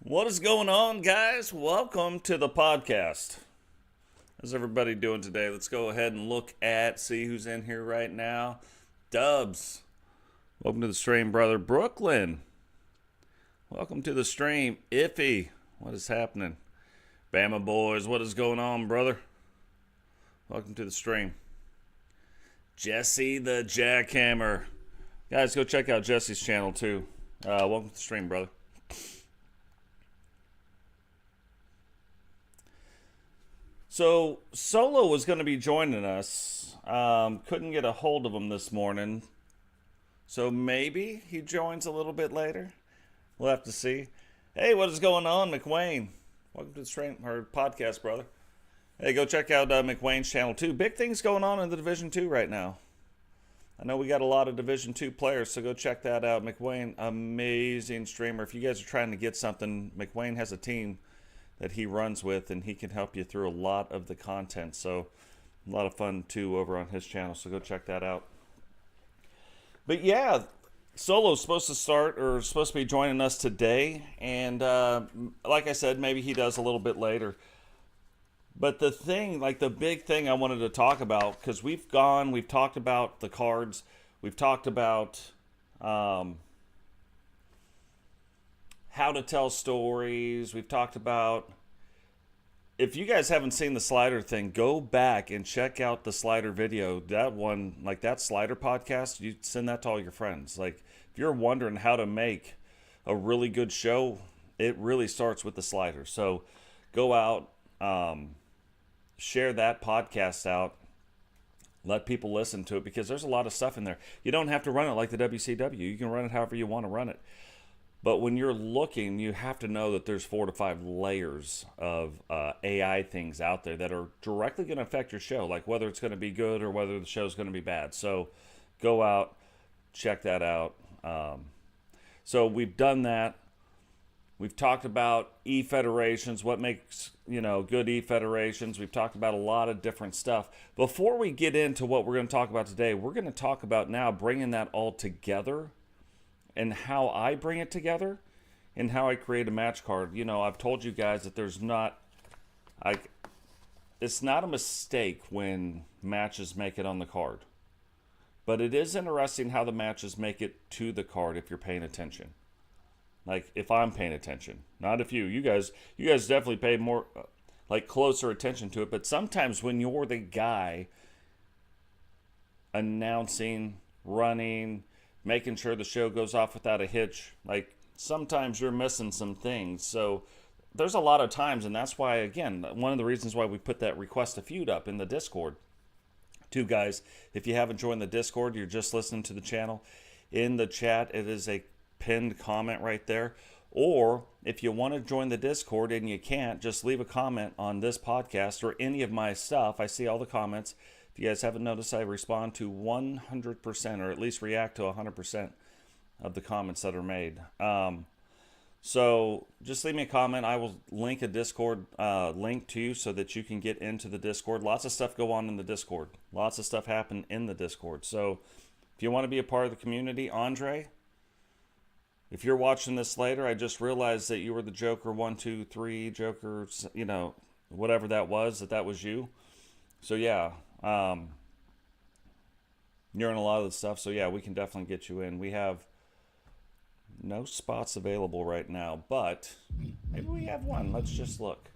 What is going on, guys? Welcome to the podcast. How's everybody doing today? Let's go ahead and see who's in here right now. Dubs, welcome to the stream, brother. Brooklyn, welcome to the stream. Iffy, what is happening? Bama boys, what is going on, brother? Welcome to the stream. Jesse the Jackhammer. Guys, go check out Jesse's channel too. Welcome to the stream, brother. So, Solo was going to be joining us. Couldn't get a hold of him this morning. So maybe he joins a little bit later. We'll have to see. Hey, what is going on, McWayne? Welcome to the stream, or podcast, brother. Hey, go check out McWayne's channel too. Big things going on in the Division 2 right now. I know we got a lot of Division 2 players, so go check that out. McWayne, amazing streamer. If you guys are trying to get something, McWayne has a team that he runs with, and he can help you through a lot of the content. So a lot of fun too over on his channel, so go check that out. But yeah, Solo's supposed to be joining us today, and like I said, maybe he does a little bit later. But the thing, like the big thing I wanted to talk about, because we've talked about the cards, we've talked about how to tell stories. We've talked about, if you guys haven't seen the slider thing, go back and check out the slider video. That one, like that slider podcast, you send that to all your friends. Like if you're wondering how to make a really good show, it really starts with the slider. So go out, share that podcast out, let people listen to it, because there's a lot of stuff in there. You don't have to run it like the WCW. You can run it however you want to run it. But when you're looking, you have to know that there's 4 to 5 layers of AI things out there that are directly going to affect your show, like whether it's going to be good or whether the show's going to be bad. So go out, check that out. So we've done that. We've talked about E-federations, what makes, good E-federations. We've talked about a lot of different stuff. Before we get into what we're going to talk about today, we're going to talk about now bringing that all together, and how I bring it together, and how I create a match card. I've told you guys that it's not a mistake when matches make it on the card. But it is interesting how the matches make it to the card if you're paying attention. Like if I'm paying attention, not if you guys definitely pay more, closer attention to it. But sometimes when you're the guy announcing, running, making sure the show goes off without a hitch, sometimes you're missing some things. So there's a lot of times, and that's why, again, one of the reasons why we put that request a feud up in the Discord. Too, guys, if you haven't joined the Discord, you're just listening to the channel. In the chat, it is a pinned comment right there. Or if you want to join the Discord and you can't, just leave a comment on this podcast or any of my stuff. I see all the comments. If you guys haven't noticed, I respond to 100%, or at least react to 100% of the comments that are made. So just leave me a comment. I will link a Discord link to you so that you can get into the Discord. Lots of stuff go on in the Discord. Lots of stuff happen in the Discord. So if you want to be a part of the community, Andre, if you're watching this later, I just realized that you were the Joker 1, 2, 3, Jokers, whatever that was you. So yeah. You're in a lot of the stuff, so yeah, we can definitely get you in. We have no spots available right now, but maybe we have one. Let's just look.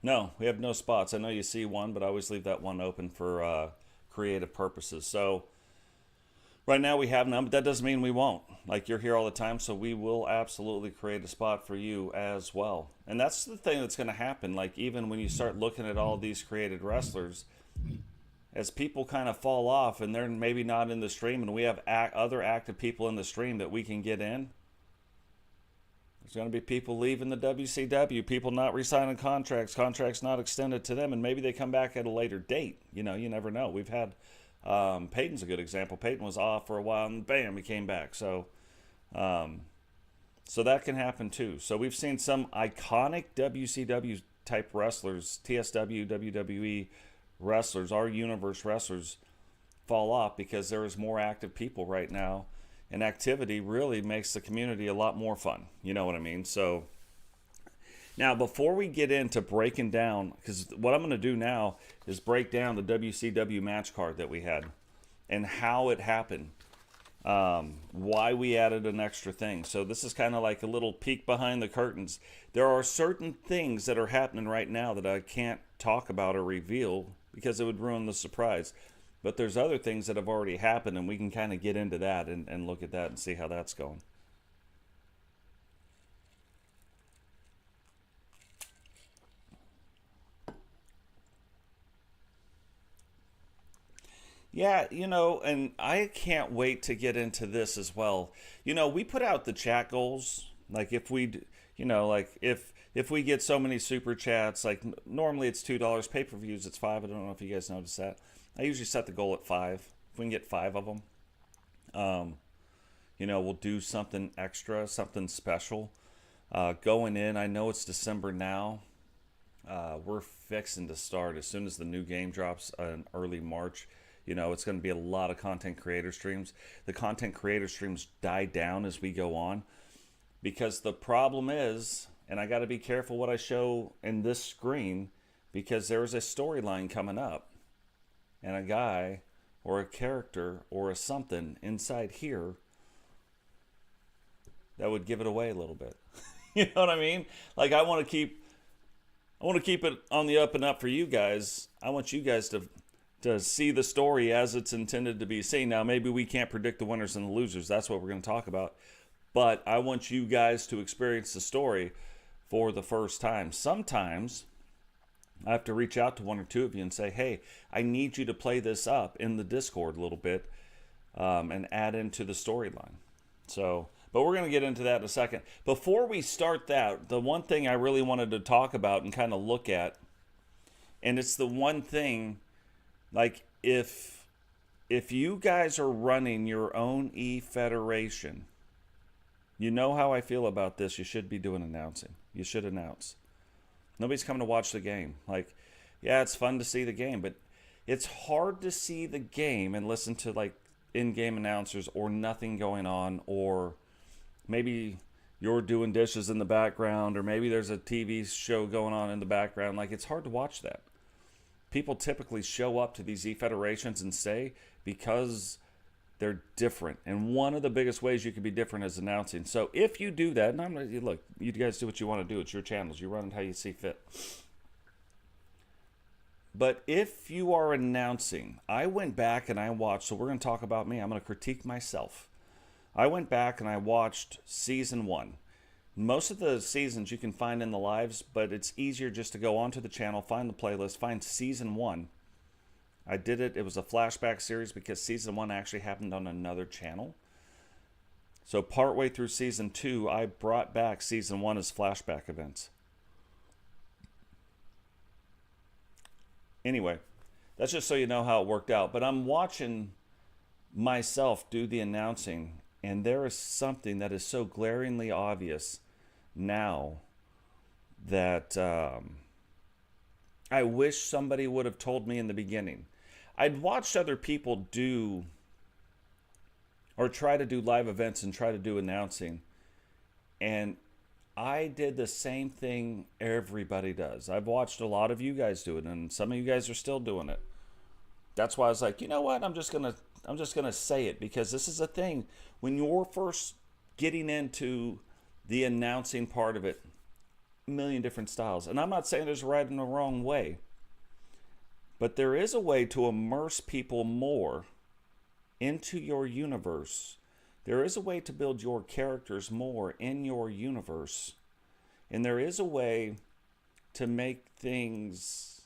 No, we have no spots. I know you see one, but I always leave that one open for creative purposes. So right now we have none, but that doesn't mean we won't. You're here all the time, so we will absolutely create a spot for you as well. And that's the thing that's going to happen. Even when you start looking at all these created wrestlers, as people kind of fall off and they're maybe not in the stream, and we have other active people in the stream that we can get in, there's going to be people leaving the WCW, people not re-signing contracts not extended to them, and maybe they come back at a later date. You never know. We've had Peyton's a good example. Peyton was off for a while and bam, he came back. So that can happen too. So we've seen some iconic WCW type wrestlers, TSW, WWE wrestlers, our universe wrestlers, fall off because there is more active people right now and activity really makes the community a lot more fun. You know what I mean? So now, before we get into breaking down, because what I'm going to do now is break down the WCW match card that we had and how it happened, why we added an extra thing. So this is kind of like a little peek behind the curtains. There are certain things that are happening right now that I can't talk about or reveal because it would ruin the surprise. But there's other things that have already happened, and we can kind of get into that and look at that and see how that's going. Yeah, and I can't wait to get into this as well. We put out the chat goals. Like if we, like if we get so many super chats, like normally it's $2. Pay-per-views it's 5. I don't know if you guys noticed that. I usually set the goal at 5. If we can get 5 of them, we'll do something extra, something special. Going in, I know it's December now. We're fixing to start as soon as the new game drops in early March. It's going to be a lot of content creator streams. The content creator streams die down as we go on because the problem is, and I got to be careful what I show in this screen because there's a storyline coming up and a guy or a character or a something inside here that would give it away a little bit. You know what I mean? Like I want to keep it on the up and up for you guys. I want you guys to see the story as it's intended to be seen. Now, maybe we can't predict the winners and the losers. That's what we're going to talk about. But I want you guys to experience the story for the first time. Sometimes I have to reach out to one or two of you and say, hey, I need you to play this up in the Discord a little bit and add into the storyline. So, but we're going to get into that in a second. Before we start that, the one thing I really wanted to talk about and kind of look at, and it's the one thing, like if you guys are running your own e-federation, you know how I feel about this. You should be doing announcing. You should announce. Nobody's coming to watch the game. Like, yeah, it's fun to see the game, but it's hard to see the game and listen to like in-game announcers or nothing going on, or maybe you're doing dishes in the background, or maybe there's a TV show going on in the background. Like, it's hard to watch that. People typically show up to these e-federations and stay because they're different. And one of the biggest ways you can be different is announcing. So if you do that, and look, you guys do what you want to do. It's your channels. You run it how you see fit. But if you are announcing, I went back and I watched, so we're going to talk about me. I'm going to critique myself. I went back and I watched season 1. Most of the seasons you can find in the lives, but it's easier just to go onto the channel, find the playlist, find season 1. I did it. It was a flashback series because season 1 actually happened on another channel. So partway through season 2, I brought back season 1 as flashback events. Anyway, that's just so you know how it worked out. But I'm watching myself do the announcing, and there is something that is so glaringly obvious now that I wish somebody would have told me in the beginning. I'd watched other people do or try to do live events and try to do announcing, and I did the same thing everybody does. I've watched a lot of you guys do it, and some of you guys are still doing it. That's why I was like, you know what? I'm just gonna say it, because this is a thing. When you're first getting into the announcing part of it, a million different styles. And I'm not saying there's a right and a wrong way, but there is a way to immerse people more into your universe. There is a way to build your characters more in your universe. And there is a way to make things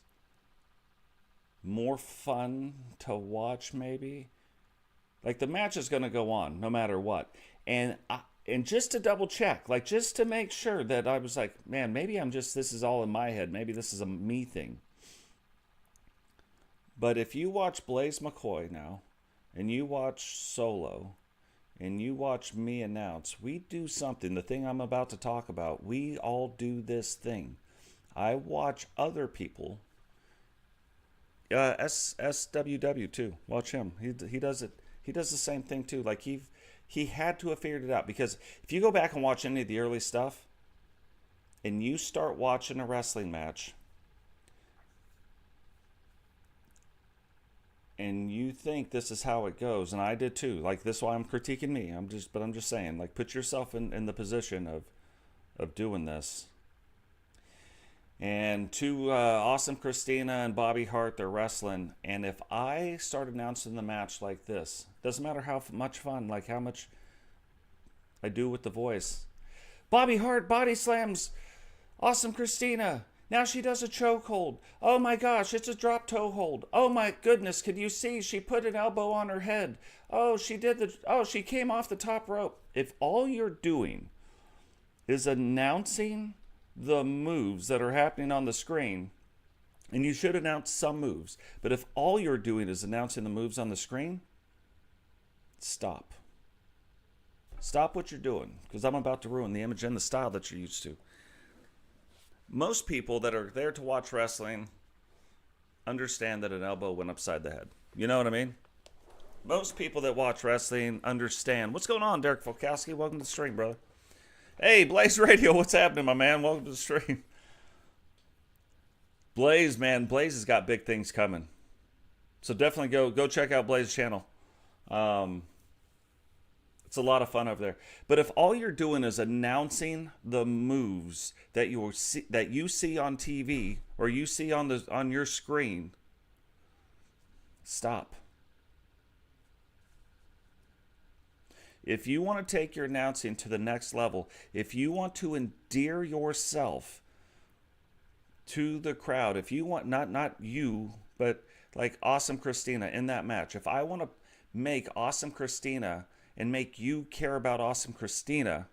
more fun to watch, maybe. Like, the match is going to go on no matter what. And just to double check, like, just to make sure that I was like, man, maybe this is all in my head. Maybe this is a me thing. But if you watch Blaze McCoy now, and you watch Solo, and you watch me announce, we do something. The thing I'm about to talk about, we all do this thing. I watch other people. SWW too. Watch him. He does it. He does the same thing too. Like, He had to have figured it out, because if you go back and watch any of the early stuff and you start watching a wrestling match and you think this is how it goes, and I did too. Like, this is why I'm critiquing me. I'm just saying, like, put yourself in the position of doing this. And to Awesome Christina and Bobby Hart, they're wrestling. And if I start announcing the match like this, doesn't matter how much fun, like how much I do with the voice. Bobby Hart body slams Awesome Christina. Now she does a chokehold. Oh my gosh, it's a drop toe hold. Oh my goodness, can you see? She put an elbow on her head. Oh, she came off the top rope. If all you're doing is announcing the moves that are happening on the screen, and you should announce some moves, but if all you're doing is announcing the moves on the screen, stop. Stop what you're doing, because I'm about to ruin the image and the style that you're used to. Most people that are there to watch wrestling understand that an elbow went upside the head. You know what I mean? Most people that watch wrestling understand. What's going on, Derek Volkowski? Welcome to the stream, brother. Hey, Blaze Radio, what's happening, my man? Welcome to the stream. Blaze, man, Blaze has got big things coming. So definitely go check out Blaze's channel. It's a lot of fun over there. But if all you're doing is announcing the moves that you see on TV or you see on your screen, stop. If you want to take your announcing to the next level, if you want to endear yourself to the crowd, if you want, not you, but like Awesome Christina in that match, if I want to make Awesome Christina and make you care about Awesome Christina,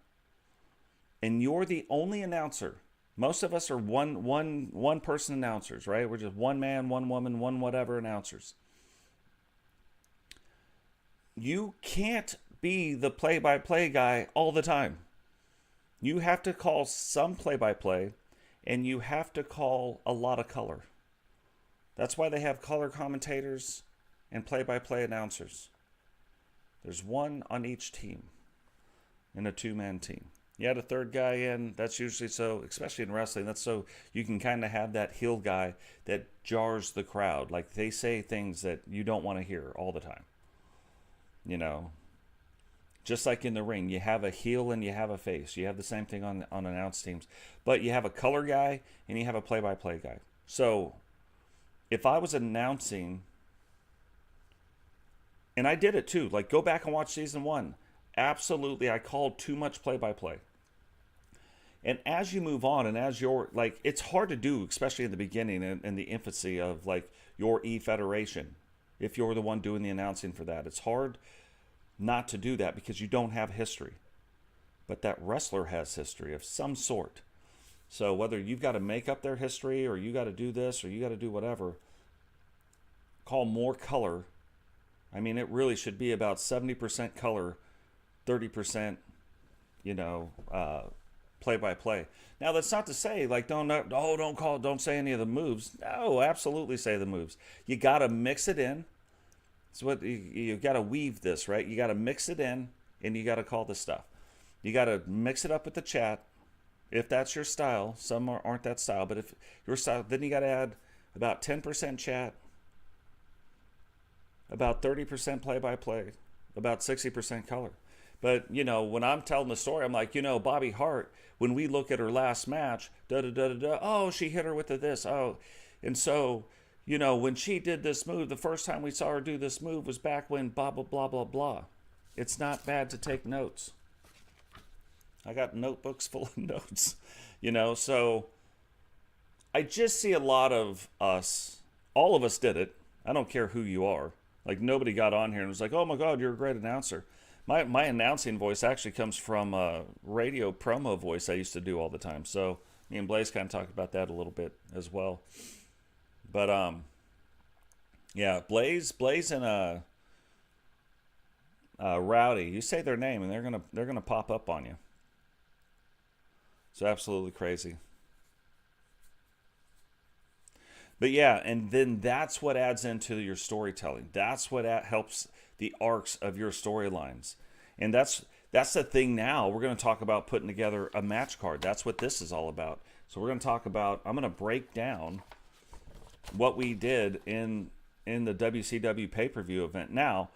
and you're the only announcer, most of us are one person announcers, right? We're just one man, one woman, one whatever announcers. You can't be the play-by-play guy all the time. You have to call some play-by-play, and you have to call a lot of color. That's why they have color commentators and play-by-play announcers. There's one on each team in a two-man team. You add a third guy in, that's usually so, especially in wrestling, that's so you can kind of have that heel guy that jars the crowd. Like, they say things that you don't want to hear all the time. You know, just like in the ring, you have a heel and you have a face. You have the same thing on announced teams. But you have a color guy and you have a play-by-play guy. So if I was announcing, and I did it too, like go back and watch season 1. Absolutely, I called too much play-by-play. And as you move on and as you're, like, it's hard to do, especially in the beginning and the infancy of, like, your E-Federation. If you're the one doing the announcing for that, it's hard not to do that because you don't have history. But that wrestler has history of some sort. So whether you've got to make up their history or you got to do this or you got to do whatever, call more color. I mean, it really should be about 70% color, 30%, play-by-play. Now, that's not to say, like, don't say any of the moves. No, absolutely say the moves. You got to mix it in. It's what you got to weave this, right? You got to mix it in, and you got to call the stuff. You got to mix it up with the chat, if that's your style. Some aren't that style, but if your style, then you got to add about 10% chat, about 30% play-by-play, about 60% color. But, when I'm telling the story, I'm like, Bobby Hart, when we look at her last match, oh, she hit her with this. Oh, and so, when she did this move, the first time we saw her do this move was back when blah, blah, blah, blah, blah. It's not bad to take notes. I got notebooks full of notes, so I just see a lot of us, all of us did it. I don't care who you are. Like, nobody got on here and was like, oh my God, you're a great announcer. My announcing voice actually comes from a radio promo voice I used to do all the time. So me and Blaze kind of talked about that a little bit as well. But yeah, Blaze and Rowdy, you say their name and they're gonna pop up on you. It's absolutely crazy. But yeah, and then that's what adds into your storytelling. That's what helps the arcs of your storylines. And that's the thing now. We're going to talk about putting together a match card. That's what this is all about. So we're going to talk about, I'm going to break down what we did in the WCW pay-per-view event. Now,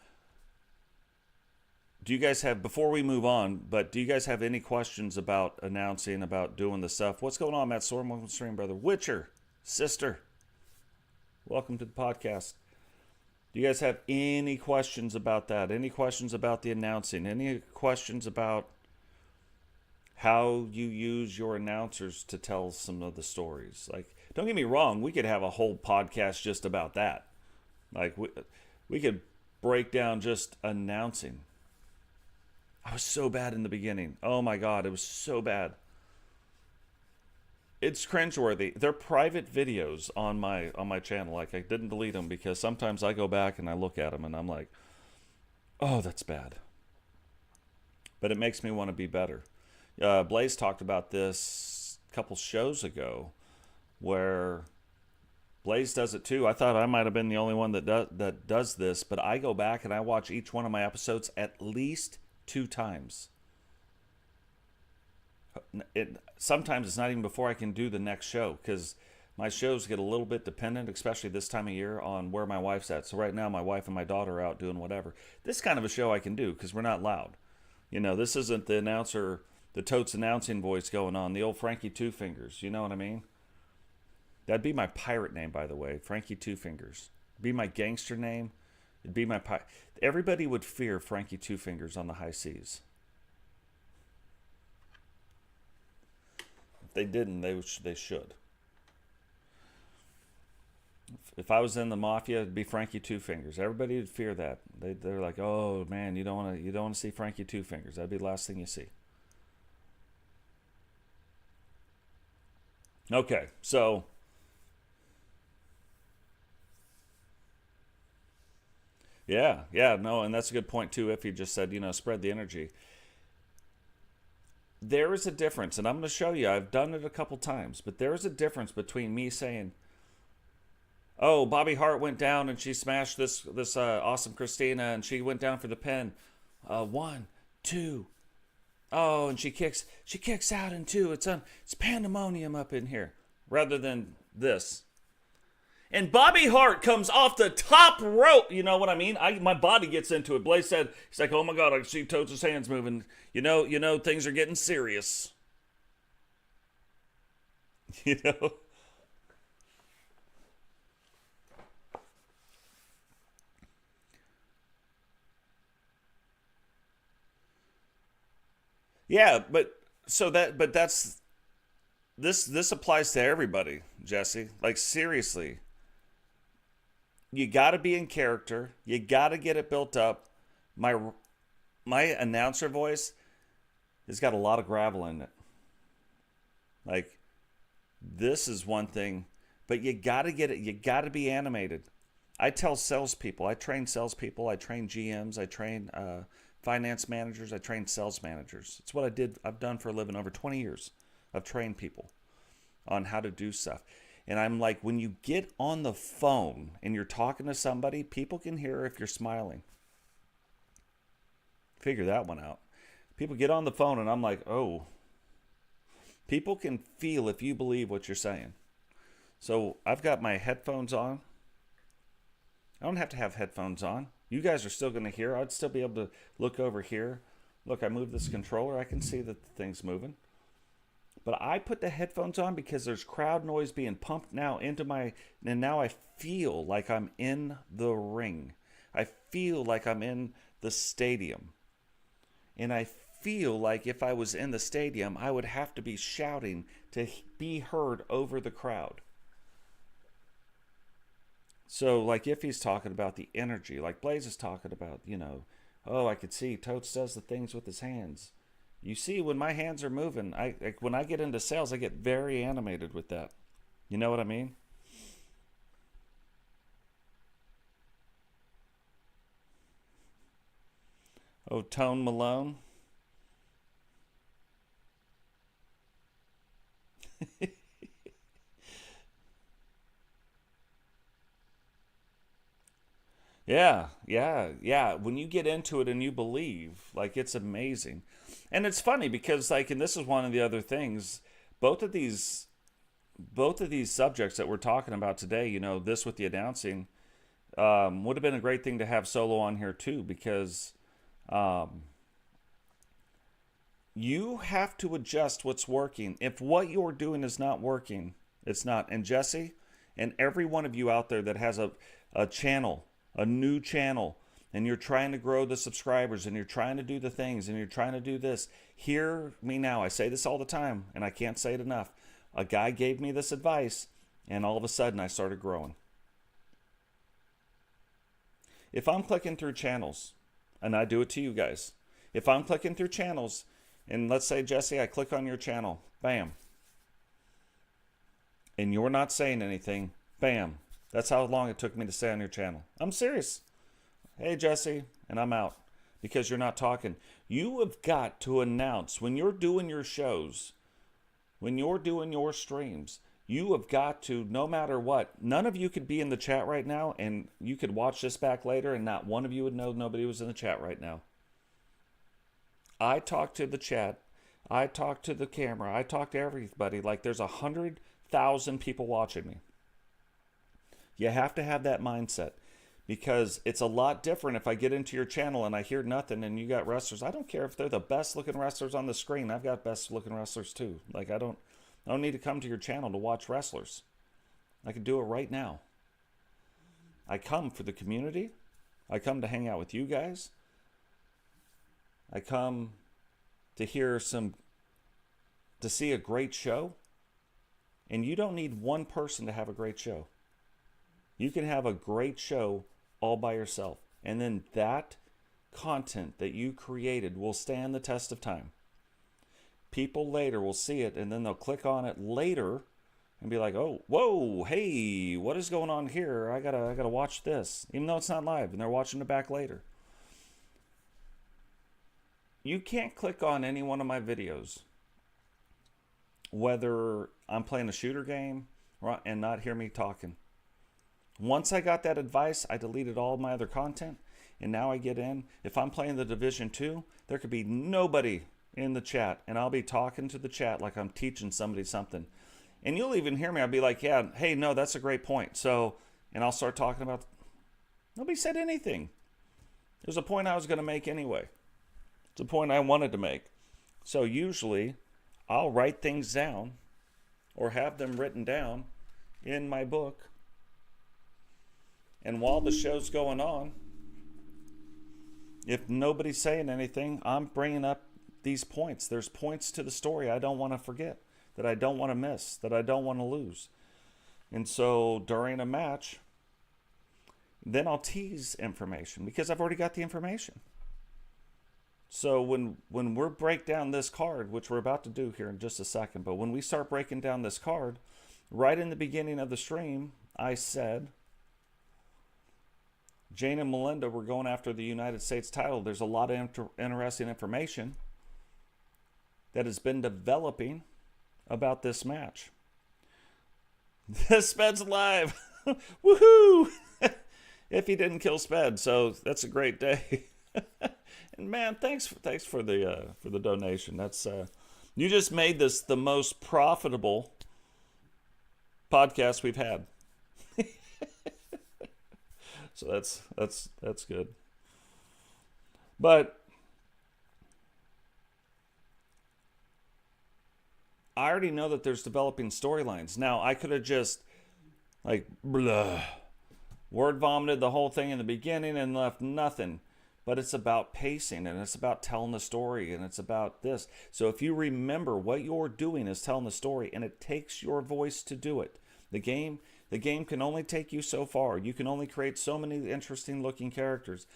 do you guys have, before we move on, but do you guys have any questions about announcing, about doing the stuff? What's going on, Matt Storm? Welcome to stream, brother. Witcher, sister, welcome to the podcast. Do you guys have any questions about that? Any questions about the announcing? Any questions about how you use your announcers to tell some of the stories? Like, don't get me wrong, we could have a whole podcast just about that. Like, we could break down just announcing. I was so bad in the beginning. Oh my God, it was so bad. It's cringeworthy. They're private videos on my channel. Like, I didn't delete them because sometimes I go back and I look at them and I'm like, oh, that's bad. But it makes me want to be better. Blaze talked about this a couple shows ago, where Blaze does it too. I thought I might have been the only one that does this, but I go back and I watch each one of my episodes at least 2 times. Sometimes it's not even before I can do the next show, because my shows get a little bit dependent, especially this time of year, on where my wife's at. So right now my wife and my daughter are out doing whatever. This kind of a show I can do because we're not loud. You know, this isn't the announcer, the totes announcing voice going on, the old Frankie Two Fingers. You know what I mean? That'd be my pirate name, by the way, Frankie Two Fingers. It'd be my gangster name. It'd be my everybody would fear Frankie Two Fingers on the high seas. If they didn't, they should. If I was in the mafia, it'd be Frankie Two Fingers. Everybody would fear that. They're like, oh man, you don't want to see Frankie Two Fingers. That'd be the last thing you see. Okay, so yeah, no, and that's a good point too. If you just said, spread the energy. There is a difference, and I'm going to show you. I've done it a couple times, but there is a difference between me saying, oh, Bobby Hart went down and she smashed this awesome Christina, and she went down for the pin. 1, 2. Oh, and she kicks out in 2. It's pandemonium up in here. Rather than this. And Bobby Hart comes off the top rope. You know what I mean? My body gets into it. Blaze said, he's like, oh my God, I see Totes' hands moving. You know, things are getting serious. You know? Yeah, but that's this applies to everybody, Jesse. Like, seriously. You got to be in character. You got to get it built up. My announcer voice has got a lot of gravel in it. Like, this is one thing, but you got to get it. You got to be animated. I tell salespeople. I train salespeople. I train GMs. I train finance managers. I train sales managers. It's what I've done for a living over 20 years. I've trained people on how to do stuff. And I'm like, when you get on the phone and you're talking to somebody, people can hear if you're smiling. Figure that one out. People get on the phone and I'm like, oh. People can feel if you believe what you're saying. So I've got my headphones on. I don't have to have headphones on. You guys are still going to hear. I'd still be able to look over here. Look, I move this controller. I can see that the thing's moving. But I put the headphones on because there's crowd noise being pumped now into and now I feel like I'm in the ring. I feel like I'm in the stadium. And I feel like if I was in the stadium, I would have to be shouting to be heard over the crowd. So, like, if he's talking about the energy, like Blaze is talking about, oh, I could see Totes does the things with his hands. You see, when my hands are moving, when I get into sales, I get very animated with that. You know what I mean? Oh, Tone Malone. Yeah. When you get into it and you believe, like, it's amazing. And it's funny because, like, and this is one of the other things, both of these both of these subjects that we're talking about today, this with the announcing, would have been a great thing to have solo on here too, because you have to adjust what's working. If what you're doing is not working, it's not. And Jesse, and every one of you out there that has a channel, a new channel, and you're trying to grow the subscribers, and you're trying to do the things, and you're trying to do this, hear me now. I say this all the time, and I can't say it enough. A guy gave me this advice, and all of a sudden I started growing. If I'm clicking through channels, and I do it to you guys, if I'm clicking through channels, and let's say, Jesse, I click on your channel, bam, and you're not saying anything, bam. That's how long it took me to stay on your channel. I'm serious. Hey, Jesse, and I'm out because you're not talking. You have got to announce when you're doing your shows, when you're doing your streams, you have got to, no matter what, none of you could be in the chat right now, and you could watch this back later, and not one of you would know nobody was in the chat right now. I talk to the chat. I talk to the camera. I talk to everybody like there's 100,000 people watching me. You have to have that mindset, because it's a lot different if I get into your channel and I hear nothing and you got wrestlers. I don't care if they're the best looking wrestlers on the screen. I've got best looking wrestlers too. Like, I don't need to come to your channel to watch wrestlers. I can do it right now. I come for the community. I come to hang out with you guys. I come to see a great show. And you don't need one person to have a great show. You can have a great show all by yourself. And then that content that you created will stand the test of time. People later will see it, and then they'll click on it later and be like, oh, whoa, hey, what is going on here? I gotta watch this, even though it's not live, and they're watching it back later. You can't click on any one of my videos, whether I'm playing a shooter game and not hear me talking. Once I got that advice, I deleted all my other content, and now I get in. If I'm playing the Division 2, there could be nobody in the chat, and I'll be talking to the chat like I'm teaching somebody something. And you'll even hear me. I'll be like, yeah, hey, no, that's a great point. So, and I'll start talking about, nobody said anything. There's a point I was going to make anyway. It's a point I wanted to make. So usually I'll write things down or have them written down in my book. And while the show's going on, if nobody's saying anything, I'm bringing up these points. There's points to the story I don't want to forget, that I don't want to miss, that I don't want to lose. And so during a match, then I'll tease information because I've already got the information. So when we break down this card, which we're about to do here in just a second, but when we start breaking down this card, right in the beginning of the stream, I said, Jane and Melinda were going after the United States title. There's a lot of interesting information that has been developing about this match. Sped's alive. Woohoo! If he didn't kill Sped, so that's a great day. And man, thanks for the donation. That's you just made this the most profitable podcast we've had. So that's good. But I already know that there's developing storylines. Now, I could have just word vomited the whole thing in the beginning and left nothing. But it's about pacing, and it's about telling the story, and it's about this. So if you remember, what you're doing is telling the story, and it takes your voice to do it. The game can only take you so far. You can only create so many interesting looking characters.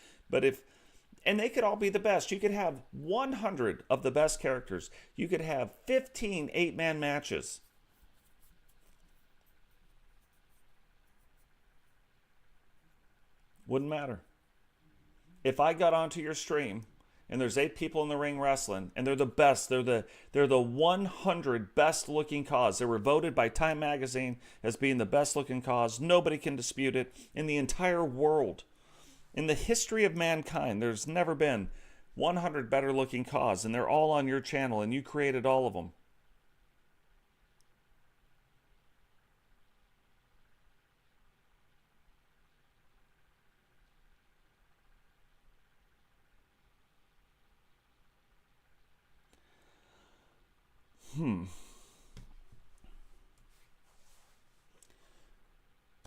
And they could all be the best. You could have 100 of the best characters. You could have 15 8-man matches. Wouldn't matter. If I got onto your stream and there's 8 people in the ring wrestling, and they're the best, they're the 100 best looking cause. They were voted by Time Magazine as being the best looking cause. Nobody can dispute it in the entire world. In the history of mankind, there's never been 100 better looking cars, and they're all on your channel, and you created all of them.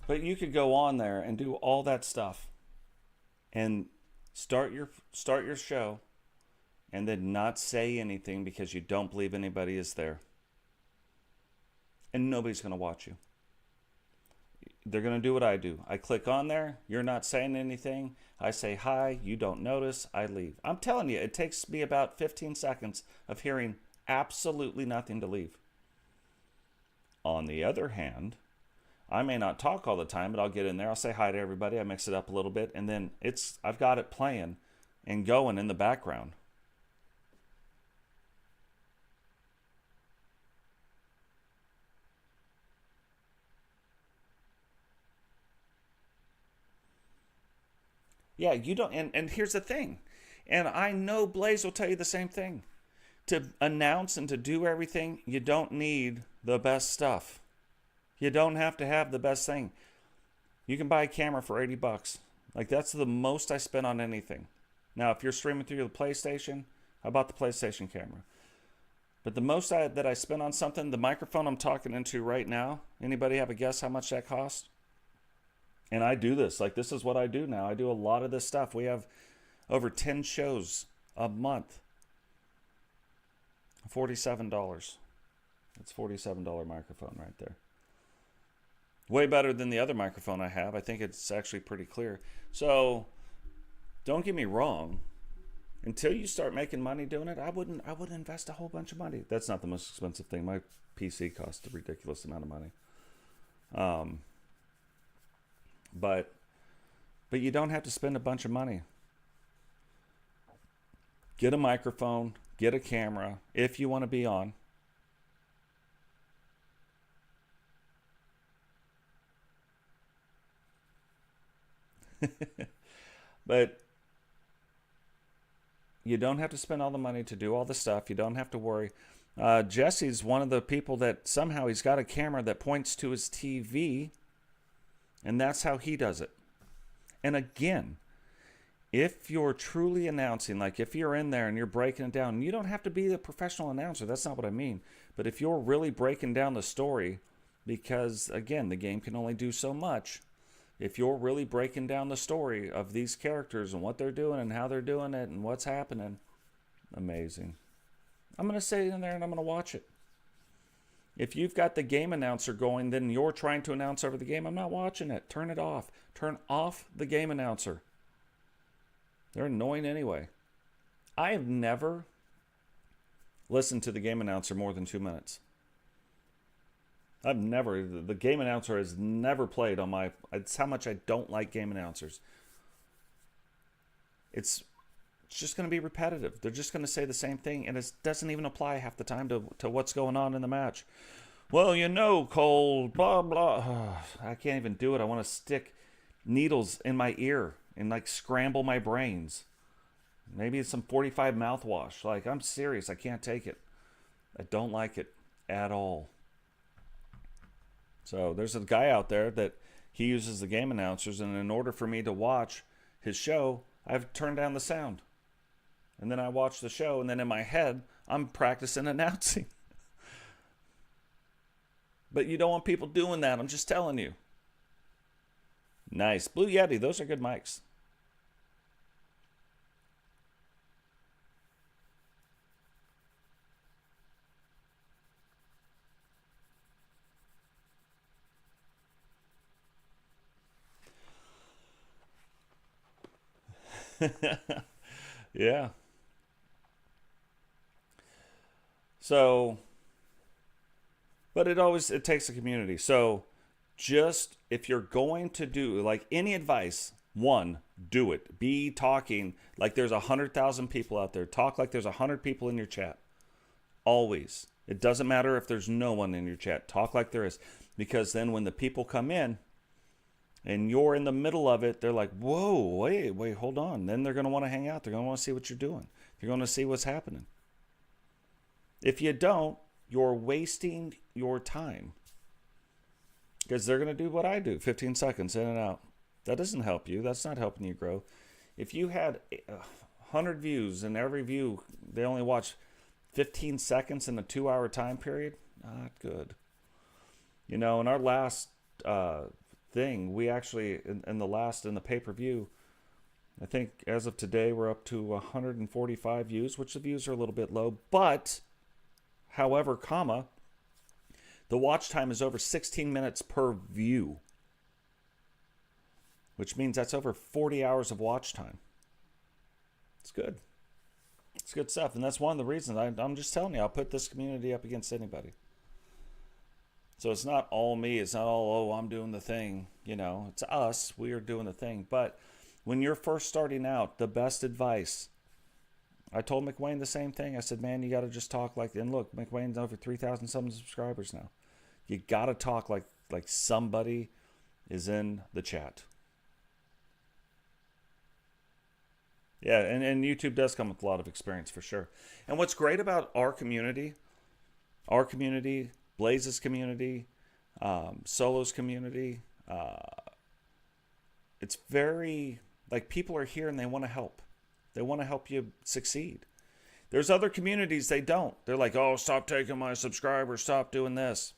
But you could go on there and do all that stuff and start your show and then not say anything because you don't believe anybody is there. And nobody's going to watch you. They're going to do what I do. I click on there, you're not saying anything. I say hi, you don't notice, I leave. I'm telling you, it takes me about 15 seconds of hearing absolutely nothing to leave. On the other hand, I may not talk all the time, but I'll get in there, I'll say hi to everybody, I mix it up a little bit, and then I've got it playing and going in the background. Yeah, you don't, and here's the thing, and I know Blaze will tell you the same thing. To announce and to do everything, you don't need the best stuff. You don't have to have the best thing. You can buy a camera for $80. Like, that's the most I spend on anything. Now, if you're streaming through the PlayStation, I bought the PlayStation camera. But the most that I spend on something, the microphone I'm talking into right now, anybody have a guess how much that cost? And I do this. Like, this is what I do now. I do a lot of this stuff. We have over 10 shows a month. $47. That's $47 microphone right there. Way better than the other microphone I have. I think it's actually pretty clear. So, don't get me wrong. Until you start making money doing it, I wouldn't invest a whole bunch of money. That's not the most expensive thing. My PC costs a ridiculous amount of money. But you don't have to spend a bunch of money. Get a microphone, get a camera if you want to be on. But you don't have to spend all the money to do all the stuff. You don't have to worry. Jesse's one of the people that somehow he's got a camera that points to his TV, and that's how he does it. And again, if you're truly announcing, like if you're in there and you're breaking it down, you don't have to be the professional announcer. That's not what I mean. But if you're really breaking down the story, because again, the game can only do so much. If you're really breaking down the story of these characters and what they're doing and how they're doing it and what's happening, amazing. I'm going to sit in there and I'm going to watch it. If you've got the game announcer going, then you're trying to announce over the game. I'm not watching it. Turn it off. Turn off the game announcer. They're annoying anyway. I have never listened to the game announcer more than 2 minutes. The game announcer has never played on my, it's how much I don't like game announcers. It's just going to be repetitive. They're just going to say the same thing, and it doesn't even apply half the time to what's going on in the match. Well, you know, Cole, blah, blah. I can't even do it. I want to stick needles in my ear and, like, scramble my brains. Maybe it's some 45 mouthwash. Like, I'm serious. I can't take it. I don't like it at all. So there's a guy out there that he uses the game announcers, and in order for me to watch his show, I've turned down the sound. And then I watch the show, and then in my head, I'm practicing announcing. But you don't want people doing that. I'm just telling you. Nice. Blue Yeti, those are good mics. Yeah. So, but it takes a community. So, just if you're going to do, like, any advice, one, do it. Be talking like there's 100,000 people out there. Talk like there's 100 people in your chat. Always. It doesn't matter if there's no one in your chat. Talk like there is. Because then when the people come in, and you're in the middle of it, they're like, whoa, wait, hold on. Then they're going to want to hang out. They're going to want to see what you're doing. They're going to see what's happening. If you don't, you're wasting your time. Because they're going to do what I do, 15 seconds in and out. That doesn't help you. That's not helping you grow. If you had 100 views and every view, they only watch 15 seconds in a 2-hour time period, not good. You know, in our last thing, we actually, in the pay-per-view, I think as of today, we're up to 145 views, which the views are a little bit low. But, however, the watch time is over 16 minutes per view, which means that's over 40 hours of watch time. It's good. It's good stuff. And that's one of the reasons I'm just telling you, I'll put this community up against anybody. So it's not all me. It's not all, I'm doing the thing. You know, it's us. We are doing the thing. But when you're first starting out, the best advice, I told McWayne the same thing. I said, man, you got to just talk like, and look, McWayne's over 3,000 some subscribers now. You got to talk like somebody is in the chat. Yeah, and YouTube does come with a lot of experience for sure. And what's great about our community, Blaze's community, Solo's community, it's very, like, people are here and they want to help. They want to help you succeed. There's other communities they don't. They're like, oh, stop taking my subscribers, stop doing this.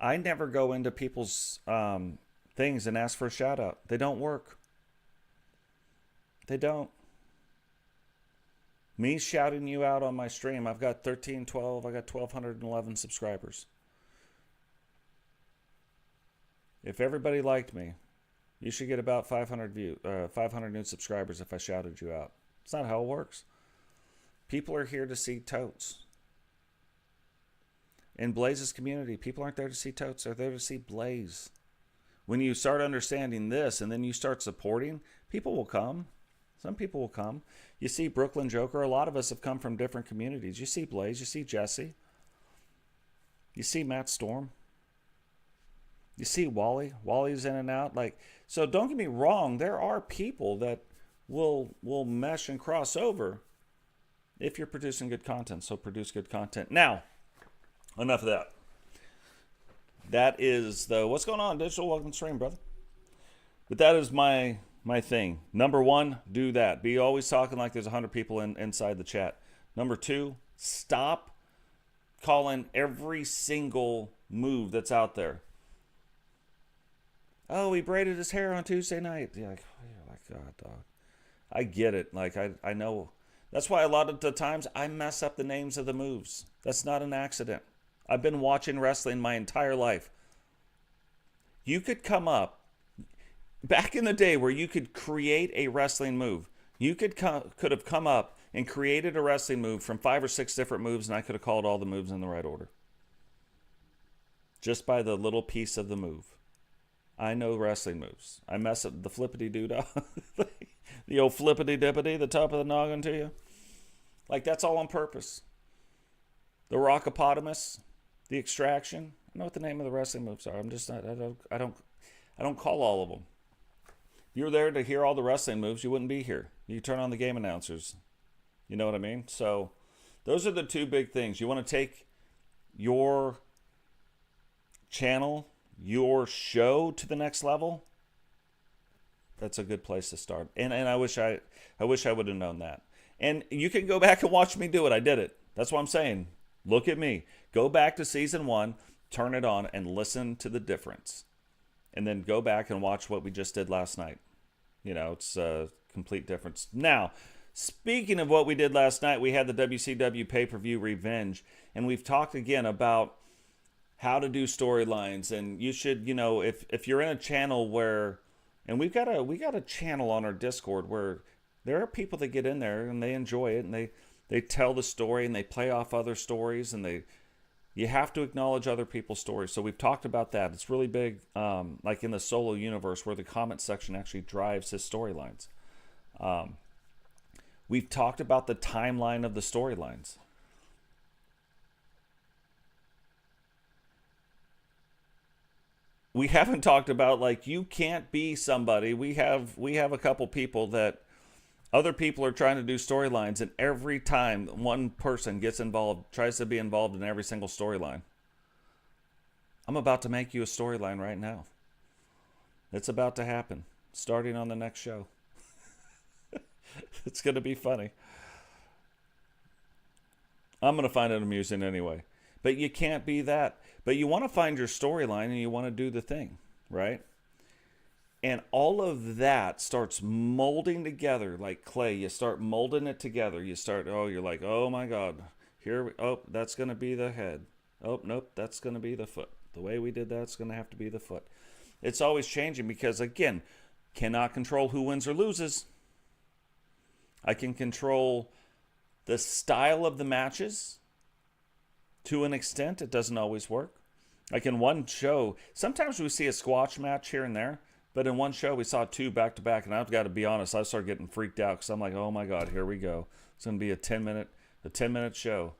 I never go into people's things and ask for a shout out. They don't work. They don't. Me shouting you out on my stream, I've got 1,211 subscribers. If everybody liked me, you should get about 500 new subscribers if I shouted you out. It's not how it works. People are here to see totes. In Blaze's community, people aren't there to see totes. They're there to see Blaze. When you start understanding this and then you start supporting, people will come. Some people will come. You see Brooklyn Joker. A lot of us have come from different communities. You see Blaze. You see Jesse. You see Matt Storm. You see Wally. Wally's in and out. So don't get me wrong. There are people that will mesh and cross over if you're producing good content. So produce good content. Now, enough of that. That is what's going on, Digital? Welcome to stream, brother. But that is my thing. Number one, do that. Be always talking like there's 100 people inside the chat. Number two, stop calling every single move that's out there. Oh, he braided his hair on Tuesday night. Yeah, like, oh my God, dog. I get it. Like, I know. That's why a lot of the times I mess up the names of the moves. That's not an accident. I've been watching wrestling my entire life. You could come up, back in the day where you could create a wrestling move, you could have come up and created a wrestling move from 5 or 6 different moves, and I could have called all the moves in the right order. Just by the little piece of the move. I know wrestling moves. I mess up the flippity-doo-dah. The old flippity-dippity, the top of the noggin to you. Like, that's all on purpose. The rockopotamus, the extraction. I know what the name of the wrestling moves are. I'm just not, I don't call all of them. If you were there to hear all the wrestling moves, you wouldn't be here. You turn on the game announcers. You know what I mean? So those are the two big things. You want to take your channel, your show to the next level. That's a good place to start. And I wish I would have known that. And you can go back and watch me do it. I did it. That's what I'm saying. Look at me. Go back to season 1, turn it on, and listen to the difference. And then go back and watch what we just did last night. You know, it's a complete difference. Now, speaking of what we did last night, we had the WCW pay-per-view Revenge. And we've talked again about how to do storylines. And you should, you know, if you're in a channel where, and we got a channel on our Discord where there are people that get in there and they enjoy it and they tell the story and they play off other stories and you have to acknowledge other people's stories. So we've talked about that. It's really big, like in the Solo universe where the comment section actually drives his storylines. We've talked about the timeline of the storylines. we haven't talked about, like, you can't be somebody. We have a couple people that other people are trying to do storylines, and every time one person gets involved, tries to be involved in every single storyline. I'm about to make you a storyline right now. It's about to happen, starting on the next show. It's going to be funny. I'm going to find it amusing anyway. But you can't be that. But you want to find your storyline and you want to do the thing, right? And all of that starts molding together like clay. You start molding it together. You're like, oh my God. That's going to be the head. Oh, nope, that's going to be the foot. The way we did that's going to have to be the foot. It's always changing because, again, cannot control who wins or loses. I can control the style of the matches to an extent. It doesn't always work. Like in one show, sometimes we see a squash match here and there, but in one show we saw two back to back, and I've got to be honest, I started getting freaked out because I'm like, oh my God, here we go. It's going to be a 10-minute show.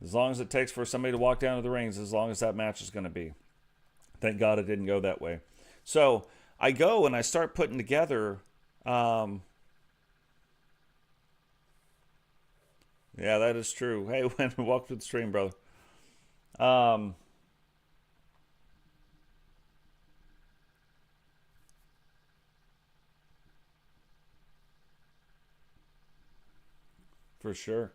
As long as it takes for somebody to walk down to the rings, as long as that match is going to be. Thank God it didn't go that way. So I go and I start putting together. Yeah, that is true. Hey, welcome to the stream, brother. For sure.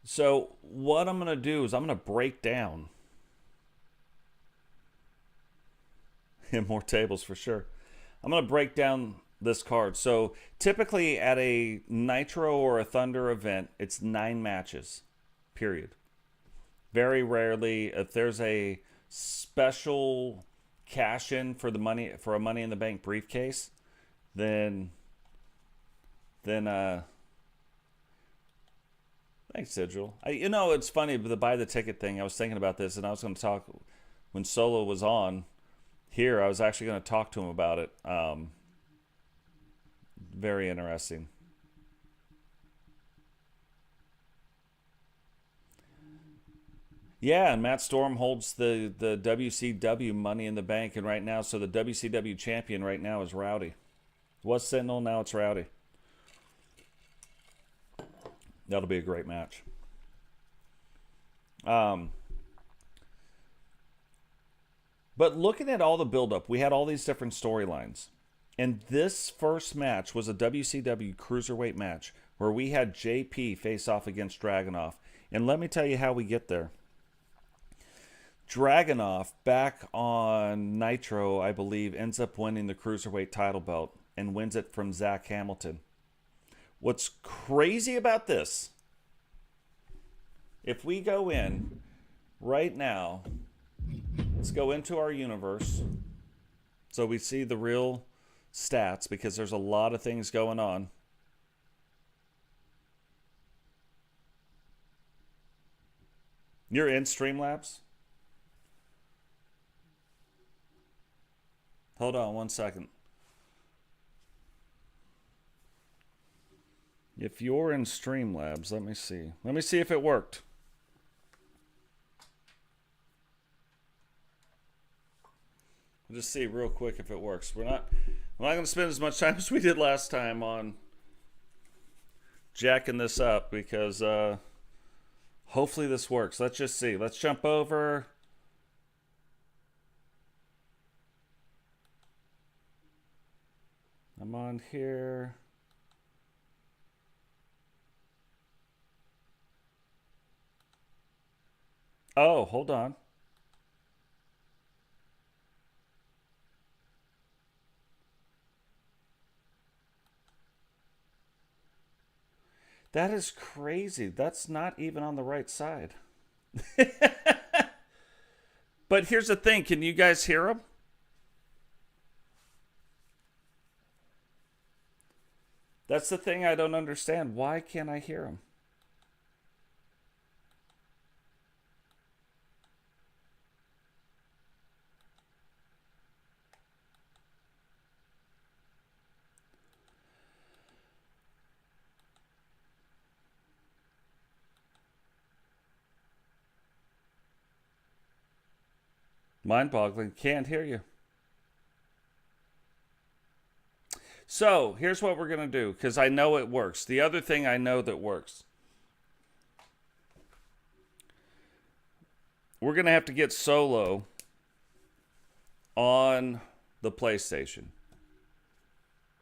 So what I'm going to do is I'm going to break down. More tables for sure. I'm going to break down this card. So typically at a Nitro or a Thunder event, it's 9 matches, period. Very rarely, if there's a special cash in for a Money in the Bank briefcase, then thanks, Sigil. It's funny, the buy the ticket thing. I was thinking about this, and I was going to talk when Solo was on here. I was actually going to talk to him about it. Very interesting. Yeah, and Matt Storm holds the WCW Money in the Bank, and right now, so the WCW champion right now is Rowdy. It was Sentinel, now it's Rowdy. That'll be a great match. But looking at all the buildup, we had all these different storylines. And this first match was a WCW Cruiserweight match where we had JP face off against Dragunov. And let me tell you how we get there. Dragunov, back on Nitro, I believe, ends up winning the Cruiserweight title belt and wins it from Zach Hamilton. What's crazy about this, if we go in right now, let's go into our universe so we see the real stats, because there's a lot of things going on. You're in Streamlabs? Hold on one second. If you're in Streamlabs, let me see. Let me see if it worked. We'll just see real quick if it works. We're not going to spend as much time as we did last time on jacking this up, because hopefully this works. Let's just see. Let's jump over. I'm on here. Oh, hold on. That is crazy. That's not even on the right side. But here's the thing. Can you guys hear him? That's the thing I don't understand. Why can't I hear him? Mind-boggling. Can't hear you. So here's what we're going to do, because I know it works. The other thing I know that works. We're going to have to get Solo on the PlayStation.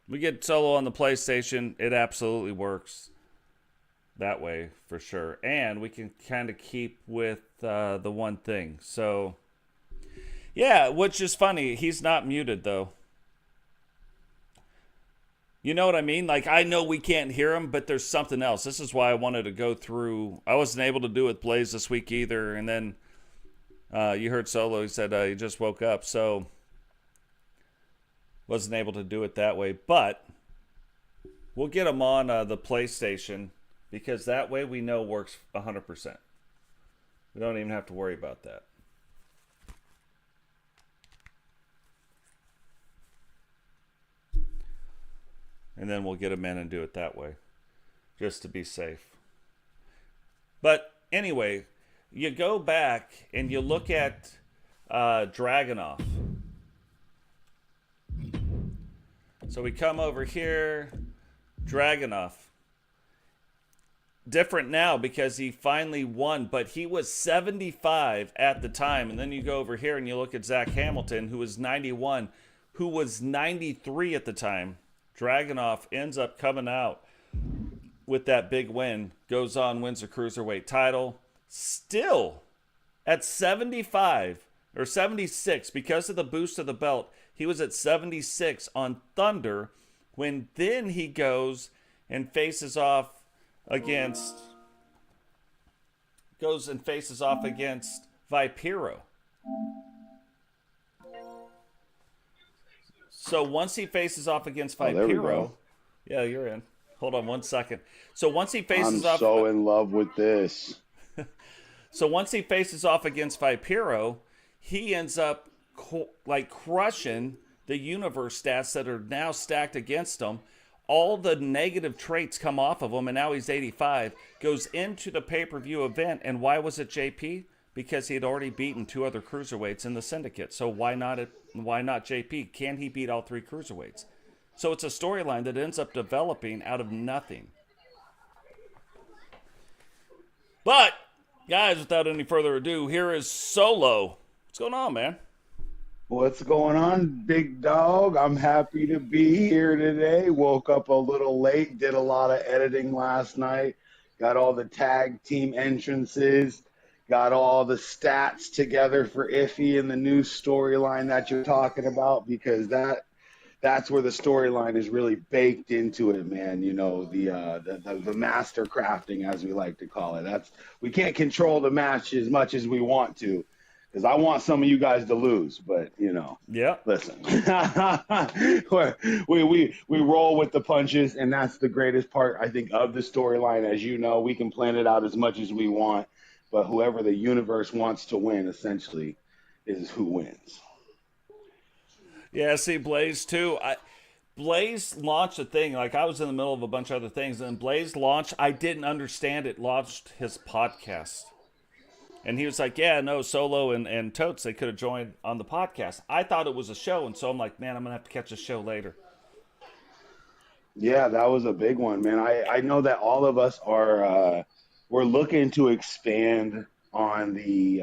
We get Solo on the PlayStation, it absolutely works that way for sure. And we can kind of keep with the one thing. So, yeah, which is funny. He's not muted, though. You know what I mean? Like, I know we can't hear him, but there's something else. This is why I wanted to go through. I wasn't able to do it with Blaze this week either. And then you heard Solo. He said he just woke up. So, wasn't able to do it that way. But we'll get him on the PlayStation, because that way we know works 100%. We don't even have to worry about that. And then we'll get him in and do it that way, just to be safe. But anyway, you go back and you look at Dragunov. So we come over here, Dragunov. Different now because he finally won, but he was 75 at the time. And then you go over here and you look at Zach Hamilton, who was 91, who was 93 at the time. Dragunov ends up coming out with that big win, goes on, wins the Cruiserweight title. Still at 75 or 76, because of the boost of the belt, he was at 76 on Thunder, when then he goes and faces off against Vampiro. So once he faces off against Vampiro, yeah, you're in. Hold on one second. So once he faces off, I'm so in love with this. So once he faces off against Vampiro, he ends up crushing the universe stats that are now stacked against him. All the negative traits come off of him, and now he's 85. Goes into the pay-per-view event, and why was it JP? Because he had already beaten 2 other cruiserweights in the syndicate. So why not JP? Can he beat all 3 cruiserweights? So it's a storyline that ends up developing out of nothing. But, guys, without any further ado, here is Solo. What's going on, man? What's going on, big dog? I'm happy to be here today. Woke up a little late, did a lot of editing last night, got all the tag team entrances, got all the stats together for Iffy and the new storyline that you're talking about, because that's where the storyline is really baked into it, man. You know, the master crafting, as we like to call it. We can't control the match as much as we want to, because I want some of you guys to lose, but, you know, yeah. Listen, we roll with the punches, and that's the greatest part, I think, of the storyline. As you know, we can plan it out as much as we want, but whoever the universe wants to win, essentially, is who wins. Yeah, see, Blaze, too. Blaze launched a thing. Like, I was in the middle of a bunch of other things, and Blaze launched, I didn't understand it, launched his podcast. And he was like, yeah, no, Solo and Totes, they could have joined on the podcast. I thought it was a show, and so I'm like, man, I'm going to have to catch a show later. Yeah, that was a big one, man. I know that all of us are we're looking to expand on the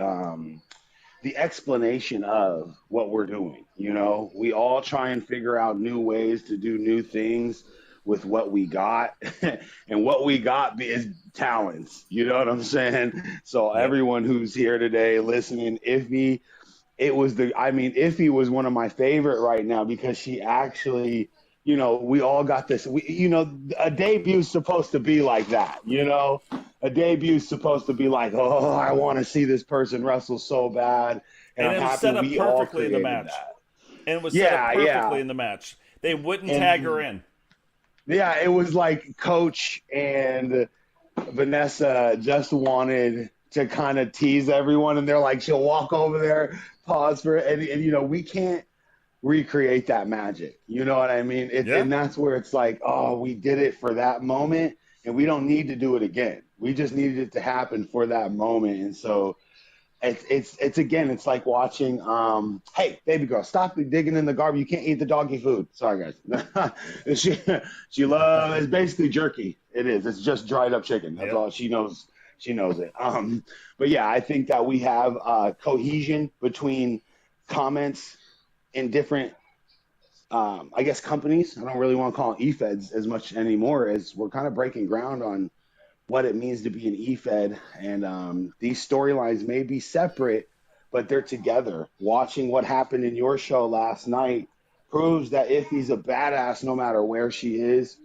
explanation of what we're doing. You know, we all try and figure out new ways to do new things with what we got, and what we got is talents. You know what I'm saying? So everyone who's here today listening, Iffy was one of my favorite right now, because she actually, you know, we all got this. A debute's supposed to be like that. You know, a debute's supposed to be like, oh, I want to see this person wrestle so bad, and I'm it was happy set up we all perfectly in the match. That. And it was set up perfectly in the match. They wouldn't tag her in. Yeah, it was like Coach and Vanessa just wanted to kind of tease everyone, and they're like, she'll walk over there, pause for it, and you know, we can't recreate that magic. You know what I mean? And that's where it's like, oh, we did it for that moment, and we don't need to do it again. We just needed it to happen for that moment. And so It's again, it's like watching. Hey, baby girl, stop digging in the garbage. You can't eat the doggy food. Sorry, guys. She loves. It's basically jerky. It is. It's just dried up chicken. That's Yep. all she knows. She knows it. But yeah, I think that we have cohesion between comments in different, I guess, companies. I don't really want to call them e-feds as much anymore, as we're kind of breaking ground on what it means to be an e-fed, and these storylines may be separate, but they're together. Watching what happened in your show last night proves that Iffy's a badass no matter where she is,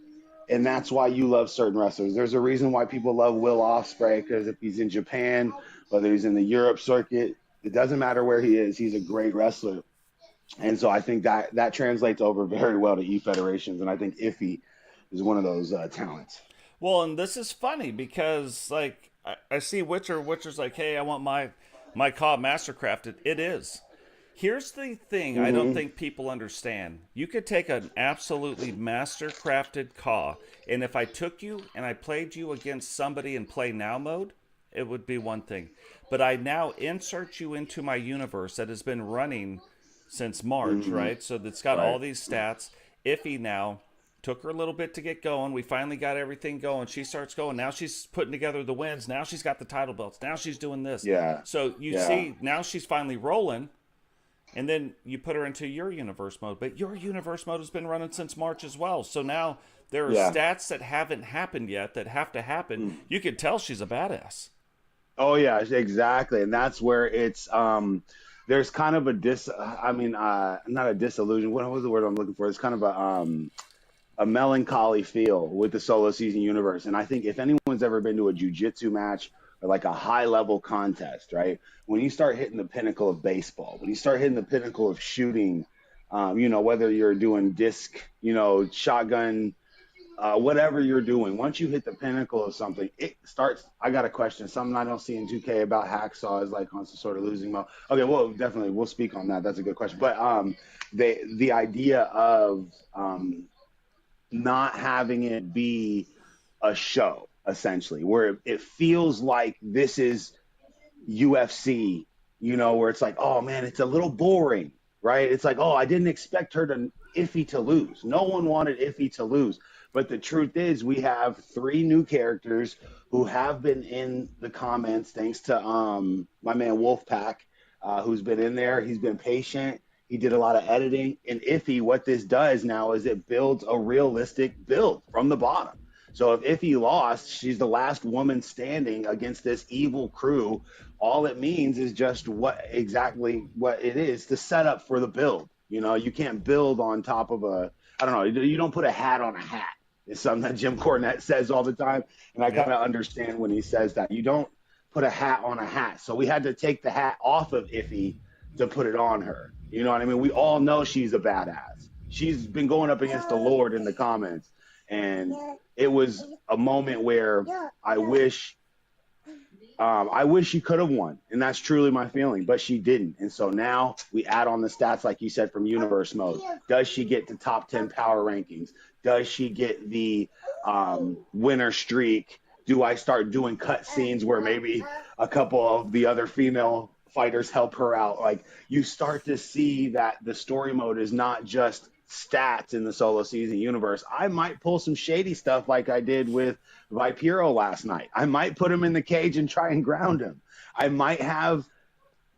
and that's why you love certain wrestlers. There's a reason why people love Will Ospreay, because if he's in Japan, whether he's in the Europe circuit, it doesn't matter where he is, he's a great wrestler. And so I think that translates over very well to e-federations, and I think Iffy is one of those talents. Well, and this is funny because like I see Witcher's like, hey, I want my COD mastercrafted. It is. Here's the thing I don't think people understand. You could take an absolutely mastercrafted CAW, and if I took you and I played you against somebody in play now mode, it would be one thing. But I now insert you into my universe that has been running since March, right? So that's got all these stats. Iffy now took her a little bit to get going. We finally got everything going. She starts going. Now she's putting together the wins. Now she's got the title belts. Now she's doing this. Yeah. So you see, now she's finally rolling. And then you put her into your universe mode. But your universe mode has been running since March as well. So now there are stats that haven't happened yet that have to happen. You could tell she's a badass. Oh, yeah, exactly. And that's where it's there's kind of a not a disillusion. What was the word I'm looking for? It's kind of a melancholy feel with the solo season universe. And I think if anyone's ever been to a jiu-jitsu match or like a high-level contest, right, when you start hitting the pinnacle of baseball, when you start hitting the pinnacle of shooting, whether you're doing disc, shotgun, whatever you're doing, once you hit the pinnacle of something, it starts. I got a question. Something I don't see in 2K about Hacksaw is like on some sort of losing mode. Okay, well, definitely we'll speak on that. That's a good question. But the idea of not having it be a show, essentially, where it feels like this is UFC, where it's like, oh man, it's a little boring, right? It's like, oh, I didn't expect Iffy to lose. No one wanted Iffy to lose. But the truth is, we have 3 new characters who have been in the comments, thanks to my man Wolfpack, who's been in there. He's been patient. He did a lot of editing. And Iffy, what this does now is it builds a realistic build from the bottom. So if Iffy lost, she's the last woman standing against this evil crew. All it means is just what it is, the setup for the build. You can't build on top of you don't put a hat on a hat. It's something that Jim Cornette says all the time. And I kind of understand when he says that. You don't put a hat on a hat. So we had to take the hat off of Iffy to put it on her. You know what I mean? We all know she's a badass. She's been going up against the Lord in the comments. And it was a moment where I wish she could have won. And that's truly my feeling. But she didn't. And so now we add on the stats, like you said, from Universe Mode. Does she get the top 10 power rankings? Does she get the winner streak? Do I start doing cut scenes where maybe a couple of the other female fighters help her out? Like, you start to see that the story mode is not just stats in the solo season universe. I might pull some shady stuff like I did with Vipiro last night. I might put him in the cage and try and ground him. I might have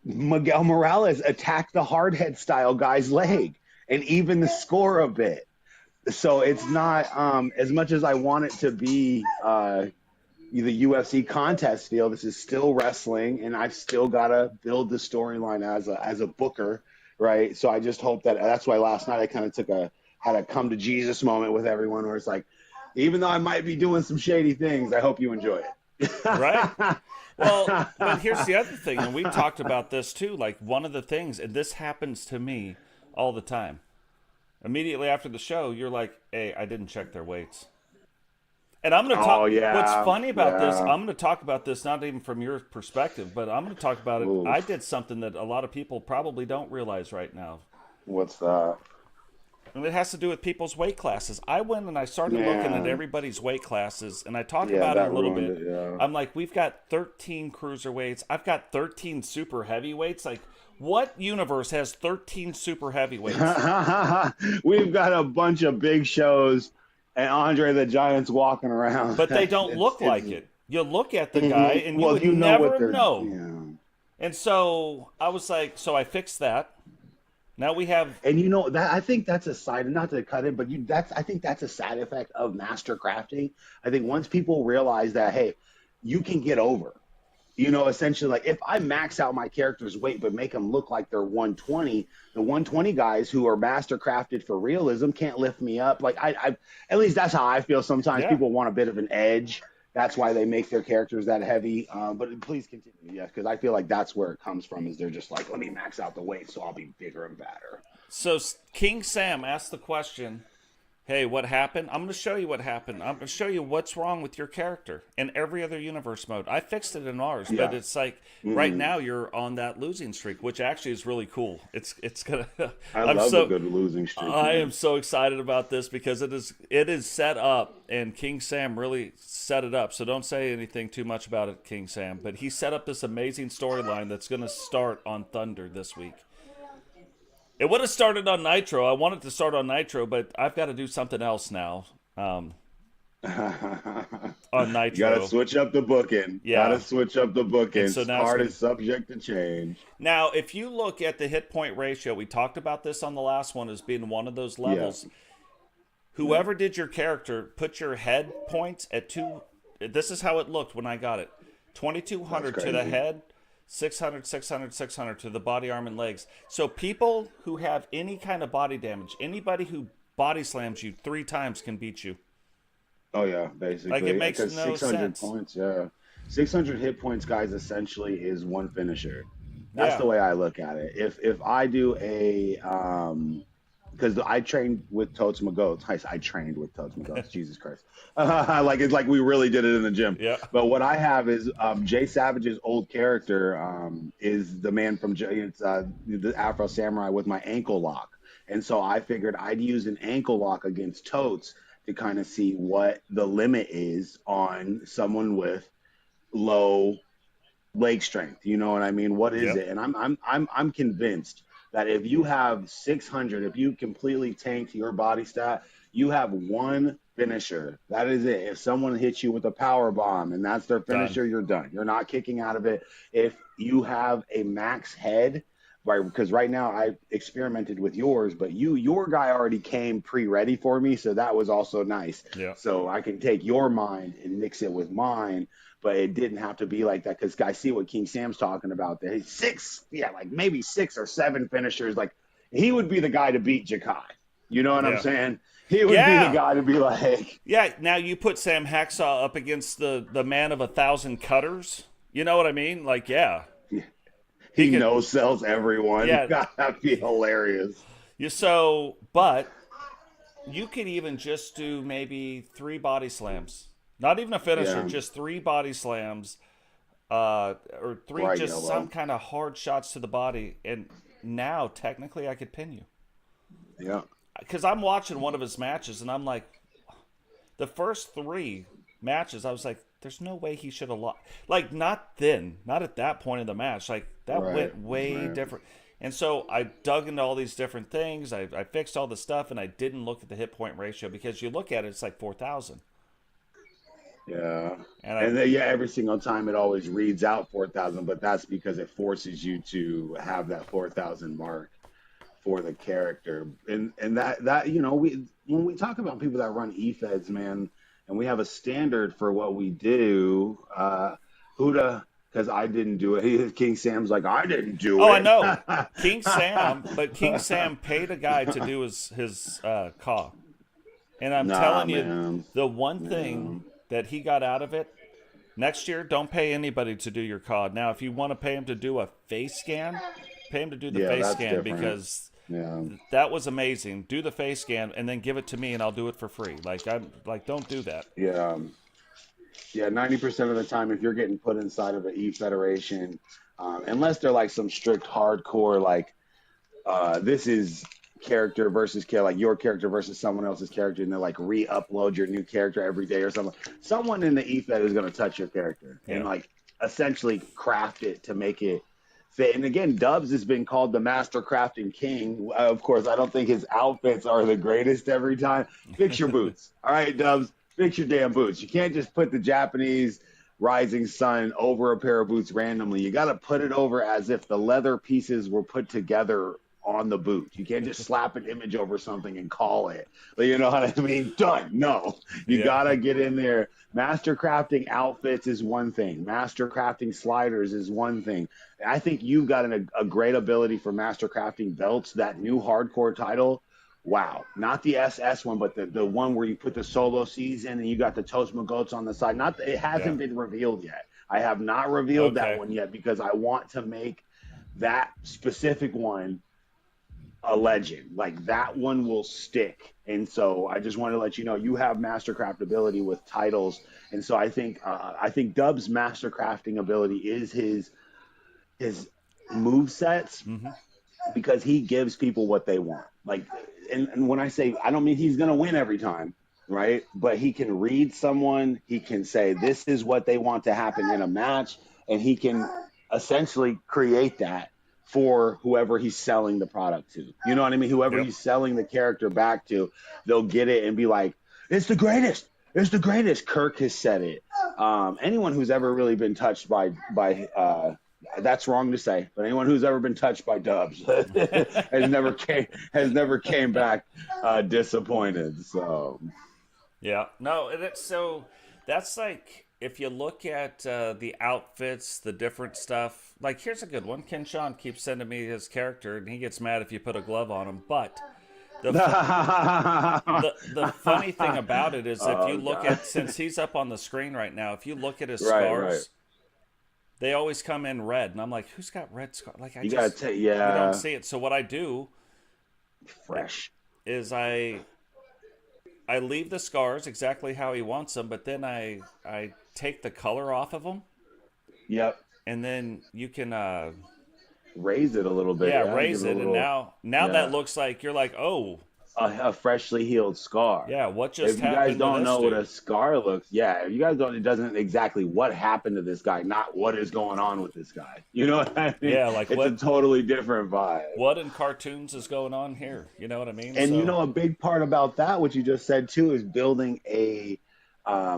Miguel Morales attack the hardhead style guy's leg and even the score a bit. So it's not as much as I want it to be the UFC contest feel. This is still wrestling, and I've still got to build the storyline as a booker, right? So I just hope that's why last night I kind of had a come to Jesus moment with everyone, where it's like, even though I might be doing some shady things, I hope you enjoy it. Right. Well, but here's the other thing, and we talked about this too. Like, one of the things, and this happens to me all the time. Immediately after the show, you're like, hey, I didn't check their weights. And I'm going to talk. What's funny about this, I'm going to talk about this not even from your perspective, but I'm going to talk about it. Ooh. I did something that a lot of people probably don't realize right now. What's that? And it has to do with people's weight classes. I went and I started looking at Yeah, everybody's weight classes, and I talk yeah, about it a that little ruined bit. it. Yeah. I'm like, we've got 13 cruiserweights. I've got 13 super heavyweights. Like, what universe has 13 super heavyweights? We've got a bunch of big shows and Andre the Giant's walking around. But they don't look It's like it. You look at the guy, and you well, would you know never what have they're, known. yeah. And so I was like, so I fixed that. Now we have, And you know that I think that's a side, not to cut in, but that's I think that's a side effect of master crafting. I think once people realize that, hey, you can get over. You know, essentially, like if I max out my character's weight but make them look like they're 120, the 120 guys who are master crafted for realism can't lift me up. Like at least that's how I feel. Sometimes yeah. people want a bit of an edge. That's why they make their characters that heavy. But please continue, yeah, because I feel like that's where it comes from. Is they're just like, let me max out the weight so I'll be bigger and badder. So King Sam asked the question, hey, what happened? I'm going to show you what happened. I'm going to show you what's wrong with your character in every other universe mode. I fixed it in ours, but Yeah. it's like right now you're on that losing streak, which actually is really cool. It's gonna. I I'm love so a good losing streak. I Man. am so excited about this because it is set up, and King Sam really set it up. So don't say anything too much about it, King Sam. But he set up this amazing storyline that's going to start on Thunder this week. It would have started on Nitro. I wanted to start on Nitro, but I've got to do something else now on You Nitro. gotta switch up the booking. Yeah. Gotta switch up the booking. And so now it's Card gonna- is subject to change. Now, if you look at the hit point ratio, we talked about this on the last one as being one of those levels. Whoever did your character, put your head points at 2. This is how it looked when I got it. 2,200 That's to the crazy. head, 600, 600, 600 to the body, arm, and legs. So people who have any kind of body damage, anybody who body slams you 3 times can beat you. Oh yeah, basically. Like, it makes Because no 600 sense. points, yeah. 600 hit points, guys, essentially is one finisher. That's Yeah. the way I look at it. If I do a because I trained with Totes McGoats. I trained with Totes McGoats. Jesus Christ! Like it's like we really did it in the gym. Yeah. But what I have is Jay Savage's old character is the man from it's the Afro Samurai with my ankle lock, and so I figured I'd use an ankle lock against Totes to kind of see what the limit is on someone with low leg strength. You know what I mean? What is Yep. it? And I'm convinced that if you have 600, if you completely tank your body stat, you have one finisher. That is it. If someone hits you with a power bomb and that's their finisher, you're done. You're not kicking out of it. If you have a max head, right? Because right now I experimented with yours, but your guy already came pre-ready for me, so that was also nice. Yeah. So I can take your mind and mix it with mine, but it didn't have to be like that because I see what King Sam's talking about there. He's 6, yeah, like maybe 6 or 7 finishers. Like he would be the guy to beat Jakai. You know what I'm saying? He would be the guy to be like, Yeah, now you put Sam Hacksaw up against the man of 1,000 cutters. You know what I mean? Like, yeah. he could- no sells everyone. Yeah. That'd be hilarious. But you could even just do maybe 3 body slams. Not even a finisher, Yeah. just 3 body slams, or 3 Right, just yeah, well. some kind of hard shots to the body. And now, technically, I could pin you. Yeah. Because I'm watching one of his matches, and I'm like, the first 3 matches, I was like, there's no way he should have lost. Like, not at that point in the match. Like, that Right, went way right. different. And so I dug into all these different things. I fixed all the stuff, and I didn't look at the hit point ratio because you look at it, it's like 4,000. Yeah. And Then, yeah, every single time it always reads out 4,000, but that's because it forces you to have that 4,000 mark for the character. And that you know, when we talk about people that run E-Feds, man, and we have a standard for what we do, because I didn't do it. King Sam's like, I didn't do it. Oh, I know. King Sam paid a guy to do his caw. And I'm telling you, man. the one thing that he got out of it, next year, don't pay anybody to do your COD. Now, if you want to pay him to do a face scan, pay him to do the Yeah, face that's scan different. because Yeah. that was amazing. Do the face scan and then give it to me and I'll do it for free. Don't do that. Yeah. Yeah, 90% of the time, if you're getting put inside of an E-Federation, unless they're like some strict hardcore, like, this is character versus like your character versus someone else's character, and then like re-upload your new character every day or something. Someone in the ether is going to touch your character and like essentially craft it to make it fit. And again, Dubs has been called the master crafting king. Of course, I don't think his outfits are the greatest every time. Fix your boots. All right, Dubs, fix your damn boots. You can't just put the Japanese rising sun over a pair of boots randomly. You got to put it over as if the leather pieces were put together on the boot. You can't just slap an image over something and call it. But you know what I mean? Done. No, you got to get in there. Master crafting outfits is one thing. Master crafting sliders is one thing. I think you've got a great ability for master crafting belts. That new hardcore title. Wow. Not the SS one, but the one where you put the solo C's in and you got the Toast Goats on the side. It hasn't been revealed yet. I have not revealed that one yet because I want to make that specific one a legend. Like that one will stick. And so I just want to let you know you have mastercraft ability with titles. And so I think Dub's mastercrafting ability is his move sets because he gives people what they want. Like, and when I say, I don't mean he's going to win every time, right? But he can read someone. He can say, this is what they want to happen in a match. And he can essentially create that for whoever he's selling the product to. You know what I mean? Whoever he's selling the character back to, they'll get it and be like, it's the greatest. It's the greatest. Kirk has said it. Anyone who's ever really been touched by that's wrong to say, but anyone who's ever been touched by Dubs has never came back disappointed. So that's like, if you look at the outfits, the different stuff, like here's a good one. Ken Sean keeps sending me his character, and he gets mad if you put a glove on him. But the funny thing about it is, if you look at, since he's up on the screen right now, if you look at his scars, they always come in red, and I'm like, who's got red scars? Like you don't see it. So what I do, is I leave the scars exactly how he wants them, but then I take the color off of them. Yep. And then you can raise it a little bit. Yeah, raise it. And now that looks like, you're like, oh. A freshly healed scar. Yeah, what just happened? If you guys don't know what a scar looks, if you guys don't, it doesn't exactly what happened to this guy, not what is going on with this guy. You know what I mean? Yeah, like it's a totally different vibe. What in cartoons is going on here? You know what I mean? And you know, a big part about that, what you just said too, is building a.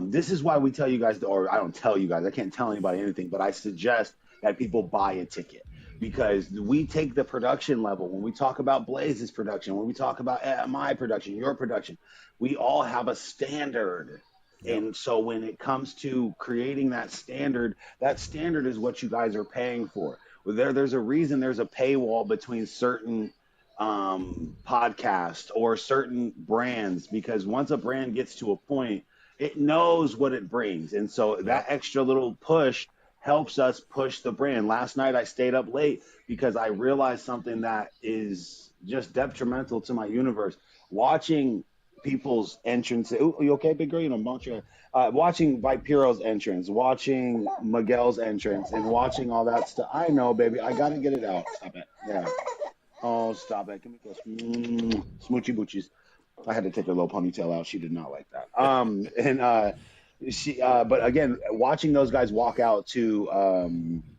This is why we tell you guys, or I don't tell you guys, I can't tell anybody anything, but I suggest that people buy a ticket. Because we take the production level. When we talk about Blaze's production, when we talk about my production, your production, we all have a standard. Yep. And so when it comes to creating that standard is what you guys are paying for. There's a reason there's a paywall between certain podcasts or certain brands, because once a brand gets to a point, it knows what it brings. And so that extra little push helps us push the brand. Last night I stayed up late because I realized something that is just detrimental to my universe. Watching people's entrance. Ooh, you okay, big girl? You know, watching Vipeiro's entrance, watching Miguel's entrance, and watching all that stuff. I know, baby. I got to get it out. Stop it. Yeah. Oh, stop it. Give me close. Smoochy boochies. I had to take her little ponytail out. She did not like that. But again, watching those guys walk out to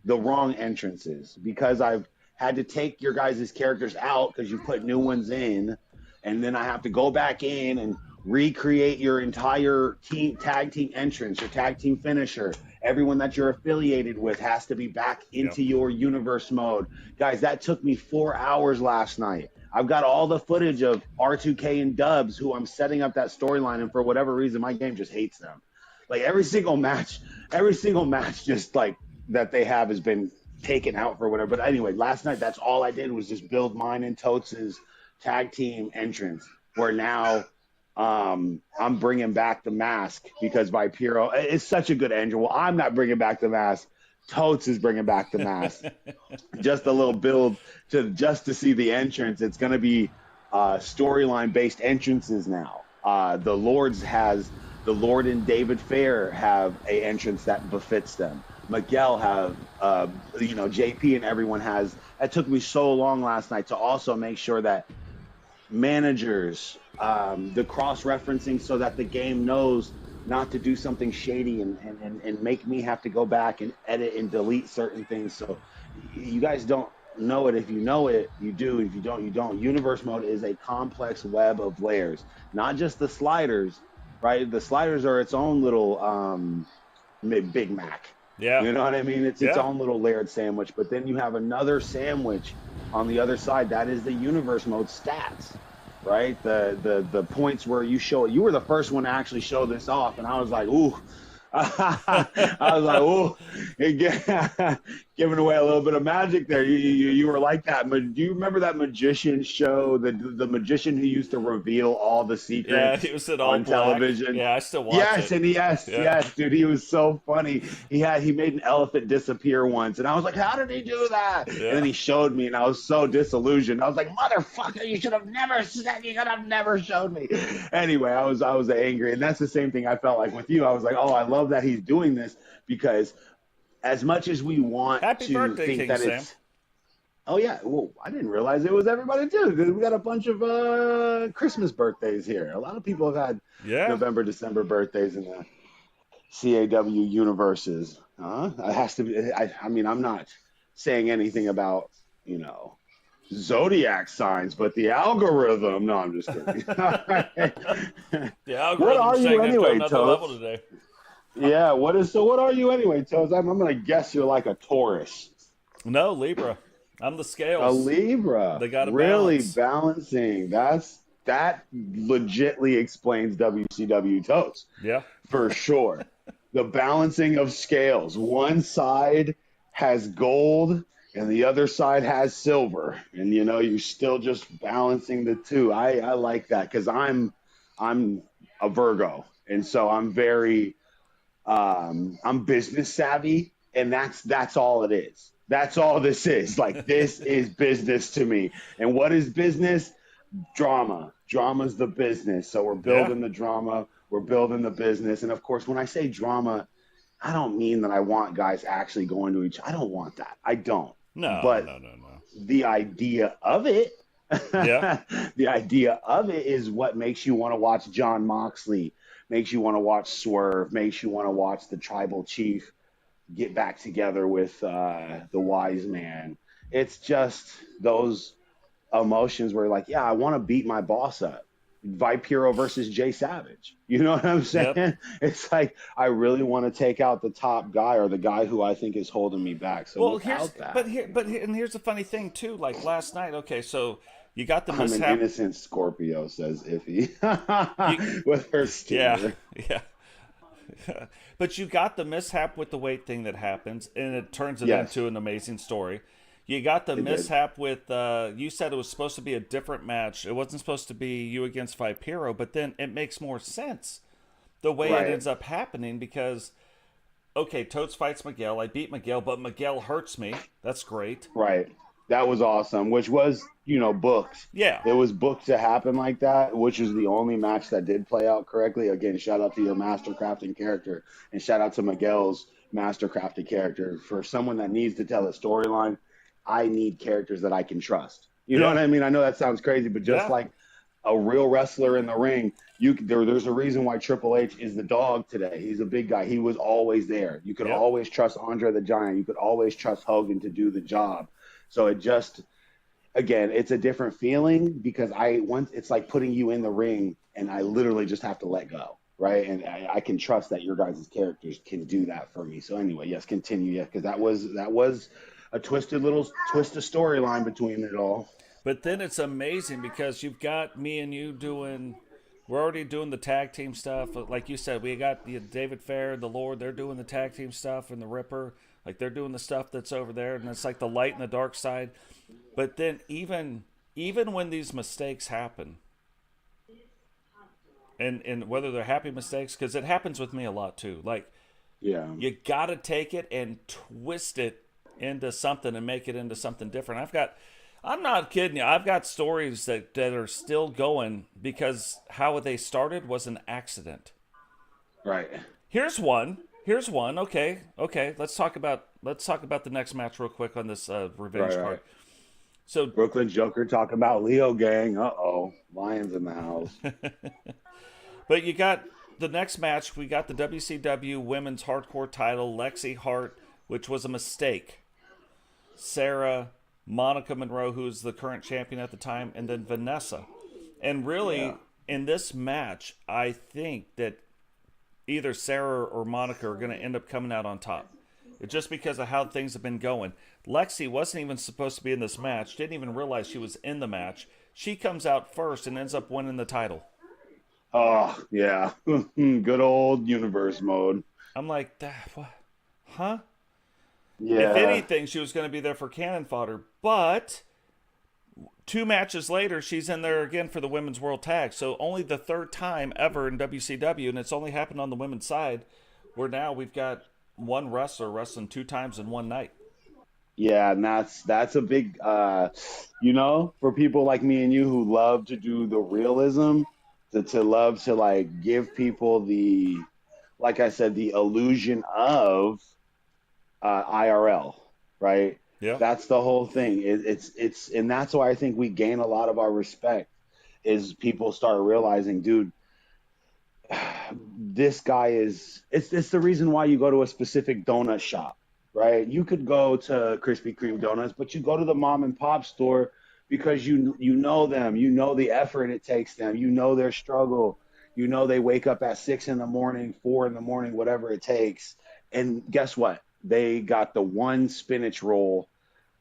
the wrong entrances, because I've had to take your guys' characters out because you put new ones in, and then I have to go back in and recreate your entire tag team entrance, your tag team finisher. Everyone that you're affiliated with has to be back into your universe mode. Guys, that took me 4 hours last night. I've got all the footage of R2K and Dubs, who I'm setting up that storyline, and for whatever reason, my game just hates them. Like every single match just like that they have has been taken out for whatever. But anyway, last night, that's all I did was just build mine and Totes' tag team entrance, where now I'm bringing back the mask because Vipeiro is such a good engine. Well, I'm not bringing back the mask. Totes is bringing back the mask. Just a little build to see the entrance. It's going to be storyline based entrances now. The Lord and David Fair have a entrance that befits them. Miguel have, JP and everyone has. It took me so long last night to also make sure that managers, the cross-referencing so that the game knows not to do something shady and make me have to go back and edit and delete certain things. So you guys don't know it. If you know it, you do. If you don't, you don't. Universe mode is a complex web of layers, not just the sliders, right? The sliders are its own little Big Mac. Yeah. You know what I mean? It's its own little layered sandwich. But then you have another sandwich on the other side. That is the universe mode stats, right? The points where you show it. You were the first one to actually show this off, and I was like, ooh. I was like, oh, giving away a little bit of magic there. You were like that. Do you remember that magician show, the magician who used to reveal all the secrets? Yeah, he was all on black. television. Yeah, I still watch it. Yes, dude, he was so funny. He made an elephant disappear once, and I was like, how did he do that? Yeah. And then he showed me, and I was so disillusioned. I was like, motherfucker, you should have never said. You could have never showed me. Anyway, I was angry, and that's the same thing I felt like with you. I was like, oh, I love that he's doing this, because as much as we want Happy to birthday, think King that Sam. it's oh yeah, well, I didn't realize it was everybody too. We got a bunch of Christmas birthdays here. A lot of people have had November, December birthdays in the CAW universes. It has to be. I mean, I'm not saying anything about zodiac signs, but the algorithm. No, I'm just kidding. The algorithm. What are you anyway, Toes? Today. Yeah, what are you anyway, Toes? I'm gonna guess you're like a Taurus. No, Libra. I'm the scales. A Libra. They got really balancing. That legitly explains WCW Toes. Yeah, for sure. The balancing of scales. One side has gold and the other side has silver, and you're still just balancing the two. I like that, because I'm a Virgo, and so I'm very I'm business savvy, and that's all it is. That's all this is. Like, this is business to me. And what is business? Drama. Drama's the business. So we're building the drama. We're building the business. And of course, when I say drama, I don't mean that I want guys actually going to each. I don't want that. I don't. No. But no. The idea of it. Yeah. The idea of it is what makes you want to watch John Moxley, makes you want to watch Swerve, makes you want to watch the Tribal Chief get back together with the Wise Man. It's just those emotions where, like, yeah, I want to beat my boss up. Vampiro versus Jay Savage. You know what I'm saying? Yep. It's like, I really want to take out the top guy, or the guy who I think is holding me back. So and here's the funny thing too. Like last night, okay, so you got the mishap. I'm an innocent Scorpio, says Iffy, with her steamer. Yeah. But you got the mishap with the weight thing that happens, and it turns it into an amazing story. You got the mishap with, you said it was supposed to be a different match. It wasn't supposed to be you against Vampiro, but then it makes more sense the way it ends up happening, because, okay, Totes fights Miguel. I beat Miguel, but Miguel hurts me. That's great. Right. That was awesome, which was, booked. Yeah. It was booked to happen like that, which is the only match that did play out correctly. Again, shout out to your mastercrafting character, and shout out to Miguel's mastercrafted character. For someone that needs to tell a storyline, I need characters that I can trust. You know what I mean? I know that sounds crazy, but just like a real wrestler in the ring, there's a reason why Triple H is the dog today. He's a big guy. He was always there. You could always trust Andre the Giant. You could always trust Hogan to do the job. So it just, again, it's a different feeling, because it's like putting you in the ring, and I literally just have to let go, right? And I can trust that your guys' characters can do that for me. So anyway, yes, continue, because that was a twisted storyline between it all. But then it's amazing, because you've got me and you we're already doing the tag team stuff. Like you said, we got David Fair, the Lord, they're doing the tag team stuff, and the Ripper, like they're doing the stuff that's over there, and it's like the light and the dark side. But then even when these mistakes happen, and whether they're happy mistakes, because it happens with me a lot too, like, you got to take it and twist it into something and make it into something different. I'm not kidding you, I've got stories that are still going, because how they started was an accident. Right. Here's one. Okay. Let's talk about the next match real quick on this revenge card. Right. So, Brooklyn Joker talking about Leo gang. Uh-oh. Lions in the house. but you got the next match. We got the WCW Women's Hardcore title, Lexi Hart, which was a mistake. Sarah, Monica Monroe, who's the current champion at the time, and then Vanessa. And really, in this match, I think that either Sarah or Monica are going to end up coming out on top. It's just because of how things have been going. Lexi wasn't even supposed to be in this match, didn't even realize she was in the match. She comes out first and ends up winning the title. Oh, yeah. Good old universe mode. I'm like, what? Huh? Yeah. If anything, she was going to be there for cannon fodder. But 2 matches later, she's in there again for the Women's World Tag. So only the 3rd time ever in WCW, and it's only happened on the women's side, where now we've got one wrestler wrestling 2 times in one night. Yeah, and that's a big, for people like me and you who love to do the realism, to love to like give people the, like I said, the illusion of IRL, right? Yeah. That's the whole thing. It's and that's why I think we gain a lot of our respect is people start realizing, dude, this guy is it's the reason why you go to a specific donut shop, right? You could go to Krispy Kreme donuts, but you go to the mom and pop store because you know them, you know the effort it takes them, you know their struggle, you know they wake up at 6 a.m, 4 a.m, whatever it takes. And guess what? They got the one spinach roll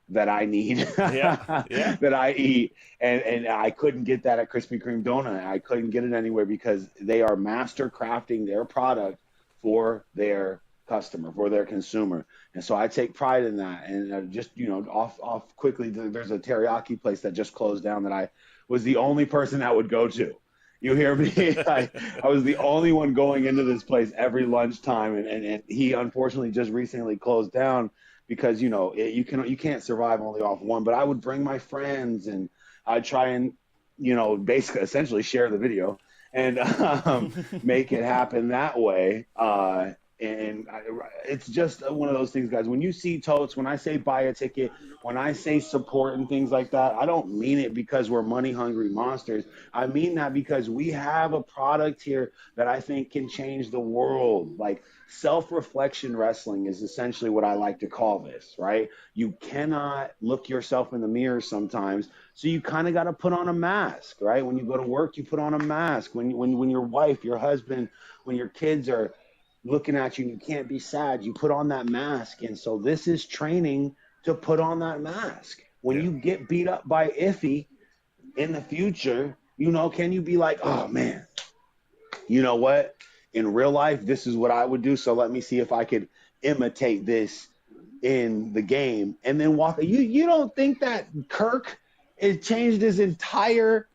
that I need, that I eat. And I couldn't get that at Krispy Kreme donut. I couldn't get it anywhere because they are master crafting their product for their customer, for their consumer. And so I take pride in that. And just, off quickly, there's a teriyaki place that just closed down that I was the only person that would go to. You hear me? I was the only one going into this place every lunchtime, and he unfortunately just recently closed down because you can't survive only off one. But I would bring my friends, and I'd try and basically essentially share the video and make it happen that way. It's just one of those things, guys. When you see totes, when I say buy a ticket, when I say support and things like that, I don't mean it because we're money hungry monsters. I mean that because we have a product here that I think can change the world. Like self-reflection wrestling is essentially what I like to call this, right? You cannot look yourself in the mirror sometimes. So you kind of got to put on a mask, right? When you go to work, you put on a mask. When your wife, your husband, when your kids are looking at you and you can't be sad, you put on that mask. And so this is training to put on that mask. When you get beat up by Iffy in the future, can you be like, oh man, you know what? In real life, this is what I would do. So let me see if I could imitate this in the game. And then walk. You don't think that Kirk has changed his entire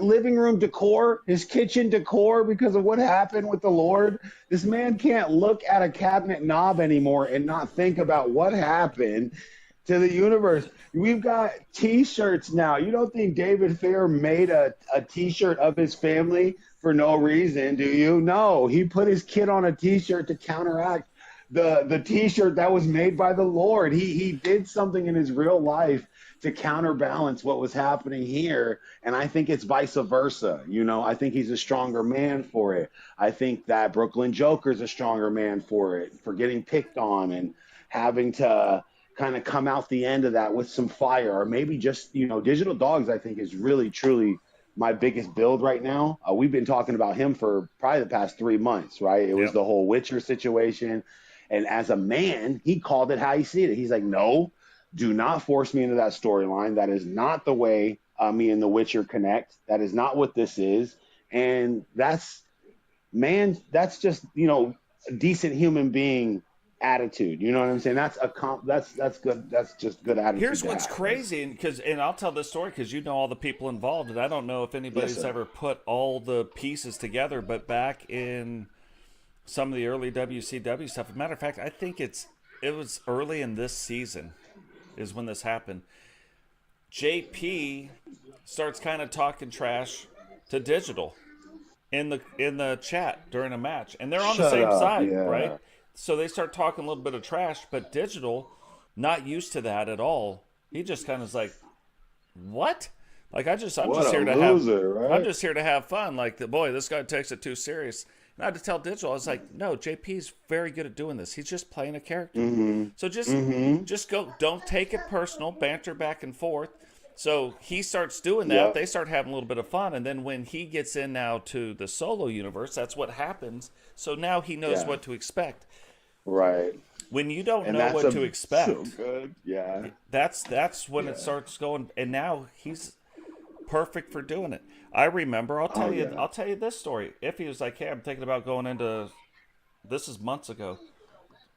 living room decor, his kitchen decor, because of what happened with the Lord? This man can't look at a cabinet knob anymore and not think about what happened to the universe. We've got t-shirts now. You don't think David Fair made a t-shirt of his family for no reason, do you? No, he put his kid on a t-shirt to counteract the t-shirt that was made by the Lord. He did something in his real life to counterbalance what was happening here. And I think it's vice versa. I think he's a stronger man for it. I think that Brooklyn Joker's a stronger man for it, for getting picked on and having to kind of come out the end of that with some fire. Or maybe just, Digital Dogs, I think, is really, truly my biggest build right now. We've been talking about him for probably the past 3 months, right? It was the whole Witcher situation. And as a man, he called it how he see it. He's like, no, do not force me into that storyline. That is not the way me and the Witcher connect. That is not what this is. And that's just, a decent human being attitude. You know what I'm saying? That's good. That's just good attitude. Here's what's crazy, and I'll tell this story because all the people involved, and I don't know if anybody's ever put all the pieces together, but back in some of the early WCW stuff, as a matter of fact, I think it was early in this season is when this happened. JP starts kind of talking trash to Digital in the chat during a match, and they're on the same side, right? So they start talking a little bit of trash, but Digital, not used to that at all, he just kind of is like, what? Like I'm just What here a to loser, I'm right? just here to have fun. Like this guy takes it too serious. And I had to tell Digital, I was like, no, JP's very good at doing this. He's just playing a character. Mm-hmm. So Mm-hmm. just go. Don't take it personal. Banter back and forth. So he starts doing that. Yep. They start having a little bit of fun, and then when he gets in now to the solo universe, that's what happens. So now he knows Yeah. what to expect. Right. When you don't And know that's what to expect, so good. Yeah. that's when it starts going. And now he's perfect for doing it. I remember. I'll tell you. Yeah. I'll tell you this story. If he was like, "Hey, I'm thinking about going into." This is months ago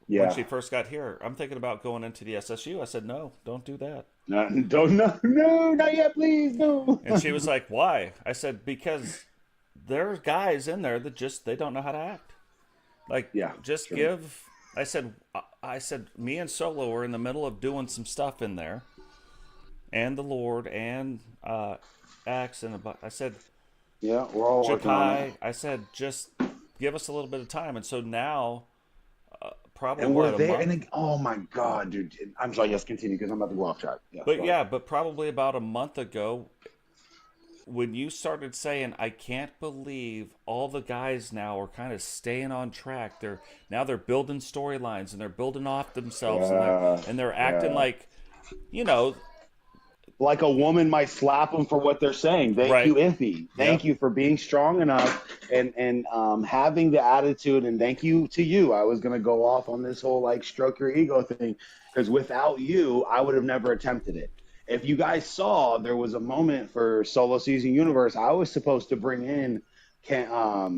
when Yeah. she first got here. I'm thinking about going into the SSU. I said, "No, don't do that." No, don't no, not yet, please, no. And she was like, "Why?" I said, "Because there's guys in there that just they don't know how to act. Like, Yeah, just sure. give." I said, me and Solo were in the middle of doing some stuff in there, and the Lord and Axe and I said, Yeah, we're all working on it. Jakai. I said, just give us a little bit of time. And so now, probably And we're what a there, month. and oh my God, dude! I'm sorry. Yes, continue because I'm about to go off track. Yeah, But sorry. yeah, but probably about a month ago, when you started saying, I can't believe all the guys now are kind of staying on track. They're building storylines and they're building off themselves Yeah, and they're acting yeah. like, you know, Like a woman might slap them for what they're saying. Thank you, right. Iffy. Thank Yep. you for being strong enough and having the attitude. And thank you to you. I was gonna go off on this whole like stroke your ego thing because without you, I would have never attempted it. If you guys saw, there was a moment for Solo Season Universe. I was supposed to bring in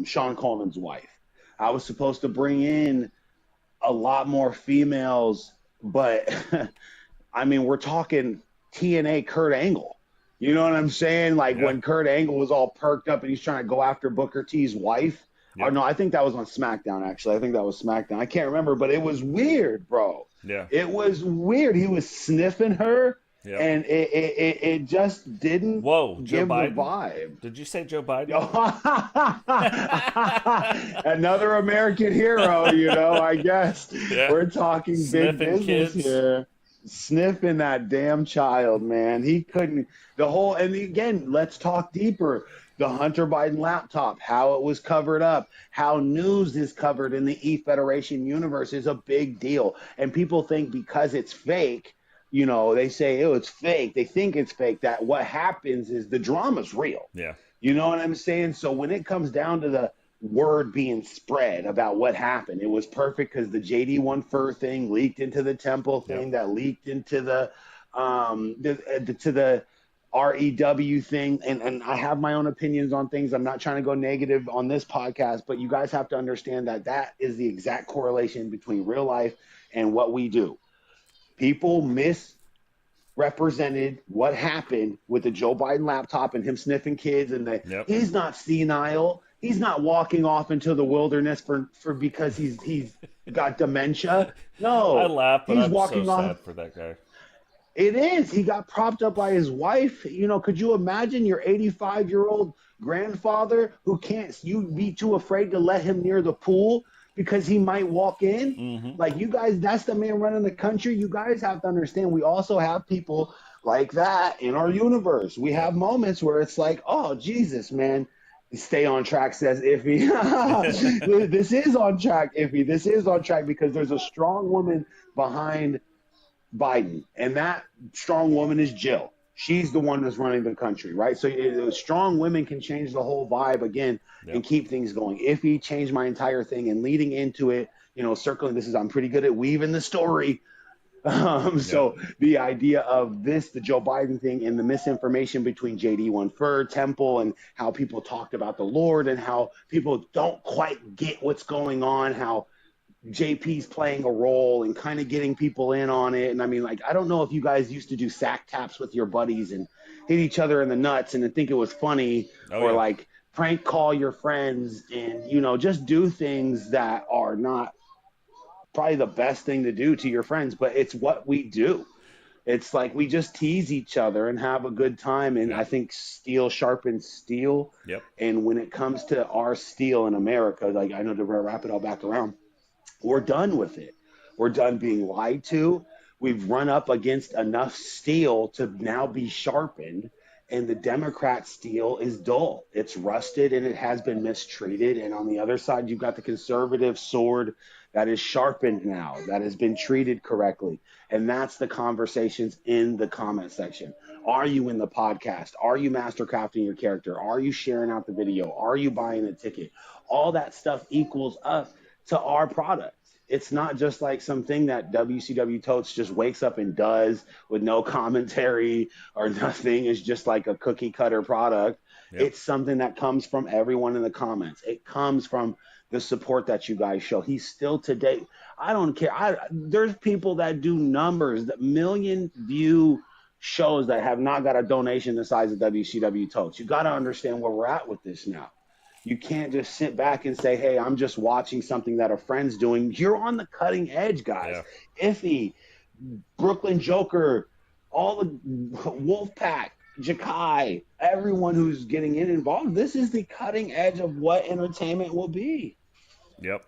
Sean Coleman's wife. I was supposed to bring in a lot more females, but I mean, we're talking TNA Kurt Angle. You know what I'm saying? Like Yeah. when Kurt Angle was all perked up and he's trying to go after Booker T's wife. Or Yep. no, I think that was on SmackDown, actually. I think that was SmackDown. I can't remember, but it was weird, bro. Yeah. It was weird. He was sniffing her, Yep. and it just didn't Whoa, Joe give the Biden? vibe. Did you say Joe Biden? Another American hero, I guess. Yeah. We're talking big Sniffing business kids. here. Sniffing that damn child, man. He couldn't, and again, let's talk deeper. The Hunter Biden laptop, how it was covered up, how news is covered in the E Federation universe is a big deal. And people think because it's fake, they say, oh, it's fake. They think it's fake. That what happens is the drama's real. Yeah. You know what I'm saying? So when it comes down to the word being spread about what happened, it was perfect because the JD1 fur thing leaked into the temple thing Yep. that leaked into to the REW thing. And I have my own opinions on things. I'm not trying to go negative on this podcast, but you guys have to understand that is the exact correlation between real life and what we do. People misrepresented what happened with the Joe Biden laptop and him sniffing kids and Yep. he's not senile. He's not walking off into the wilderness for because he's got dementia. No. I laugh, but he's I'm walking so off. sad for that guy. It is. He got propped up by his wife. Could you imagine your 85-year-old grandfather who can't, you'd be too afraid to let him near the pool because he might walk in? Mm-hmm. Like, you guys, that's the man running the country. You guys have to understand we also have people like that in our universe. We have moments where it's like, oh, Jesus, man. Stay on track, says Iffy. This is on track, Iffy. This is on track because there's a strong woman behind Biden, and that strong woman is Jill. She's the one that's running the country, right? So strong women can change the whole vibe again and keep things going. Iffy changed my entire thing, and leading into it, circling this is I'm pretty good at weaving the story. So the idea of this, the Joe Biden thing, and the misinformation between JD1 Fur, Temple, and how people talked about the Lord and how people don't quite get what's going on, how JP's playing a role and kind of getting people in on it. And I mean, like, I don't know if you guys used to do sack taps with your buddies and hit each other in the nuts and think it was funny like prank call your friends and, just do things that are not probably the best thing to do to your friends, but it's what we do. It's like we just tease each other and have a good time. And I think steel sharpens steel. Yep. And when it comes to our steel in America, like I know to wrap it all back around, we're done with it. We're done being lied to. we've run up against enough steel to now be sharpened, and the Democrat steel is dull. It's rusted and it has been mistreated. And on the other side, you've got the conservative sword that is sharpened now, that has been treated correctly. And that's the conversations in the comment section. Are you in the podcast? Are you mastercrafting your character? Are you sharing out the video? Are you buying a ticket? All that stuff equals up to our product. It's not just like something that WCW Totes just wakes up and does with no commentary or nothing. It's just like a cookie cutter product. Yep. It's something that comes from everyone in the comments. It comes from the support that you guys show. He's still today. I don't care. There's people that do numbers, that million view shows that have not got a donation the size of WCW Totes. You got to understand where we're at with this now. You can't just sit back and say, hey, I'm just watching something that a friend's doing. You're on the cutting edge, guys. Yeah. Iffy, Brooklyn Joker, all the Wolfpack, Jakai, everyone who's getting involved. This is the cutting edge of what entertainment will be. Yep.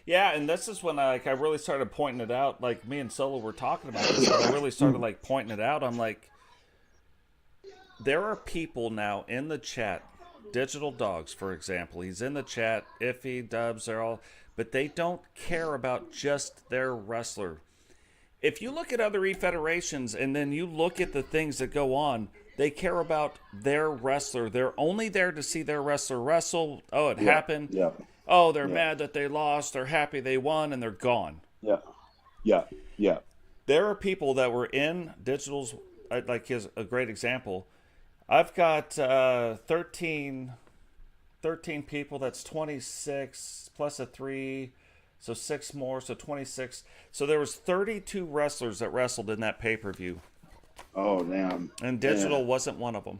Yeah, and this is when I really started pointing it out. Like, me and Solo were talking about this, but I really started, like, pointing it out. I'm like, there are people now in the chat, Digital Dogs, for example. He's in the chat, Iffy, Dubs, they're all, but they don't care about just their wrestler. If you look at other E-Federations and then you look at the things that go on, they care about their wrestler. They're only there to see their wrestler wrestle. Oh, it happened. Yeah. Oh, they're mad that they lost. They're happy they won, and they're gone. Yeah. There are people that were in Digital's, like his a great example. I've got 13 people. That's 26 plus a 3, so 6 more, so 26. So there was 32 wrestlers that wrestled in that pay-per-view. Oh, damn. And Digital wasn't one of them.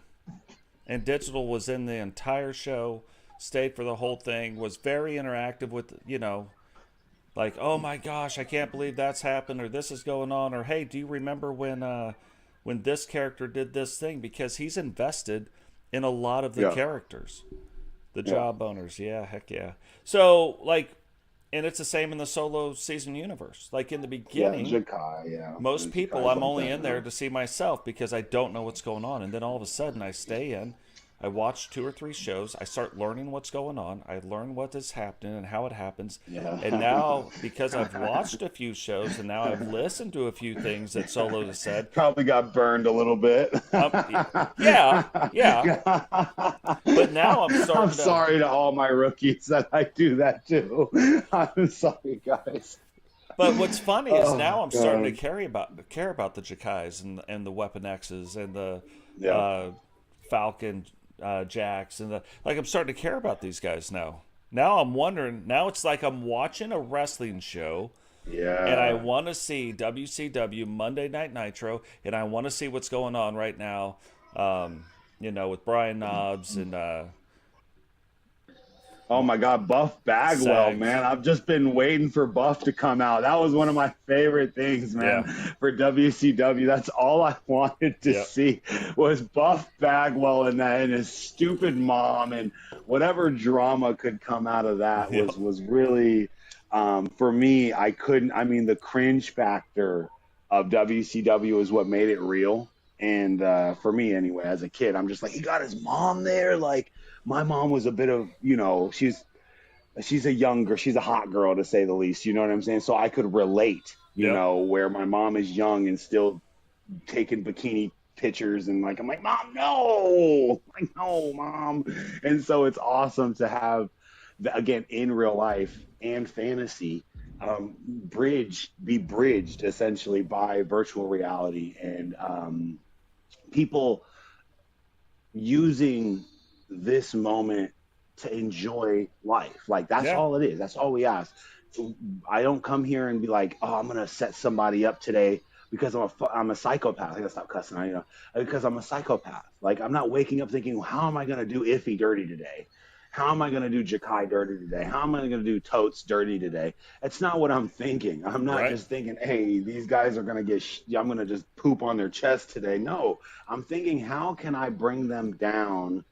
And Digital was in the entire show, stayed for the whole thing, was very interactive with, like, oh my gosh, I can't believe that's happened, or this is going on, or hey, do you remember when this character did this thing? Because he's invested in a lot of the characters, the job owners. Yeah, heck yeah. So, like, and it's the same in the solo season universe. Like, in the beginning, most people, I'm only in there to see myself because I don't know what's going on. And then all of a sudden I stay in, I watch 2 or 3 shows. I start learning what's going on. I learn what is happening and how it happens. Yeah. And now, because I've watched a few shows and now I've listened to a few things that Solo has said. Probably got burned a little bit. Yeah. But now I'm sorry to all my rookies that I do that too. I'm sorry, guys. But what's funny is now I'm starting to care about the Jakais and the Weapon X's and the Falcon Jacks and I'm starting to care about these guys now. Now I'm wondering. Now it's like I'm watching a wrestling show. Yeah. And I want to see WCW Monday Night Nitro, and I want to see what's going on right now. With Brian Knobbs and. Oh my God, Buff Bagwell, man. I've just been waiting for Buff to come out. That was one of my favorite things, man, for WCW. That's all I wanted to see was Buff Bagwell and his stupid mom, and whatever drama could come out of that was really, for me, the cringe factor of WCW is what made it real. And for me anyway, as a kid, I'm just like, he got his mom there, like, my mom was a bit of, she's a hot girl to say the least, you know what I'm saying? So I could relate, where my mom is young and still taking bikini pictures and I'm like, Mom, no, Mom. And so it's awesome to have, again, in real life and fantasy, be bridged essentially by virtual reality and people using this moment to enjoy life. Like, that's all it is. That's all we ask. I don't come here and be like, oh, I'm gonna set somebody up today because I'm a psychopath. I gotta stop cussing, because I'm a psychopath. Like, I'm not waking up thinking, well, how am I gonna do Iffy dirty today? How am I gonna do Jakai dirty today? How am I gonna do Totes dirty today? That's not what I'm thinking. I'm not just thinking, hey, these guys are gonna I'm gonna just poop on their chest today. No, I'm thinking, how can I bring them down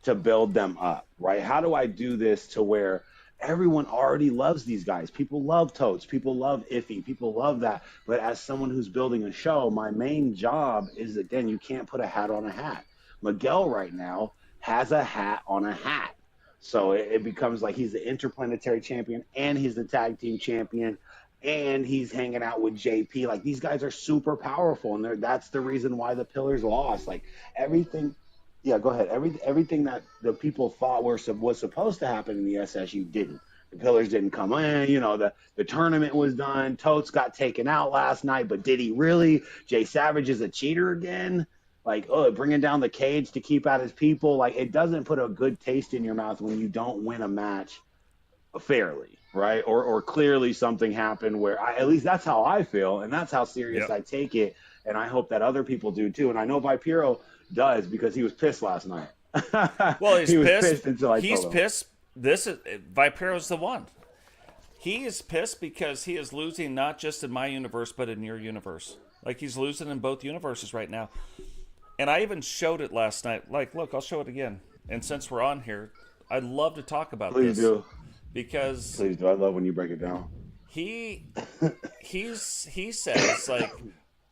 to build them up, right? How do I do this to where everyone already loves these guys. People love Totes. People love Iffy. People love that. But as someone who's building a show, my main job is, again, you can't put a hat on a hat. Miguel right now has a hat on a hat. So it becomes like he's the interplanetary champion and he's the tag team champion and he's hanging out with JP. Like, these guys are super powerful, and that's the reason why the Pillars lost. Like, everything. Yeah, go ahead. Everything that the people thought was supposed to happen in the SSU didn't. The Pillars didn't come in. You know, the tournament was done. Totes got taken out last night, but did he really? Jay Savage is a cheater again. Like, bringing down the cage to keep out his people. Like, it doesn't put a good taste in your mouth when you don't win a match fairly, right? Or clearly something happened where at least that's how I feel, and that's how serious I take it, and I hope that other people do too. And I know Vipiro does, because he was pissed last night. Well, he's pissed. Until I he's told him. pissed. Vipiro's the one. He is pissed because he is losing not just in my universe, but in your universe. Like, he's losing in both universes right now. And I even showed it last night. Like, look, I'll show it again. And since we're on here, I'd love to talk about Please this. do. Because Please do. I love when you break it down. he says, like,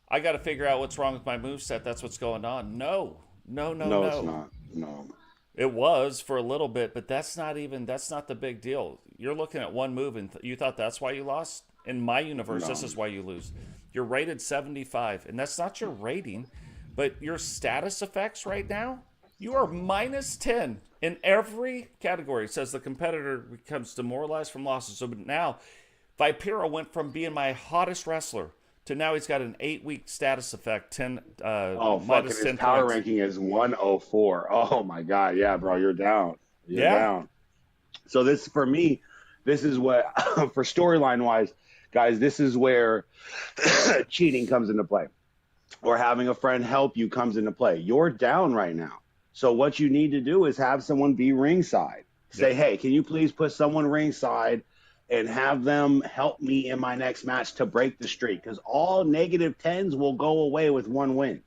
I got to figure out what's wrong with my moveset. That's what's going on. No. No, it's not. No. It was for a little bit, but that's not the big deal. You're looking at one move, and you thought that's why you lost? In my universe, This is why you lose. You're rated 75, and that's not your rating, but your status effects right now, you are -10 in every category. It says the competitor becomes demoralized from losses. So now, Vipiro went from being my hottest wrestler to now he's got an 8-week status effect, 10 minus 10 his power points. ranking is 104. Oh my God, yeah, bro, you're down. You're down. So this, for me, this is what for storyline wise, guys, this is where cheating comes into play, or having a friend help you comes into play. You're down right now, so what you need to do is have someone be ringside. Say, hey, can you please put someone ringside and have them help me in my next match to break the streak, because all -10s will go away with one win.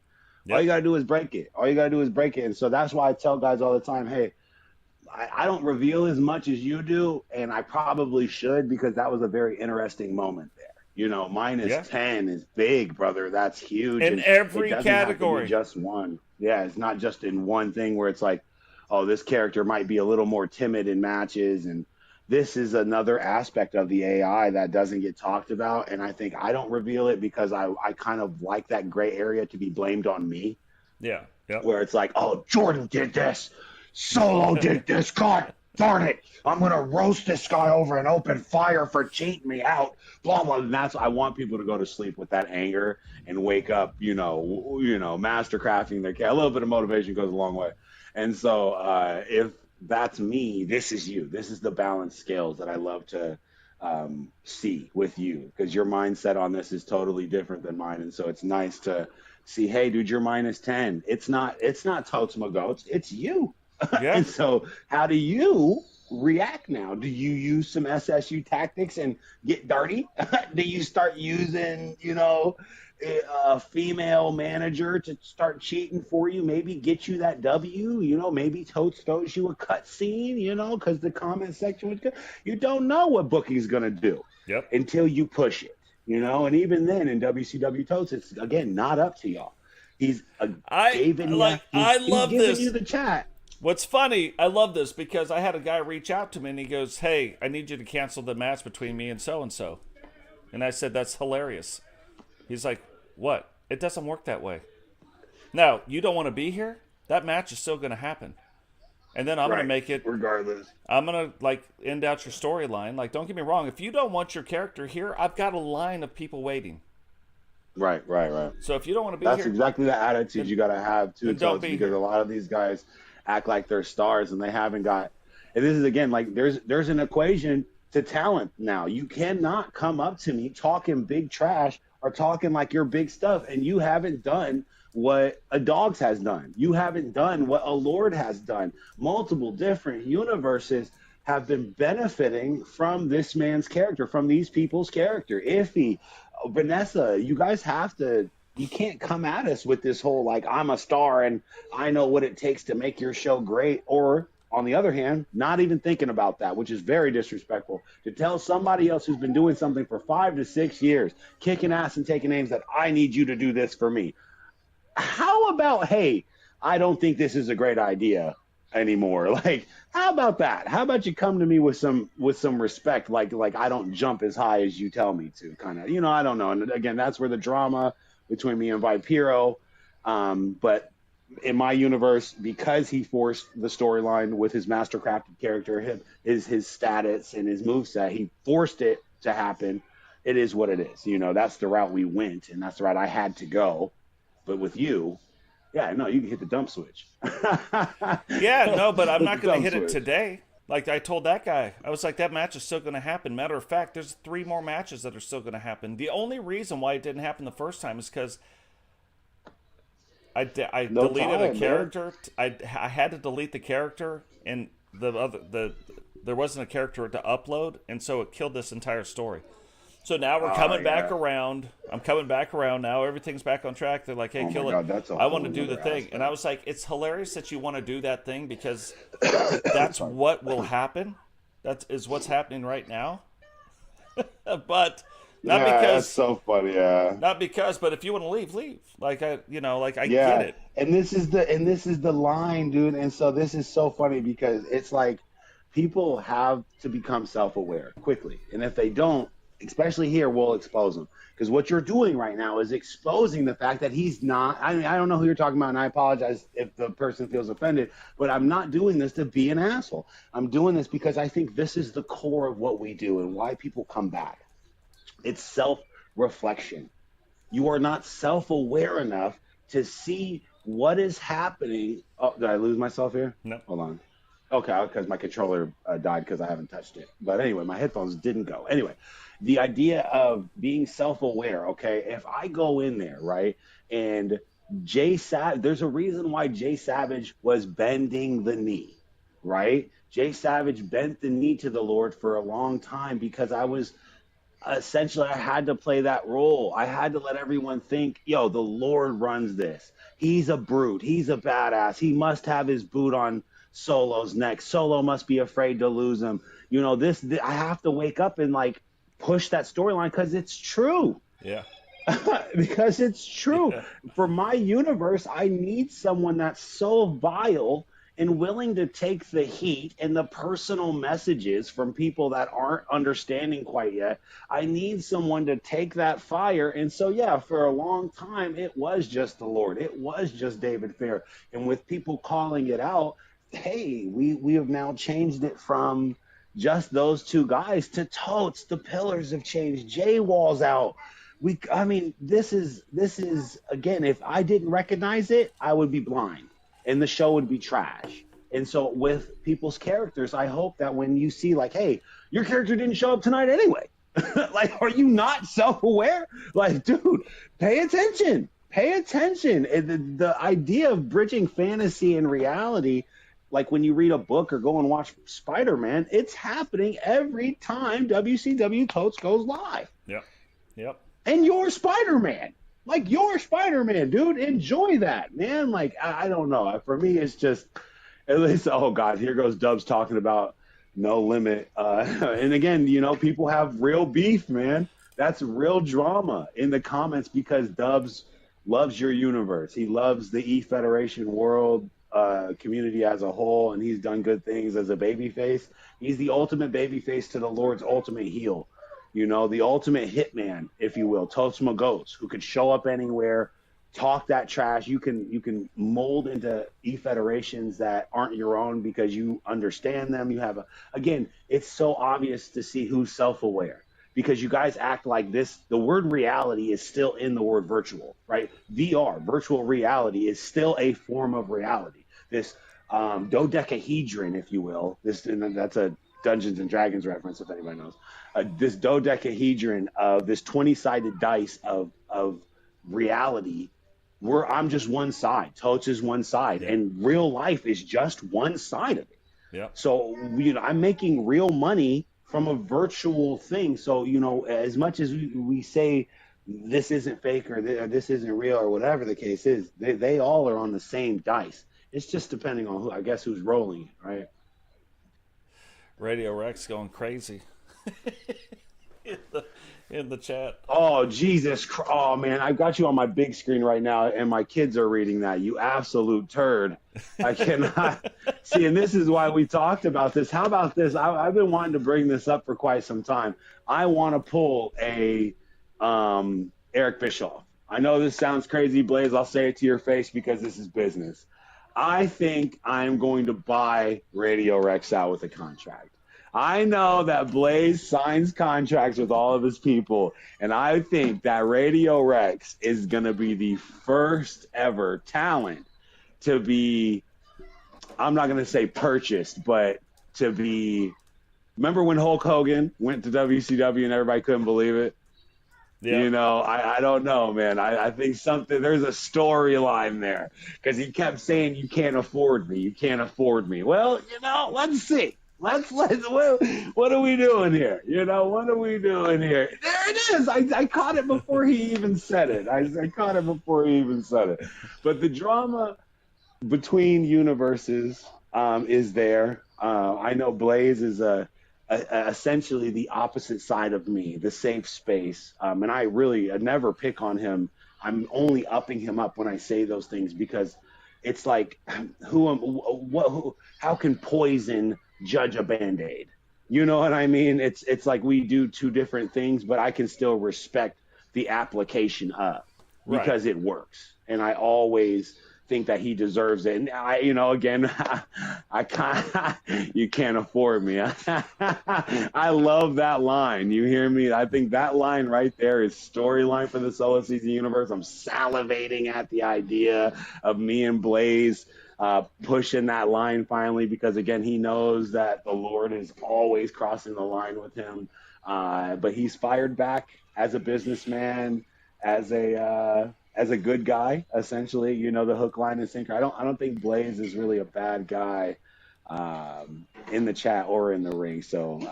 All you got to do is break it. And so that's why I tell guys all the time, hey, I don't reveal as much as you do, and I probably should, because that was a very interesting moment there. You know, -10 is big, brother. That's huge. In every it doesn't category. have to be just one. Yeah, it's not just in one thing where it's like, oh, this character might be a little more timid in matches, and this is another aspect of the AI that doesn't get talked about. And I think I don't reveal it because I kind of like that gray area to be blamed on me. Yeah. Where it's like, oh, Jordan did this. Solo did this. God darn it. I'm going to roast this guy over an open fire for cheating me out. Blah, blah. And that's, I want people to go to sleep with that anger and wake up, mastercrafting their, a little bit of motivation goes a long way. And so if that's me, this is you. This is the balanced scales that I love to see with you, because your mindset on this is totally different than mine. And so it's nice to see, hey, dude, you're -10. It's not Totes Goats, it's you. Yeah. And so how do you react now? Do you use some SSU tactics and get dirty? Do you start using, a female manager to start cheating for you, maybe get you that W, maybe Totes throws you a cut scene, because the comment section was good. You don't know what booking's going to do until you push it, and even then in WCW Totes, it's, again, not up to y'all. He's giving you the chat. What's funny, I love this, because I had a guy reach out to me and he goes, hey, I need you to cancel the match between me and so-and-so. And I said, that's hilarious. He's like, what? It doesn't work that way. Now, you don't want to be here? That match is still going to happen. And then I'm going to make it... regardless. I'm going to, end out your storyline. Don't get me wrong. If you don't want your character here, I've got a line of people waiting. Right. So if you don't want to be here... That's exactly the attitude you got to have, too, Totes, because a lot of these guys act like they're stars and they haven't got... And this is, again, there's an equation to talent now. You cannot come up to me talking big trash or talking like you're big stuff, and you haven't done what a Dogs has done. You haven't done what a Lord has done. Multiple different universes have been benefiting from this man's character, from these people's character. Iffy, Vanessa, you guys have to, you can't come at us with this whole, I'm a star and I know what it takes to make your show great, or on the other hand, not even thinking about that, which is very disrespectful, to tell somebody else who's been doing something for 5 to 6 years, kicking ass and taking names, that I need you to do this for me. How about, hey, I don't think this is a great idea anymore. Like, how about that? How about you come to me with some respect, like I don't jump as high as you tell me to, kind of, I don't know. And again, that's where the drama between me and Vipiro. But in my universe, because he forced the storyline with his mastercrafted character, his status and his moveset, he forced it to happen. It is what it is. That's the route we went, and that's the route I had to go. But with you, yeah, no, you can hit the dump switch. Yeah, no, but I'm not going to hit switch. it today. Like I told that guy, I was like, that match is still going to happen. Matter of fact, there's 3 more matches that are still going to happen. The only reason why it didn't happen the first time is because I deleted a character. I had to delete the character, and there wasn't a character to upload, and so it killed this entire story. So now we're coming back around. I'm coming back around now. Everything's back on track. They're like, hey, kill it. I want to do the thing. And I was like, it's hilarious that you want to do that thing, because that's what will happen. That is what's happening right now. But not because that's so funny. Yeah. Not because, but if you want to leave. Like I get it. And this is the line, dude. And so this is so funny, because it's like people have to become self-aware quickly. And if they don't, especially here, we'll expose him. Because what you're doing right now is exposing the fact that he's not, I mean, I don't know who you're talking about, and I apologize if the person feels offended, but I'm not doing this to be an asshole. I'm doing this because I think this is the core of what we do and why people come back. It's self-reflection. You are not self-aware enough to see what is happening. Oh, did I lose myself here? No. Hold on. Okay, because my controller died because I haven't touched it. But anyway, my headphones didn't go. Anyway, the idea of being self-aware, okay, if I go in there, right, and there's a reason why Jay Savage was bending the knee, right? Jay Savage bent the knee to the Lord for a long time because essentially I had to play that role. I had to let everyone think, yo, the Lord runs this. He's a brute. He's a badass. He must have his boot on Solo's neck. Solo must be afraid to lose him. I have to wake up and like push that storyline because it's true. Yeah. Because it's true. Yeah. For my universe, I need someone that's so vile and willing to take the heat and the personal messages from people that aren't understanding quite yet. I need someone to take that fire. And so, yeah, for a long time, it was just the Lord. It was just David Fair. And with people calling it out, hey, we have now changed it from just those 2 guys to totes. The pillars have changed. Jay Wall's out. This is again, if I didn't recognize it, I would be blind and the show would be trash. And so with people's characters, I hope that when you see like, hey, your character didn't show up tonight anyway. Like, are you not self-aware? Like, dude, pay attention. Pay attention. And the idea of bridging fantasy and reality, like when you read a book or go and watch Spider-Man, it's happening every time WCW Totes goes live. Yep. And you're Spider-Man. Like, you're Spider-Man, dude. Enjoy that, man. Like, I don't know. For me, it's just, at least, oh, God, here goes Dubs talking about No Limit. And again, people have real beef, man. That's real drama in the comments because Dubs loves your universe. He loves the E-Federation world community as a whole, and he's done good things as a babyface. He's the ultimate babyface to the Lord's ultimate heel. The ultimate hitman, if you will, Tosma Ghost, who could show up anywhere, talk that trash. You can mold into E-Federations that aren't your own because you understand them. You have again, it's so obvious to see who's self-aware because you guys act like this. The word reality is still in the word virtual, right? VR, virtual reality, is still a form of reality. This dodecahedron, if you will, that's a Dungeons and Dragons reference, if anybody knows. This dodecahedron of this 20-sided dice of reality, where I'm just one side, Totes is one side, and real life is just one side of it. Yeah. So I'm making real money from a virtual thing. So as much as we say this isn't fake or this isn't real or whatever the case is, they all are on the same dice. It's just depending on who's rolling it, right? Radio Rex going crazy in the chat. Oh, Jesus. Oh, man. I've got you on my big screen right now, and my kids are reading that. You absolute turd. I cannot. See, and this is why we talked about this. How about this? I've been wanting to bring this up for quite some time. I want to pull a Eric Bischoff. I know this sounds crazy, Blaze. I'll say it to your face because this is business. I think I'm going to buy Radio Rex out with a contract. I know that Blaze signs contracts with all of his people, and I think that Radio Rex is going to be the first ever talent to be, I'm not going to say purchased, but to be, remember when Hulk Hogan went to WCW and everybody couldn't believe it? Yeah. You know, I don't know, man. I think there's a storyline there because he kept saying, you can't afford me. You can't afford me. Well, you know, let's see. What are we doing here? You know, what are we doing here? There it is. I caught it before he even said it. I caught it before he even said it. But the drama between universes is there. I know Blaze is essentially the opposite side of me, the safe space. And I never pick on him. I'm only upping him up when I say those things because it's like, how can poison judge a Band-Aid? You know what I mean? It's like we do two different things, but I can still respect the application of because it works. And I always think that he deserves it. And I can't, you can't afford me. I love that line. You hear me? I think that line right there is storyline for the Solo Season universe. I'm salivating at the idea of me and Blaze pushing that line finally, because again, he knows that the Lord is always crossing the line with him. But he's fired back as a businessman, as a good guy, essentially, you know, the hook, line, and sinker. I don't think Blaze is really a bad guy in the chat or in the ring. So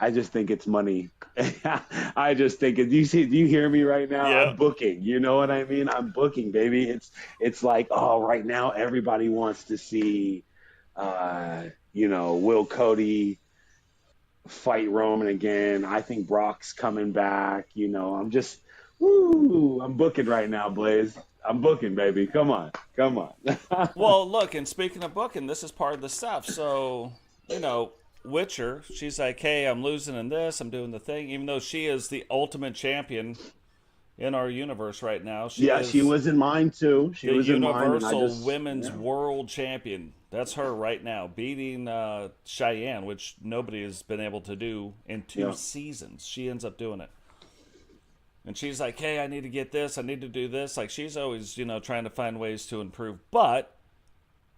I just think it's money. I just think do you hear me right now? Yeah. I'm booking. You know what I mean? I'm booking, baby. It's like, oh, right now everybody wants to see Will Cody fight Roman again. I think Brock's coming back. You know, I'm booking right now, Blaze. I'm booking, baby. Come on. Well, look, and speaking of booking, this is part of the stuff. So, you know, Witcher, she's like, hey, I'm losing in this, I'm doing the thing, even though she is the ultimate champion in our universe right now. She was in mine too. She was in mine. Universal Women's World Champion. That's her right now, beating Cheyenne, which nobody has been able to do in 2 seasons. She ends up doing it. And she's like, hey, I need to get this, I need to do this. Like, she's always, trying to find ways to improve. But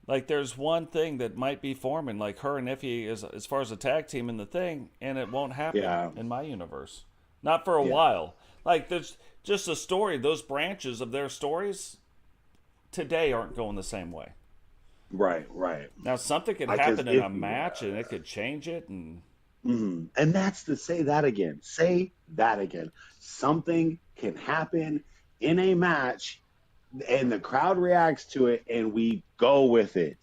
like, there's one thing that might be forming, like her and Iffy as far as a tag team in the thing, and it won't happen in my universe. Not for a while. Like, there's just a story. Those branches of their stories today aren't going the same way. Right. Now, something could happen in a match, and it could change it. And and that's to say that again. Say that again. Something can happen in a match, and the crowd reacts to it, and we go with it.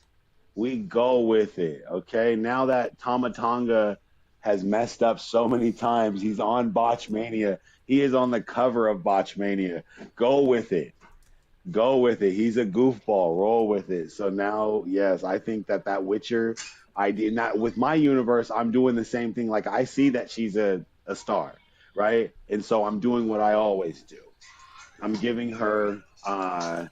Okay? Now that Tama Tonga has messed up so many times, he's on Botchmania. He is on the cover of Botchmania. Go with it. He's a goofball. Roll with it. So now, yes, I think that Witcher idea, not with my universe, I'm doing the same thing. Like, I see that she's a star, right? And so I'm doing what I always do. I'm giving her the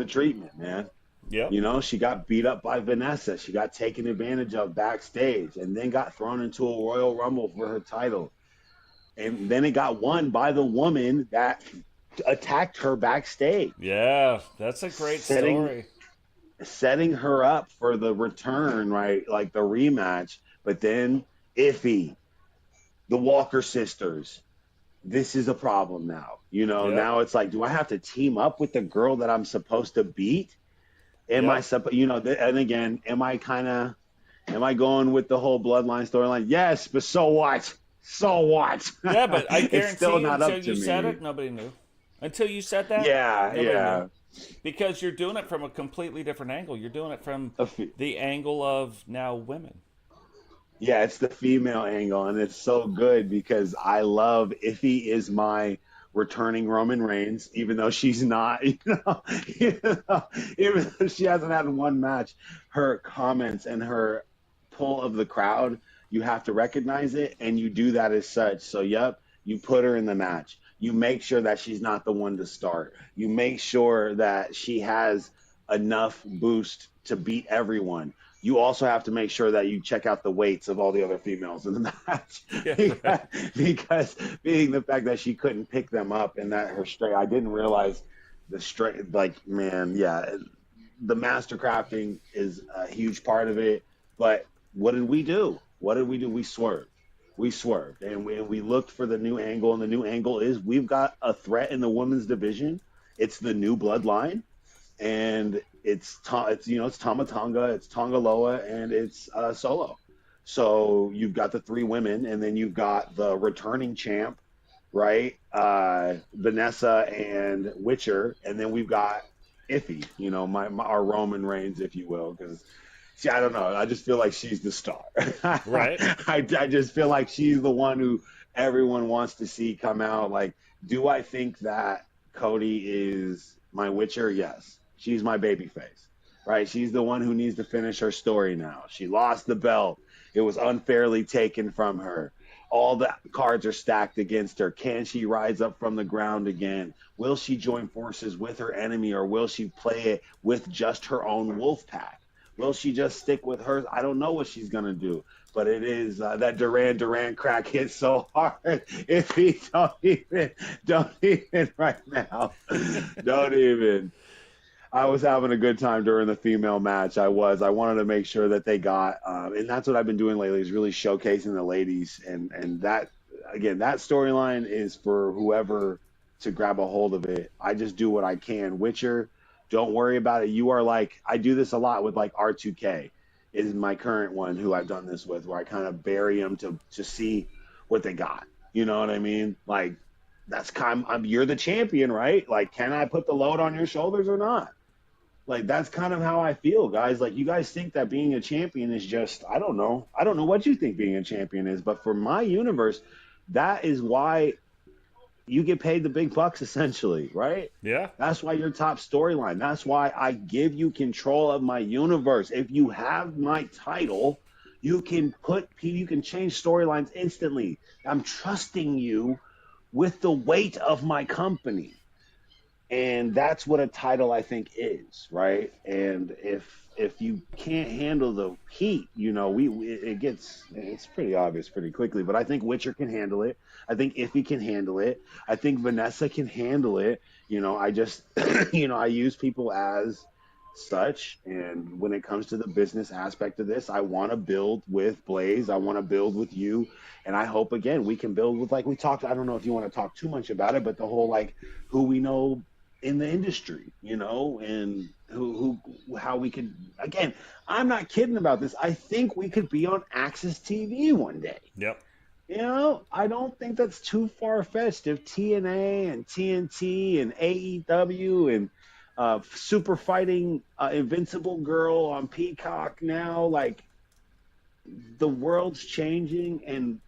treatment, man. Yeah. She got beat up by Vanessa. She got taken advantage of backstage and then got thrown into a Royal Rumble for her title. And then it got won by the woman that attacked her backstage. Yeah, that's a great story. Setting her up for the return, right? Like the rematch. But then Iffy, the Walker sisters, this is a problem now. Now it's like, do I have to team up with the girl that I'm supposed to beat? And again, am I going with the whole bloodline storyline? Yes, but so what? Yeah, but I guarantee it's still not until up to you me. said it, nobody knew. Until you said that, nobody knew. Because you're doing it from a completely different angle. You're doing it from the angle of now women. Yeah, it's the female angle, and it's so good because I love Iffy is my returning Roman Reigns, even though she's not, even though she hasn't had one match, her comments and her pull of the crowd, you have to recognize it, and you do that as such. So, yep, you put her in the match. You make sure that she's not the one to start. You make sure that she has enough boost to beat everyone. You also have to make sure that you check out the weights of all the other females in the match. Yeah, because, right. because being the fact that she couldn't pick them up and that her straight, I didn't realize the straight, like, man, yeah, the master crafting is a huge part of it. But what did we do? What did we do? We swerved. We swerved and we looked for the new angle. And the new angle is we've got a threat in the women's division. It's the new bloodline, and it's Tama Tonga, it's Tonga Loa, and it's Solo. So you've got the three women, and then you've got the returning champ, right? Vanessa and Witcher, and then we've got Iffy, my our Roman Reigns, if you will, because see, I don't know, I just feel like she's the star. Right. I just feel like she's the one who everyone wants to see come out. Like, do I think that Cody is my Witcher? Yes. She's my baby face, right? She's the one who needs to finish her story now. She lost the belt. It was unfairly taken from her. All the cards are stacked against her. Can she rise up from the ground again? Will she join forces with her enemy, or will she play it with just her own wolf pack? Will she just stick with hers? I don't know what she's going to do. But it is that Duran crack hits so hard. If he don't even right now, don't even. I was having a good time during the female match. I wanted to make sure that they got, and that's what I've been doing lately, is really showcasing the ladies. And that, again, that storyline is for whoever to grab a hold of it. I just do what I can. Witcher, don't worry about it. You are like, I do this a lot with like R2K is my current one who I've done this with, where I kind of bury them to see what they got. You know what I mean? Like, that's you're the champion, right? Like, can I put the load on your shoulders or not? Like, that's kind of how I feel, guys. Like, you guys think that being a champion is just, I don't know. I don't know what you think being a champion is, but for my universe, that is why you get paid the big bucks, essentially, right? Yeah. That's why you're top storyline. That's why I give you control of my universe. If you have my title, you can change storylines instantly. I'm trusting you with the weight of my company. And that's what a title, I think, is, right? And if you can't handle the heat, it's pretty obvious pretty quickly. But I think Witcher can handle it. I think Iffy can handle it. I think Vanessa can handle it. I just, I use people as such. And when it comes to the business aspect of this, I want to build with Blaze. I want to build with you. And I hope, again, we can build with, like we talked, I don't know if you want to talk too much about it, but the whole, like, who we know in the industry, and how we could, again, I'm not kidding about this. I think we could be on Access TV one day. Yep. I don't think that's too far-fetched. If TNA and TNT and AEW and Super Fighting Invincible Girl on Peacock now, like, the world's changing and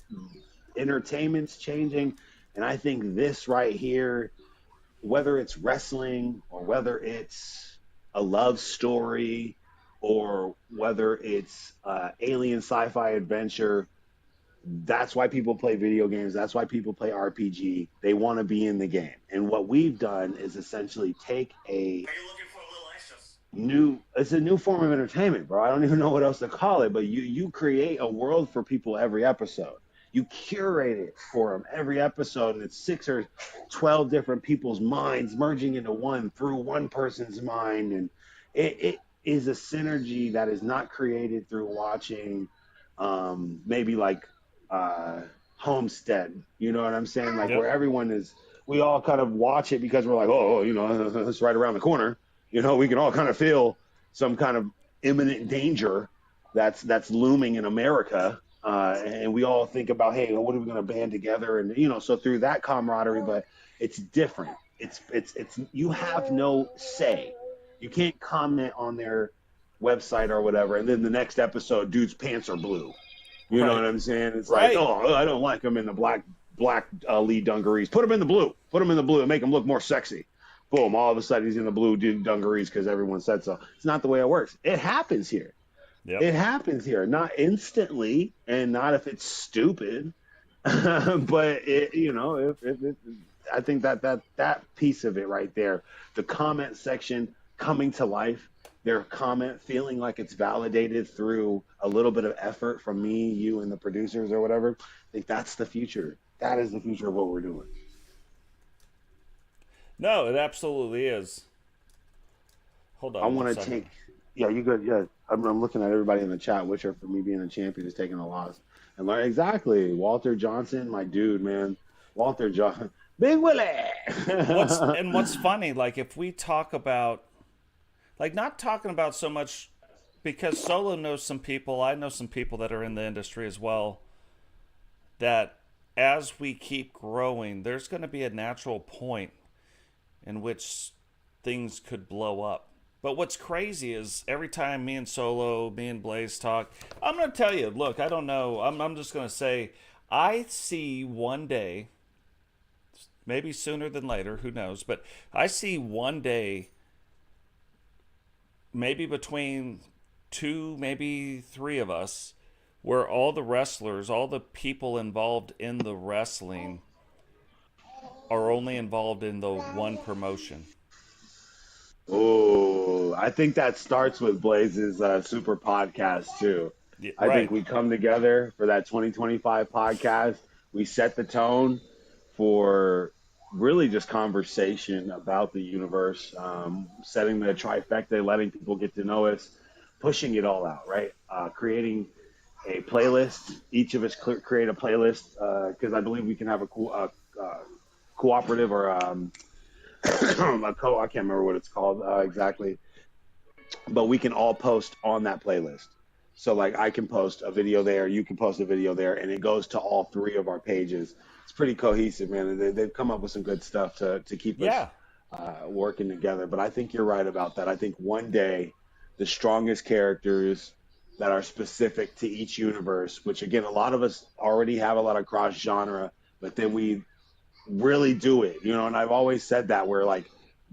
entertainment's changing. And I think this right here, whether it's wrestling or whether it's a love story or whether it's alien sci-fi adventure, that's why people play video games. That's why people play RPG. They want to be in the game. And what we've done is essentially take it's a new form of entertainment, bro. I don't even know what else to call it, but you create a world for people every episode. You curate it for them every episode, and it's 6 or 12 different people's minds merging into one through one person's mind. And it is a synergy that is not created through watching maybe like Homestead. You know what I'm saying? Like, Yep. where we all kind of watch it because we're like, it's right around the corner. We can all kind of feel some kind of imminent danger that's looming in America. And we all think about, hey, what are we going to band together? And, so through that camaraderie, but it's different. It's you have no say. You can't comment on their website or whatever. And then the next episode, dude's pants are blue. You know Right. what I'm saying? It's like, Right. oh, I don't like them in the black lead dungarees. Put them in the blue. Put them in the blue and make them look more sexy. Boom! All of a sudden he's in the blue dungarees because everyone said so. It's not the way it works. It happens here. Yep. It happens here, not instantly, and not if it's stupid, but I think that piece of it right there, the comment section coming to life, their comment feeling like it's validated through a little bit of effort from me, you, and the producers or whatever. I think that's the future. That is the future of what we're doing. No, it absolutely is. Hold I on one want to second. take. Yeah, you good? Yeah, I'm looking at everybody in the chat. Which are for me being a champion is taking a loss. And learn exactly. Walter Johnson, my dude, man. Walter Johnson, Big Willie. What's funny, like if we talk about, like not talking about so much, because Solo knows some people, I know some people that are in the industry as well, that as we keep growing, there's going to be a natural point in which things could blow up. But what's crazy is every time me and Solo, me and Blaze talk, I'm going to tell you, look, I don't know. I'm just going to say, I see one day, maybe sooner than later, who knows, but I see one day, maybe between two, maybe three of us, where all the wrestlers, all the people involved in the wrestling are only involved in the one promotion. Oh, I think that starts with Blaze's super podcast too. Yeah, I think right. we come together for that 2025 podcast. We set the tone for really just conversation about the universe, setting the trifecta, letting people get to know us, pushing it all out, right? Creating a playlist. Each of us create a playlist because I believe we can have a cooperative or I can't remember what it's called exactly, but we can all post on that playlist. So like I can post a video there, you can post a video there, and it goes to all three of our pages. It's pretty cohesive, man. They've come up with some good stuff to keep us Yeah. working together. But I think you're right about that. I think one day the strongest characters that are specific to each universe, which again, a lot of us already have a lot of cross genre, but then we really do it, and I've always said that where like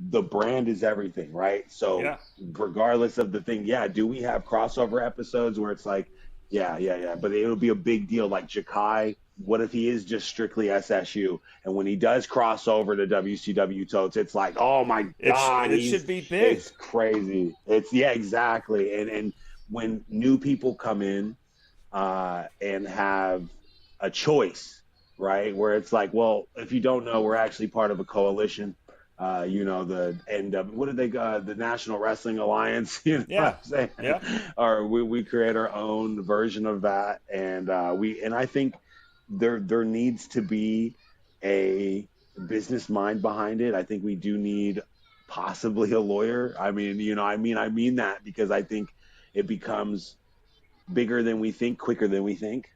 the brand is everything, right? So Yeah. regardless of the thing, yeah, do we have crossover episodes where it's like, yeah, but it'll be a big deal like Jakai. What if he is just strictly SSU? And when he does cross over to WCW totes, it's like, oh my God, It should be big. it's crazy. It's exactly. And when new people come in and have a choice, right? Where it's like, well, if you don't know, we're actually part of a coalition. The what did they the National Wrestling Alliance? You know Yeah. what I'm saying? Yeah. Or we create our own version of that, and I think there needs to be a business mind behind it. I think we do need possibly a lawyer. I mean, I mean that because I think it becomes bigger than we think, quicker than we think.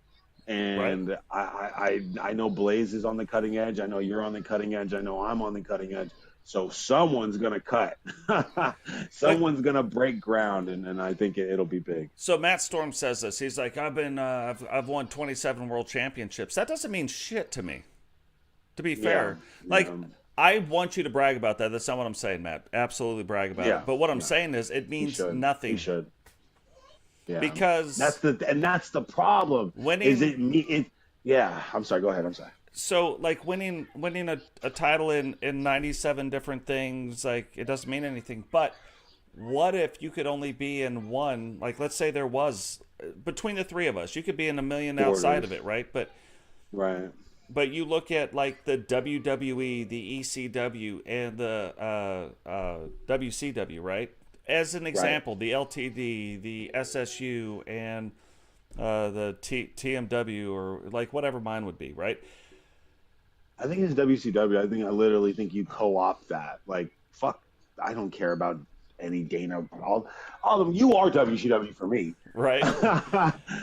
Right. And I know Blaze is on the cutting edge. I know you're on the cutting edge. I know I'm on the cutting edge. So someone's gonna cut. Like, Someone's gonna break ground, and I think it'll be big. so Matt Storm says this. He's like, I've won 27 world championships. That doesn't mean shit to me. To be fair, like I want you to brag about that. That's not what I'm saying, Matt. Absolutely brag about it. But what I'm saying is, it means nothing. You should. Yeah. Because that's the problem. Winning, is it me? Yeah. I'm sorry. Go ahead. I'm sorry. So like winning a title in 97 different things, like it doesn't mean anything. But what if you could only be in one? Like let's say there was between the three of us, you could be in a million outside of it, right? But you look at like the WWE, the ECW, and the WCW, right? As an example, the LTD, the SSU, and the TMW, or like whatever mine would be, right? I think it's WCW. I literally think you co-opt that. Like, fuck, I don't care about any Dana, all of them. You are WCW for me. Right.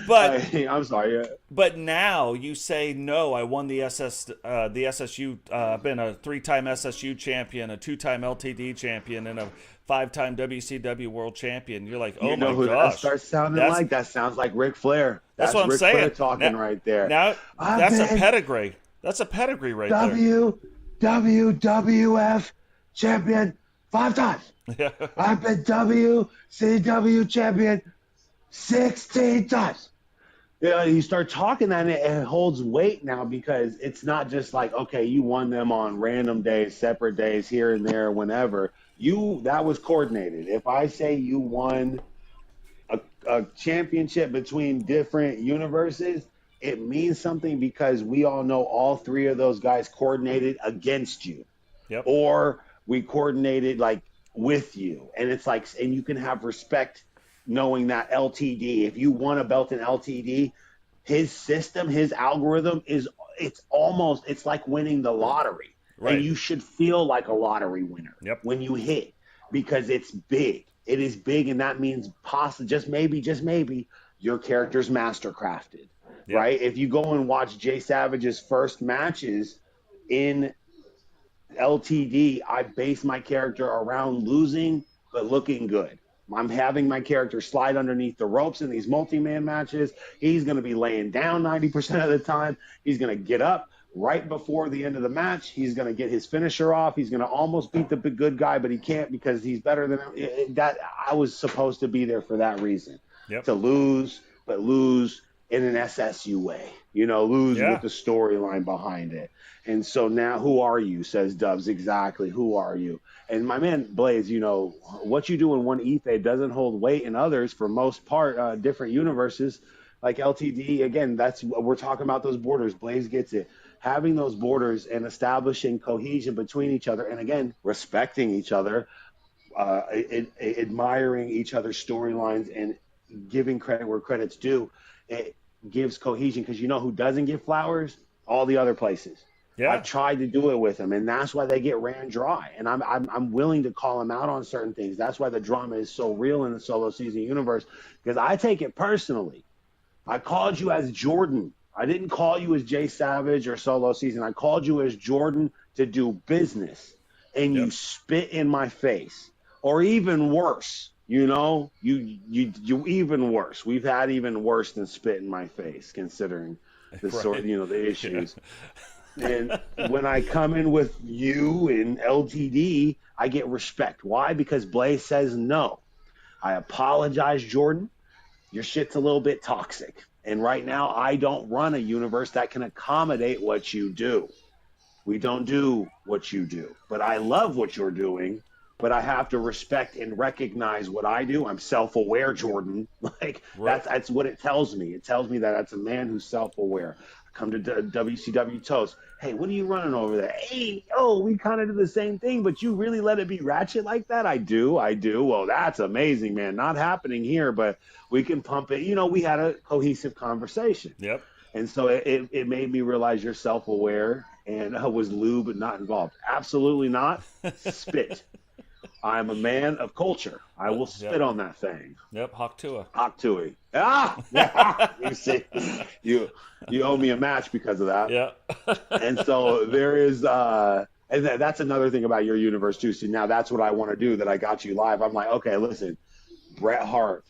But I'm sorry. but now you say no. I won the SSU. I've been a 3-time SSU champion, a 2-time LTD champion, and a 5-time WCW World Champion. You're like, oh You know my who that gosh, starts sounding that's like? That sounds like Ric Flair. that's what I'm Ric Flair saying. talking right there. Now I've that's a been pedigree. That's a pedigree right there. WWF champion 5 times. Yeah. I've been WCW champion 16 times. You start talking that, and it holds weight now, because it's not just like, okay, you won them on random days, separate days, here and there, whenever. That was coordinated. If I say you won a championship between different universes, it means something, because we all know all 3 of those guys coordinated against you. Yep. Or we coordinated like with you. And it's like, and you can have respect knowing that LTD, if you won a belt in LTD, his system, his algorithm it's like winning the lottery. Right. And you should feel like a lottery winner when you hit, because it's big. It is big, and that means possibly, just maybe, your character's mastercrafted, right? If you go and watch Jay Savage's first matches in LTD, I base my character around losing but looking good. I'm having my character slide underneath the ropes in these multi-man matches. He's going to be laying down 90% of the time. He's going to get up right before the end of the match. He's going to get his finisher off. He's going to almost beat the good guy, but he can't, because he's better than him. That I was supposed to be there for that reason, to lose, but lose in an SSU way. Lose with the storyline behind it. And so now, who are you, says Dubs. Exactly, who are you? And my man Blaze, what you do in one Ethe doesn't hold weight in others, for most part. Different universes, like LTD, again, that's what we're talking about, those borders. Blaze gets it. Having those borders and establishing cohesion between each other, and again, respecting each other, admiring each other's storylines, and giving credit where credit's due. It gives cohesion, because who doesn't get flowers? All the other places. I've tried to do it with them, and that's why they get ran dry. And I'm willing to call them out on certain things. That's why the drama is so real in the solo season universe, because I take it personally. I called you as Jordan. I didn't call you as Jay Savage or solo season. I called you as Jordan to do business, and you spit in my face, or even worse. You even worse. We've had even worse than spit in my face, considering the sort, the issues. And when I come in with you in LTD, I get respect. Why? Because Blaze says no. I apologize, Jordan. Your shit's a little bit toxic. And right now, I don't run a universe that can accommodate what you do. We don't do what you do. But I love what you're doing. But I have to respect and recognize what I do. I'm self-aware, Jordan. That's what it tells me. It tells me that that's a man who's self-aware. Come to WCW Toast. Hey, what are you running over there? Hey, we kind of do the same thing, but you really let it be ratchet like that? I do. Well, that's amazing, man. Not happening here, but we can pump it. We had a cohesive conversation. Yep. And so it made me realize you're self-aware, and was lube but not involved. Absolutely not. Spit. I'm a man of culture. I will spit on that thing. Yep, Hawk Tua. You see, you owe me a match because of that. Yeah. And so there is, and that's another thing about your universe too. So now that's what I want to do, that I got you live. I'm like, okay, listen, Bret Hart.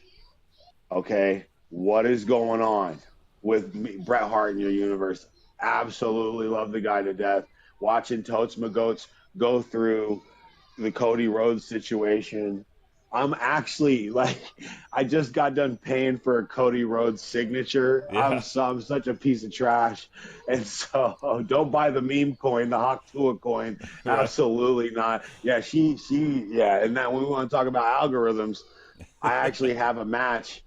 Okay, what is going on with Bret Hart in your universe? Absolutely love the guy to death. Watching Totes Magoats go through the Cody Rhodes situation. I'm actually I just got done paying for a Cody Rhodes signature. I'm such a piece of trash. And so don't buy the meme coin, the Hawk Tua coin. Absolutely not. Yeah, and now when we want to talk about algorithms, I actually have a match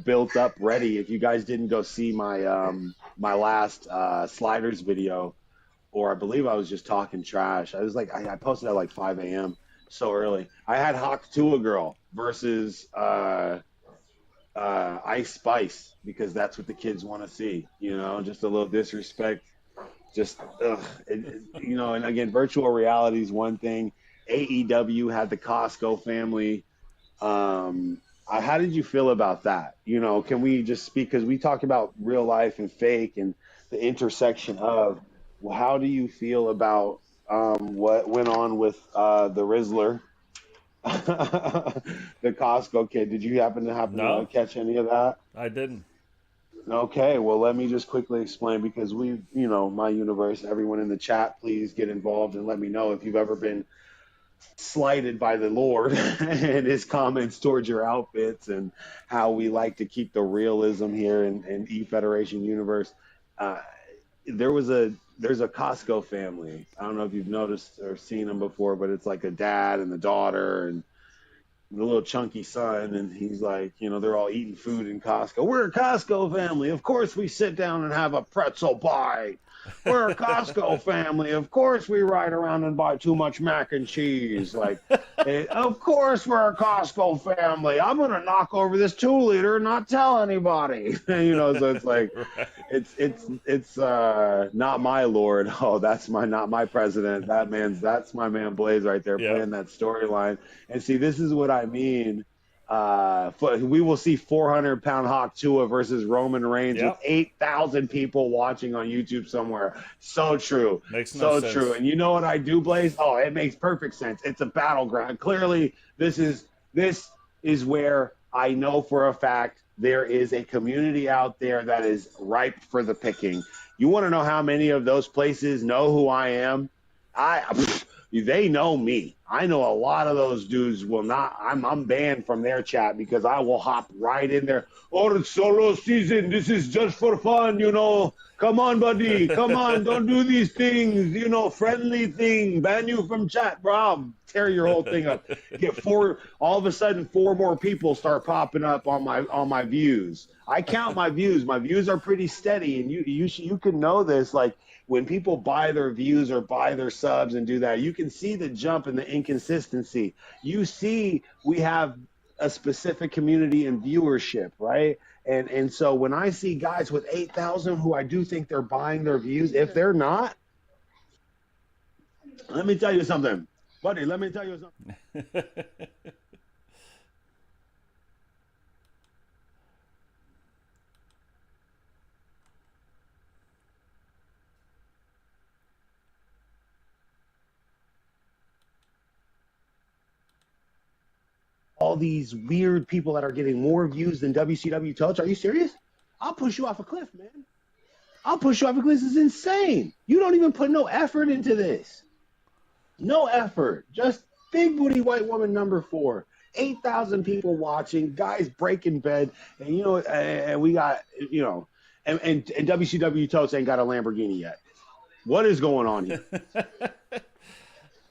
built up ready. If you guys didn't go see my my last sliders video, or I believe I was just talking trash. I was I posted at 5 a.m. so early. I had Hawk Tua Girl versus Ice Spice, because that's what the kids want to see. Just a little disrespect. And again, virtual reality is one thing. AEW had the Costco family. How did you feel about that? You know, can we just speak, because we talk about real life and fake and the intersection of, well, how do you feel about what went on with the Rizzler, the Costco kid? Did you happen to catch any of that? I didn't. Okay, well, let me just quickly explain, because my universe, everyone in the chat, please get involved and let me know if you've ever been slighted by the Lord and his comments towards your outfits, and how we like to keep the realism here in E Federation Universe. There's a Costco family. I don't know if you've noticed or seen them before, but it's like a dad and the daughter and the little chunky son, and he's like, they're all eating food in Costco. We're a Costco family. Of course we sit down and have a pretzel pie. We're a Costco family. Of course we ride around and buy too much mac and cheese. Like, of course we're a Costco family. I'm going to knock over this 2-liter and not tell anybody. So it's like, it's not my Lord. Oh, not my president. That's my man Blaze right there, playing that storyline. And see, this is what I mean. We will see 400-pound Hawk Tua versus Roman Reigns with 8,000 people watching on YouTube somewhere. So true. Makes no sense. True. And you know what I do, Blaze? Oh, it makes perfect sense. It's a battleground. Clearly, this is where I know for a fact there is a community out there that is ripe for the picking. You want to know how many of those places know who I am? They know me. I know a lot of those dudes will not. I'm banned from their chat because I will hop right in there. Oh, it's solo season. This is just for fun, Come on, buddy. Come on. Don't do these things. Friendly thing. Ban you from chat, bro. Tear your whole thing up. All of a sudden, 4 more people start popping up on my views. I count my views. My views are pretty steady, and you can know this. Like, when people buy their views or buy their subs and do that, you can see the jump and the inconsistency. You see we have a specific community and viewership, right? And so when I see guys with 8,000 who I do think they're buying their views, if they're not, let me tell you something. Buddy, let me tell you something. All these weird people that are getting more views than WCW Touch. Are you serious? I'll push you off a cliff, man. I'll push you off a cliff. This is insane. You don't even put no effort into this. No effort. Just big booty white woman number 4. 8,000 people watching. Guys breaking bed. And, and we got, and WCW Touch ain't got a Lamborghini yet. What is going on here?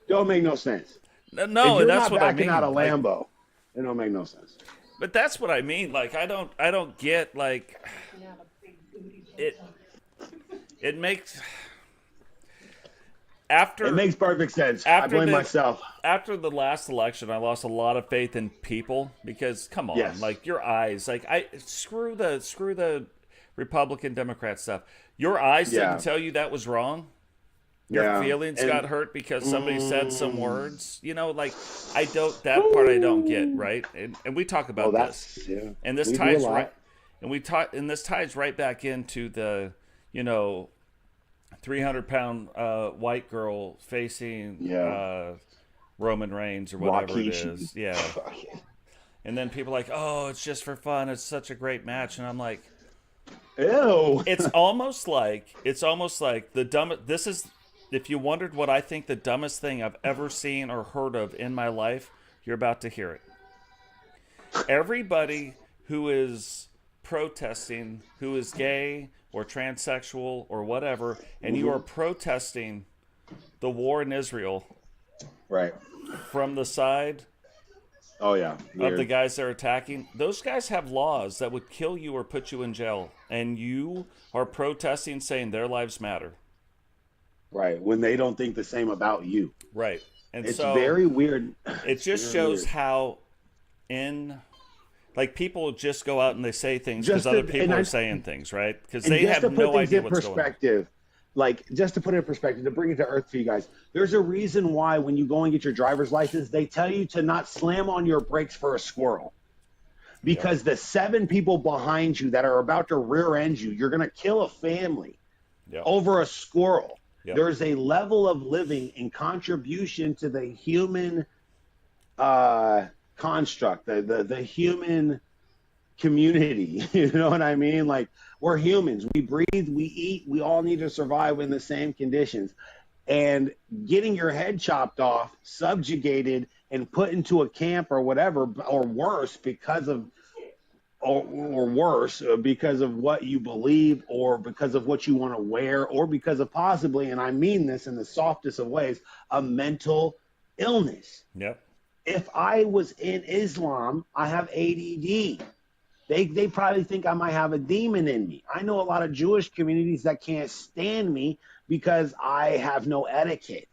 Don't make no sense. No, and that's what I mean. Out a Lambo. It don't make no sense. But that's what I mean. Like, I don't get, like, it makes it makes perfect sense. I blame myself. After the last election, I lost a lot of faith in people because, come on, like, your eyes, like, screw the Republican Democrat stuff. Your eyes didn't tell you that was wrong. Your feelings got hurt because somebody said some words. Like, that part I don't get, right? And we talk about this. Yeah. And this ties right, and this ties right back into the, 300-pound white girl facing Roman Reigns or whatever it is. Yeah. And then people are like, oh, it's just for fun. It's such a great match. And I'm like, ew. It's almost like the dumb. If you wondered what I think the dumbest thing I've ever seen or heard of in my life, you're about to hear it. Everybody who is protesting, who is gay or transsexual or whatever, and you are protesting the war in Israel, right, from the side of the guys they're attacking, those guys have laws that would kill you or put you in jail, and you are protesting saying their lives matter. Right, when they don't think the same about you. Right. And it's very weird. It just shows how people just go out and they say things because other people are saying things, right? Because they have no idea what's going on. like, just to put it in perspective, to bring it to earth for you guys, there's a reason why when you go and get your driver's license, they tell you to not slam on your brakes for a squirrel. Because the 7 people behind you that are about to rear end you, you're going to kill a family over a squirrel. There's a level of living and contribution to the human construct, the human community. You know what I mean? Like, we're humans. We breathe, we eat, we all need to survive in the same conditions. And getting your head chopped off, subjugated, and put into a camp or whatever, or worse, because of because of what you believe, or because of what you want to wear, or because of possibly, and I mean this in the softest of ways, a mental illness. Yep. If I was in Islam, I have ADD. They probably think I might have a demon in me. I know a lot of Jewish communities that can't stand me because I have no etiquette,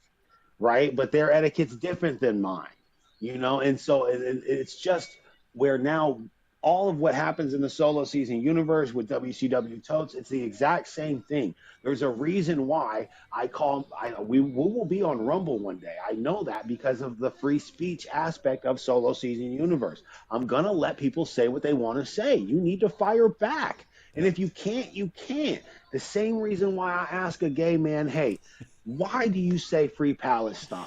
right? But their etiquette's different than mine, you know? And so it's just where now all of what happens in the solo season universe with WCW Totes, it's the exact same thing. There's a reason why we will be on Rumble one day. I know that because of the free speech aspect of solo season universe. I'm going to let people say what they want to say. You need to fire back. And if you can't, you can't. The same reason why I ask a gay man, hey, why do you say free Palestine?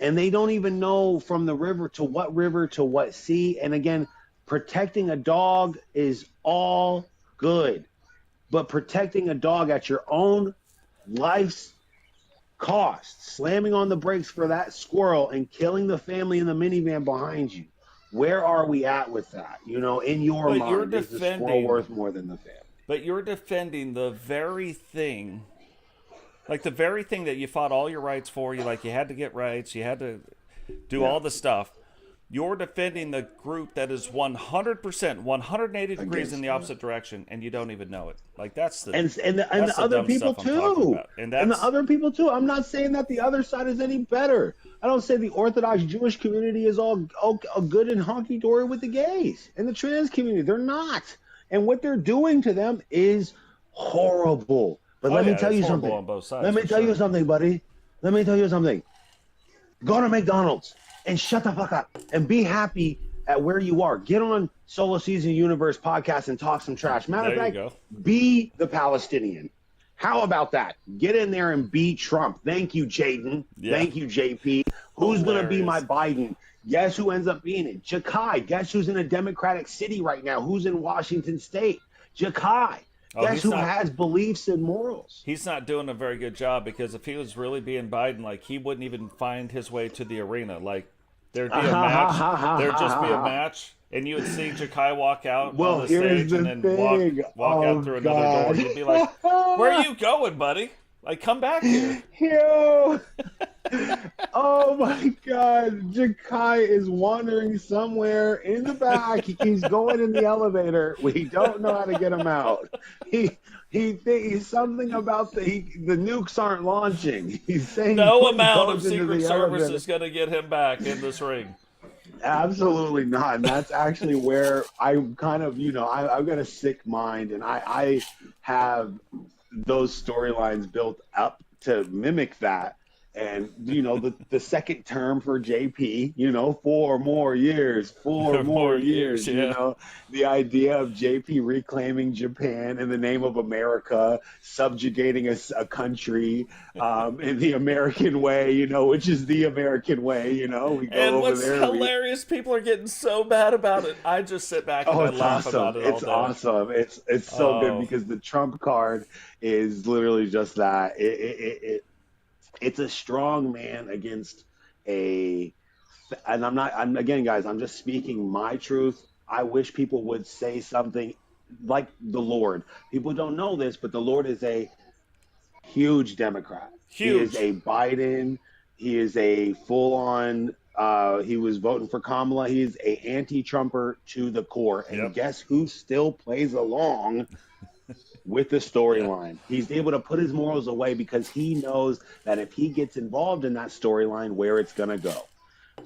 And they don't even know from the river to what sea. And again, protecting a dog is all good, but protecting a dog at your own life's cost, slamming on the brakes for that squirrel and killing the family in the minivan behind you. Where are we at with that? You know, in your mind, is the squirrel worth more than the family? But you're defending the very thing, like the very thing that you fought all your rights for. You had to get rights, you had to do all the stuff. You're defending the group that is 100%, 180 degrees in the opposite direction, and you don't even know it. Like, that's the and the other people too. And the other people too. I'm not saying that the other side is any better. I don't say the Orthodox Jewish community is all good and honky-dory with the gays and the trans community. They're not. And what they're doing to them is horrible. But let me tell you something. On both sides, let me tell you something, buddy. Let me tell you something. Go to McDonald's and shut the fuck up and be happy at where you are. Get on Solo Season Universe podcast and talk some trash. Matter of fact, be the Palestinian. How about that? Get in there and be Trump. Thank you, Jaden. Yeah. Thank you, JP. Who's going to be my Biden? Guess who ends up being it? Jakai. Guess who's in a Democratic city right now? Who's in Washington State? Jakai. Guess who has beliefs and morals? He's not doing a very good job, because if he was really being Biden, like, he wouldn't even find his way to the arena. Like, there'd be a match. There'd just be a match, and you would see Jakai walk out on the stage and then walk out through another door. And you'd be like, where are you going, buddy? Like, come back here. Yo. Oh my God. Jakai is wandering somewhere in the back. He's going in the elevator. We don't know how to get him out. He's something about the nukes aren't launching. He's saying no amount of Secret Service is going to get him back in this ring. Absolutely not. And that's actually where I kind of, I've got a sick mind, and I have those storylines built up to mimic that. And, the second term for JP, 4 more years, the idea of JP reclaiming Japan in the name of America, subjugating a country in the American way, which is the American way, we go and over what's there. Hilarious, people are getting so mad about it. I just sit back and I laugh about it all day. It's awesome. It's so good, because the Trump card is literally just that. It's a strong man against and again, guys, I'm just speaking my truth. I wish people would say something like the Lord. People don't know this, but the Lord is a huge Democrat. Huge. He is a Biden. He is a full-on, he was voting for Kamala. He is a anti-Trumper to the core. And guess who still plays along with the storyline? He's able to put his morals away, because he knows that if he gets involved in that storyline, where it's going to go,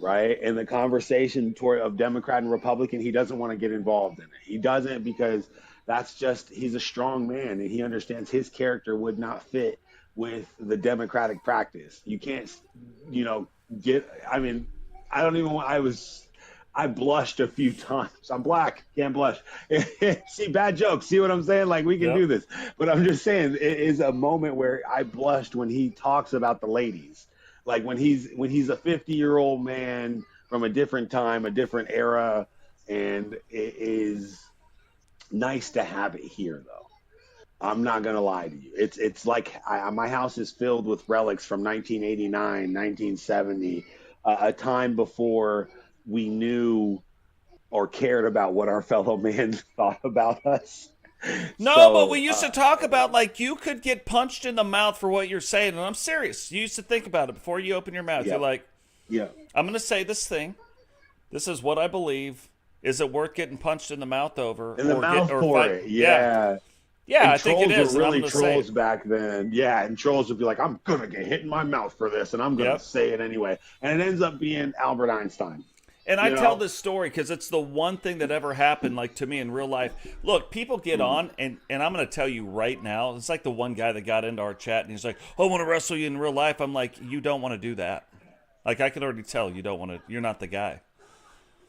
right? And the conversation of Democrat and Republican, he doesn't want to get involved in it. He doesn't, because That's just, he's a strong man, and he understands his character would not fit with the democratic practice. You can't, you know, I mean, I don't even want, I blushed a few times. I'm black, can't blush. See, bad jokes. See what I'm saying? Like, we can do this. But I'm just saying, it is a moment where I blushed when he talks about the ladies. Like, when he's a 50-year-old man from a different time, a different era, and it is nice to have it here, though. I'm not gonna lie to you. It's like my house is filled with relics from 1989, 1970, a time before we knew or cared about what our fellow man thought about us. No, but we used to talk about, like, you could get punched in the mouth for what you're saying, and I'm serious. You used to think about it before you open your mouth. You're like, I'm gonna say this thing. This is what I believe. Is it worth getting punched in the mouth over? In the mouth for it, yeah. Yeah, I think it is. Trolls were really trolls back then. Yeah, and trolls would be like, I'm going to get hit in my mouth for this, and I'm going to say it anyway. And it ends up being Albert Einstein. And I tell this story because it's the one thing that ever happened, like, to me in real life. Look, people get on, and I'm going to tell you right now, it's like the one guy that got into our chat, and he's like, I want to wrestle you in real life. I'm like, you don't want to do that. Like, I can already tell you don't want to. You're not the guy.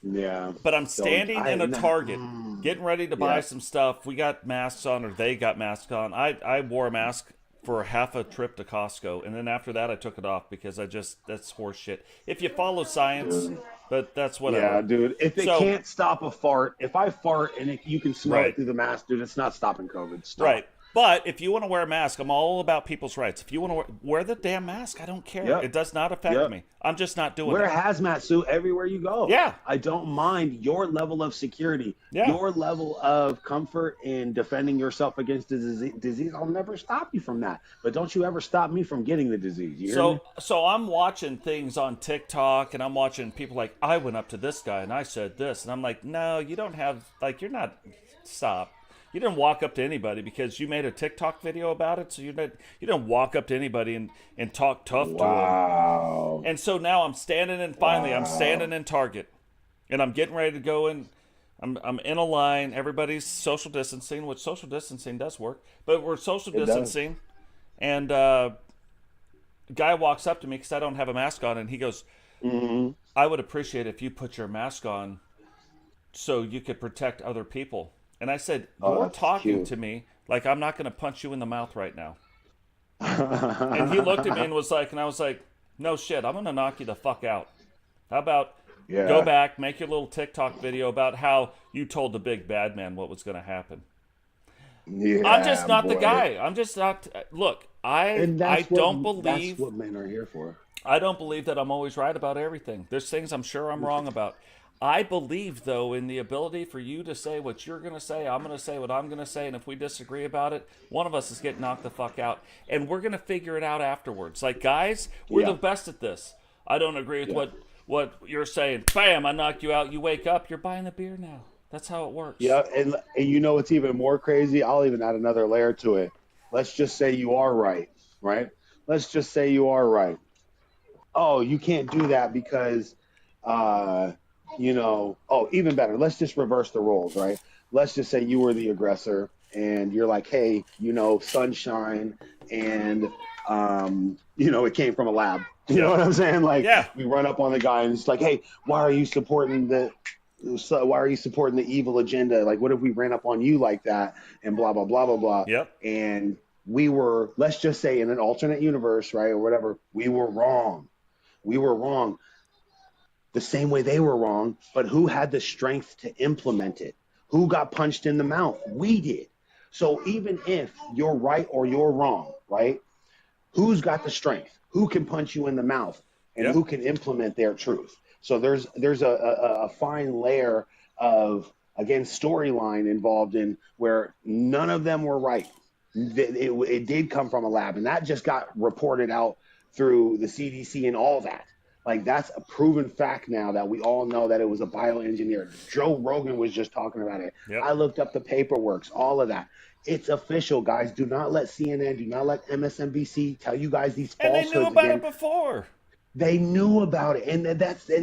Yeah. But I'm standing in a Target, getting ready to buy some stuff. We got masks on, or they got masks on. I wore a mask for half a trip to Costco, and then after that I took it off because that's horse shit. If you follow science, but that's whatever. Yeah, dude. If it can't stop a fart, if I fart and you can smell it through the mask, dude, it's not stopping COVID. Stop. Right. But if you want to wear a mask, I'm all about people's rights. If you want to wear the damn mask, I don't care. It does not affect me. I'm just not doing it. Wear a hazmat suit everywhere you go. Yeah. I don't mind your level of security, your level of comfort in defending yourself against the disease. I'll never stop you from that. But don't you ever stop me from getting the disease. You hear me? So I'm watching things on TikTok, and I'm watching people like, I went up to this guy and I said this. And I'm like, no, you don't have, like, you're not, stop. You didn't walk up to anybody because you made a TikTok video about it. So you didn't walk up to anybody and talk tough to them. And so now I'm standing I'm standing in Target, and I'm getting ready to go in. I'm in a line. Everybody's social distancing, which social distancing does work, but we're social distancing. And a guy walks up to me because I don't have a mask on, and he goes, I would appreciate if you put your mask on so you could protect other people. And I said, you're talking to me like I'm not going to punch you in the mouth right now. And he looked at me and was like, and I was like, no shit, I'm going to knock you the fuck out. How about go back, make your little TikTok video about how you told the big bad man what was going to happen. Yeah, I'm just not the guy. I'm just not. Look, I don't believe. That's what men are here for. I don't believe that I'm always right about everything. There's things I'm sure I'm wrong about. I believe, though, in the ability for you to say what you're going to say, I'm going to say what I'm going to say, and if we disagree about it, one of us is getting knocked the fuck out, and we're going to figure it out afterwards. Like, guys, we're the best at this. I don't agree with what you're saying. Bam, I knock you out. You wake up, you're buying a beer now. That's how it works. Yeah, and you know what's even more crazy? I'll even add another layer to it. Let's just say you are right? Let's just say you are right. Oh, you can't do that because... even better. Let's just reverse the roles, right? Let's just say you were the aggressor and you're like, hey, sunshine and, it came from a lab. You know what I'm saying? Like, we run up on the guy and it's like, hey, why are you supporting the evil agenda? Like, what if we ran up on you like that and blah, blah, blah, blah, blah. Yep. And we were, let's just say in an alternate universe, right, or whatever, we were wrong. The same way they were wrong, but who had the strength to implement it? Who got punched in the mouth? We did. So even if you're right or you're wrong, right? Who's got the strength? Who can punch you in the mouth and who can implement their truth? So there's a fine layer of, again, storyline involved in where none of them were right. It did come from a lab, and that just got reported out through the CDC and all that. Like, that's a proven fact now that we all know that it was a bioengineer. Joe Rogan was just talking about it. Yep. I looked up the paperwork, all of that. It's official, guys. Do not let CNN, do not let MSNBC tell you guys these falsehoods. And they knew about it before. They knew about it, and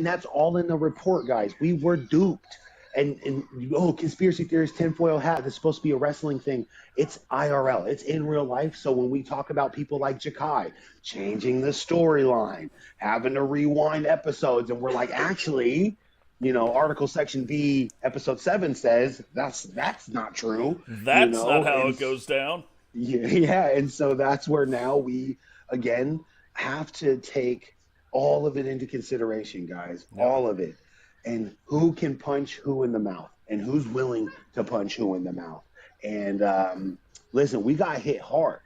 that's all in the report, guys. We were duped. and oh, conspiracy theorist, tinfoil hat, that's supposed to be a wrestling thing. It's IRL. It's in real life. So when we talk about people like Jakai changing the storyline, having to rewind episodes, and we're like, actually, Article Section B, Episode 7 says that's not true. That's not how it goes down. Yeah, and so that's where now we again have to take all of it into consideration, guys. Yep. All of it. And who can punch who in the mouth, and who's willing to punch who in the mouth. And listen, we got hit hard.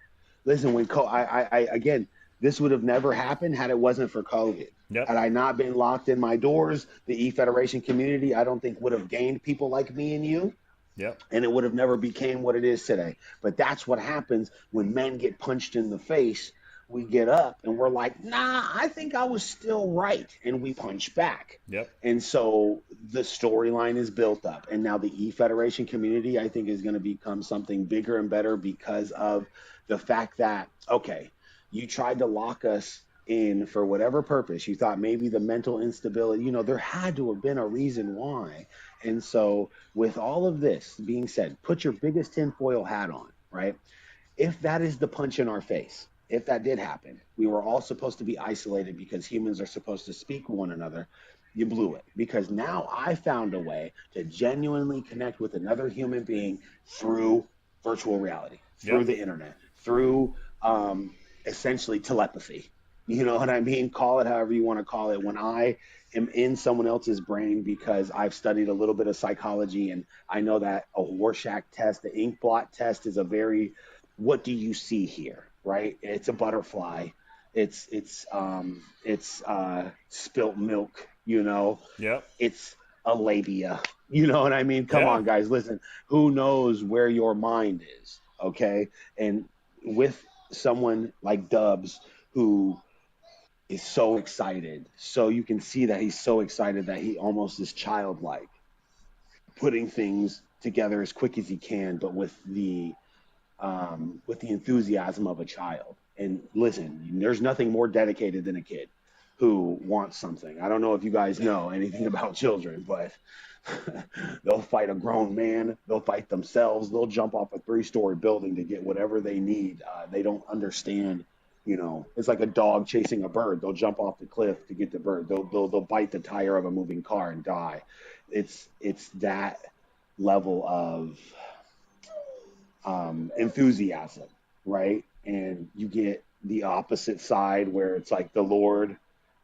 Listen, when again, this would have never happened had it wasn't for COVID. Yep. Had I not been locked in my doors, the E-Federation community, I don't think would have gained people like me and you. Yep. And it would have never became what it is today. But that's what happens when men get punched in the face. We get up and we're like, nah, I think I was still right. And we punch back. Yep. And so the storyline is built up. And now the E-Federation community, I think, is going to become something bigger and better because of the fact that, okay, you tried to lock us in for whatever purpose. You thought maybe the mental instability, there had to have been a reason why. And so with all of this being said, put your biggest tinfoil hat on, right? If that is the punch in our face, if that did happen, we were all supposed to be isolated because humans are supposed to speak with one another. You blew it, because now I found a way to genuinely connect with another human being through virtual reality, through the internet, through essentially telepathy. You know what I mean? Call it however you want to call it. When I am in someone else's brain, because I've studied a little bit of psychology, and I know that a Rorschach test, the ink blot test, is a very, what do you see here, right? It's a butterfly. It's spilt milk, Yep. It's a labia. You know what I mean? Come on, guys, listen. Who knows where your mind is, okay? And with someone like Dubs, who is so excited. So you can see that he's so excited that he almost is childlike, putting things together as quick as he can, but with the enthusiasm of a child. And listen, there's nothing more dedicated than a kid who wants something. I don't know if you guys know anything about children, but they'll fight a grown man. They'll fight themselves. They'll jump off a 3-story building to get whatever they need. They don't understand. It's like a dog chasing a bird. They'll jump off the cliff to get the bird. They'll bite the tire of a moving car and die. It's that level of enthusiasm, right? And you get the opposite side where it's like the Lord,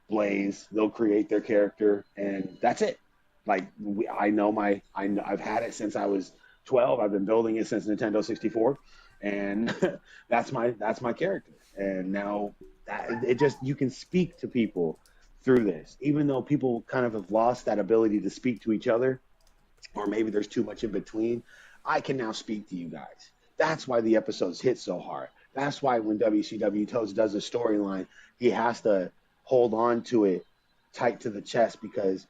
Blaze. They'll create their character, and that's it. Like I've had it since I was 12. I've been building it since Nintendo 64, and that's my character. And now you can speak to people through this, even though people kind of have lost that ability to speak to each other, or maybe there's too much in between. I can now speak to you guys. That's why the episodes hit so hard. That's why when WCW Toast does a storyline, he has to hold on to it tight to the chest, because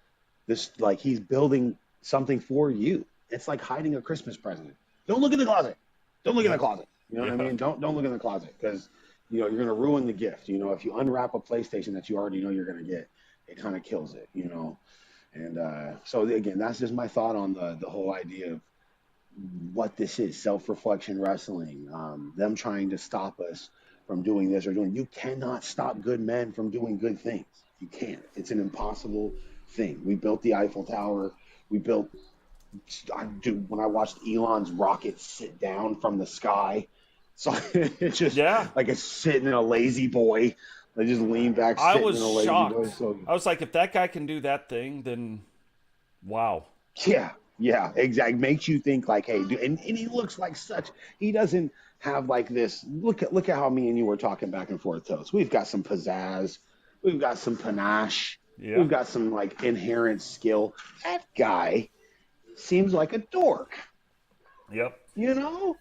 he's building something for you. It's like hiding a Christmas present. Don't look in the closet. Don't look in the closet. You know what I mean? Don't look in the closet, because you're going to ruin the gift. If you unwrap a PlayStation that you already know you're going to get, it kind of kills it. And so again, that's just my thought on the whole idea of what this is: self-reflection wrestling. Them trying to stop us from doing this or doing. You cannot stop good men from doing good things. You can't. It's an impossible thing. We built the Eiffel Tower. When I watched Elon's rocket sit down from the sky, so it's just like it's sitting in a lazy boy. They just lean back. I was in a lazy shocked. Boy, so. I was like, if that guy can do that thing, then wow. Yeah, exactly. Makes you think like, hey, and he looks like such. He doesn't have like this. Look at how me and you were talking back and forth, Toast. We've got some pizzazz. We've got some panache. Yeah. We've got some like inherent skill. That guy seems like a dork. Yep.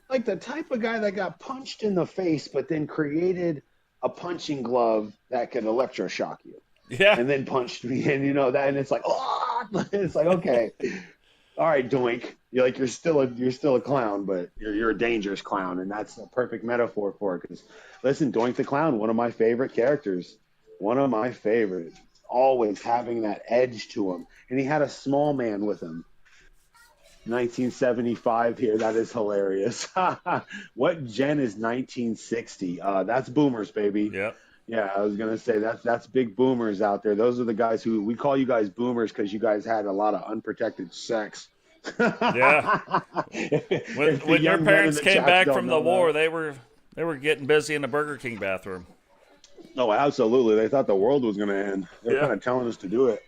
Like the type of guy that got punched in the face, but then created a punching glove that could electroshock you. Yeah. And then punched me, and that, and it's like, oh, it's like, okay, all right, Doink. You're still a clown, but you're a dangerous clown, and that's a perfect metaphor for it. Because listen, Doink the Clown, one of my favorite characters, always having that edge to him, and he had a small man with him. 1975 here. That is hilarious. What gen is 1960? That's boomers, baby. Yep. Yeah, I was gonna say that's big boomers out there. Those are the guys who we call you guys boomers because you guys had a lot of unprotected sex. Yeah. If the When your young men in parents the came chats back don't from the know war, that. they were getting busy in the Burger King bathroom. Oh, absolutely. They thought the world was gonna end. They're Yeah. kind of telling us to do it.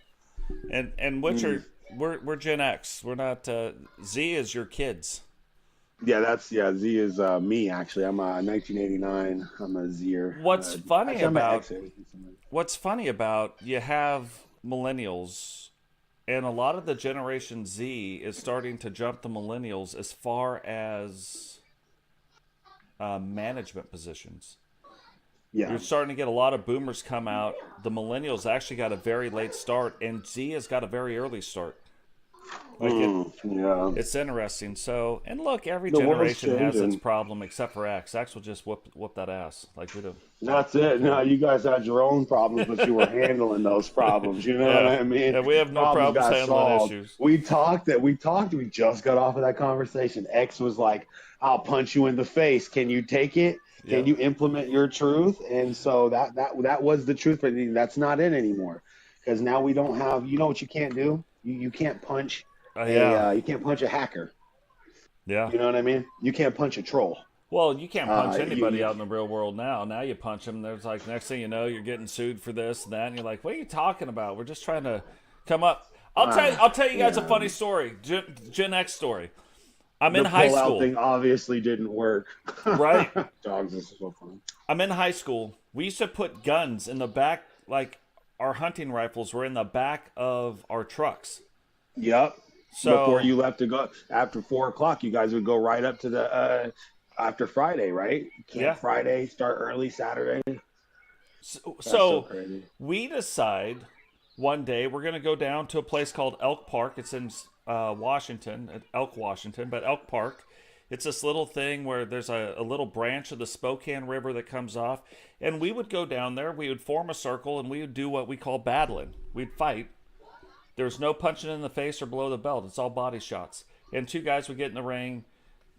And which are we're Gen X. We're not Z is your kids. Yeah. Z is me actually. I'm a 1989. I'm a Zer. What's funny Actually, I'm an about Xer. you have millennials and a lot of the Generation Z is starting to jump the millennials as far as management positions. Yeah. You're starting to get a lot of boomers come out. The millennials actually got a very late start, and Z has got a very early start. Yeah. It's interesting. So, and look, every The world's generation has its changing. problem except for X. X will just whoop that ass like we do. That's it. No, you guys had your own problems, but you were handling those problems. You know what Yeah, I mean? yeah. We have no Problems problems got handling solved. issues. We talked. We just got off of that conversation. X was like, "I'll punch you in the face. Can you take it? Can Yep. you implement your truth?" And so that was the truth, but that's not it anymore. Because now we don't have. You know what you can't do? You can't punch Yeah, you can't punch a hacker. yeah. You know what I mean? You can't punch a troll. Well, you can't punch anybody You out in the real world now. Now you punch them. There's like next thing you know, you're getting sued for this and that, and you're like, "What are you talking about? We're just trying to come up." I'll tell you guys a yeah. funny story, Gen X story. I'm in The high pull-out school, thing obviously didn't work. right? Dogs is so fun. I'm in high school. We used to put guns in the back, like our hunting rifles were in the back of our trucks. Yep. Before So you left to go after 4 o'clock, you guys would go right up to the after Friday, right? yeah. Camp Friday, start early Saturday. So, That's so so crazy. we decide one day we're going to go down to a place called Elk Park. It's in Washington, Elk, Washington, but Elk Park. It's this little thing where there's a little branch of the Spokane River that comes off. And we would go down there, we would form a circle, and we would do what we call battling. We'd fight. There's no punching in the face or below the belt. It's all body shots. And two guys would get in the ring,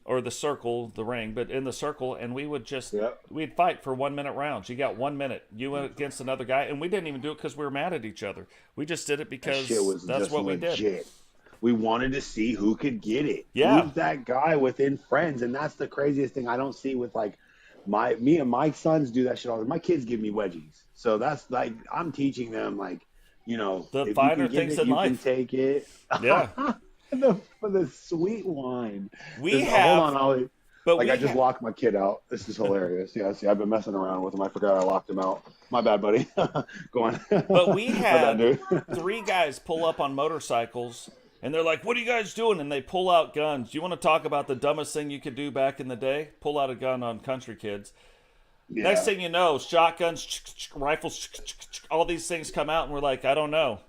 or the circle, the ring, but in the circle, and we would just, Yep. we'd fight for 1 minute rounds. You got 1 minute. You went against another guy, and we didn't even do it because we were mad at each other. We just did it That because shit was that's just what we did. legit. We wanted to see who could get it. Yeah. Who's that guy within friends? And that's the craziest thing I don't see with like me and my sons do that shit all the time. My kids give me wedgies. So that's like I'm teaching them like, The if you finer can get things it, in you life. can take it. Yeah. For the sweet wine. We Hold have, on, Ollie. but Like we I just have, locked my kid out. This is hilarious. Yeah, see, I've been messing around with him. I forgot I locked him out. My bad, buddy. Go on. but we My bad, had dude. 3 guys pull up on motorcycles, and they're like, "What are you guys doing?" And they pull out guns. You want to talk about the dumbest thing you could do back in the day? Pull out a gun on country kids. Yeah. Next thing you know, shotguns, rifles, all these things come out, and we're like, I don't know.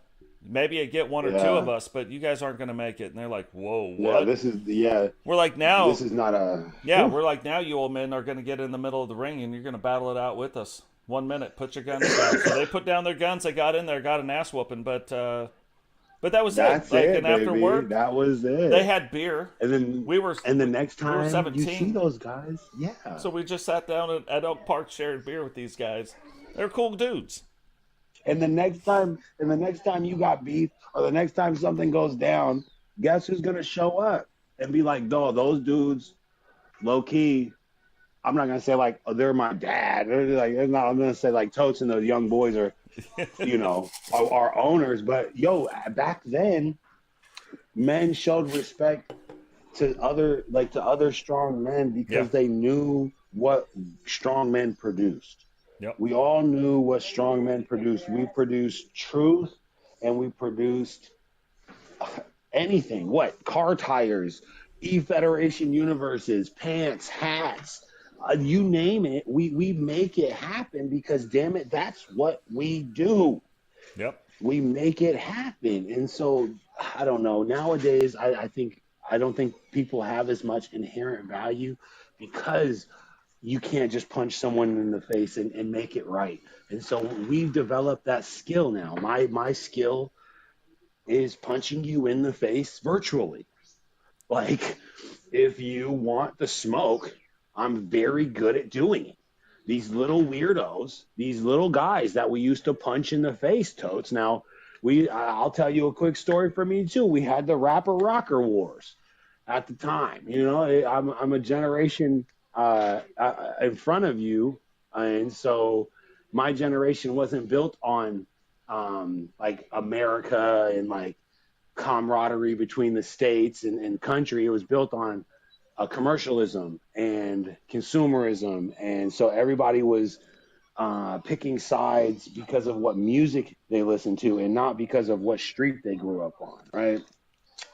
Maybe you get 1 or 2 Yeah. of us, but you guys aren't going to make it. And they're like, whoa, Yeah, what? We're like, now, this is not a we're like, now you old men are going to get in the middle of the ring, and you're going to battle it out with us. 1 minute, put your guns down. So they put down their guns. They got in there, got an ass whooping, but that was That's it. Like, it, and baby. afterward, That was it. they had beer. and then and the next we were time you 17. see those guys, yeah. So we just sat down at Oak Park, shared beer with these guys. They're cool dudes. And the next time you got beef or the next time something goes down, guess who's gonna show up and be like, "Dog, those dudes, low key." I'm not gonna say like, "Oh, they're my dad." They're like, I'm gonna say like Totes and those young boys are, are owners. But back then, men showed respect to other strong men because they knew what strong men produced. Yep. We all knew what strong men produced. We produced truth, and we produced anything. What? Car tires, E-Federation universes, pants, hats, you name it. We make it happen because, damn it, that's what we do. Yep. We make it happen. And so, I don't know. Nowadays, I don't think people have as much inherent value because you can't just punch someone in the face and make it right. And so we've developed that skill now. My skill is punching you in the face virtually. Like, if you want the smoke, I'm very good at doing it. These little weirdos, these little guys that we used to punch in the face, Totes. Now, I'll tell you a quick story for me too. We had the rapper rocker wars at the time. You know, I'm a generation in front of you, and so my generation wasn't built on like America and like camaraderie between the states and country. It was built on commercialism and consumerism, and so everybody was picking sides because of what music they listened to and not because of what street they grew up on, right?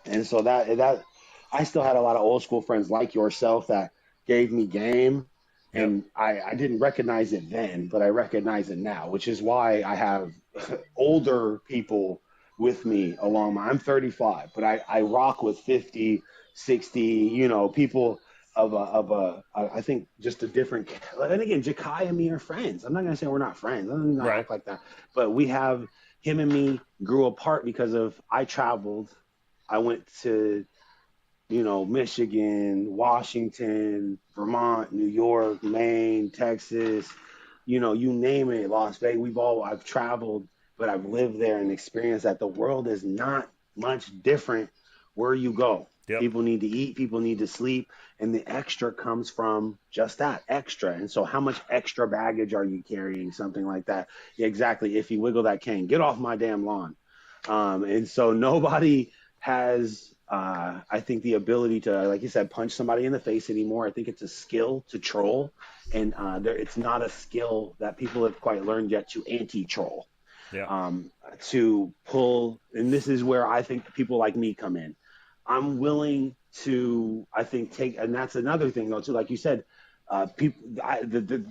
And so that I still had a lot of old school friends like yourself that gave me game, and I didn't recognize it then, but I recognize it now, which is why I have older people with me along I'm 35, but I rock with 50, 60, you know, people I think just a different, and again, Jakai and me are friends. I'm not going to say we're not friends. I don't act like that, but we have, him and me grew apart because of, I traveled. I went to, you know, Michigan, Washington, Vermont, New York, Maine, Texas, you know, you name it, Las Vegas. I've traveled, but I've lived there and experienced that the world is not much different where you go. Yep. People need to eat, people need to sleep, and the extra comes from just that, extra. And so how much extra baggage are you carrying, something like that? Yeah, exactly. If you wiggle that cane, get off my damn lawn. And so nobody has, I think, the ability to, like you said, punch somebody in the face anymore. I think it's a skill to troll, and it's not a skill that people have quite learned yet to anti-troll. Yeah. To pull, and this is where I think people like me come in. I'm willing to, I think, take, and that's another thing though too. Like you said, people, the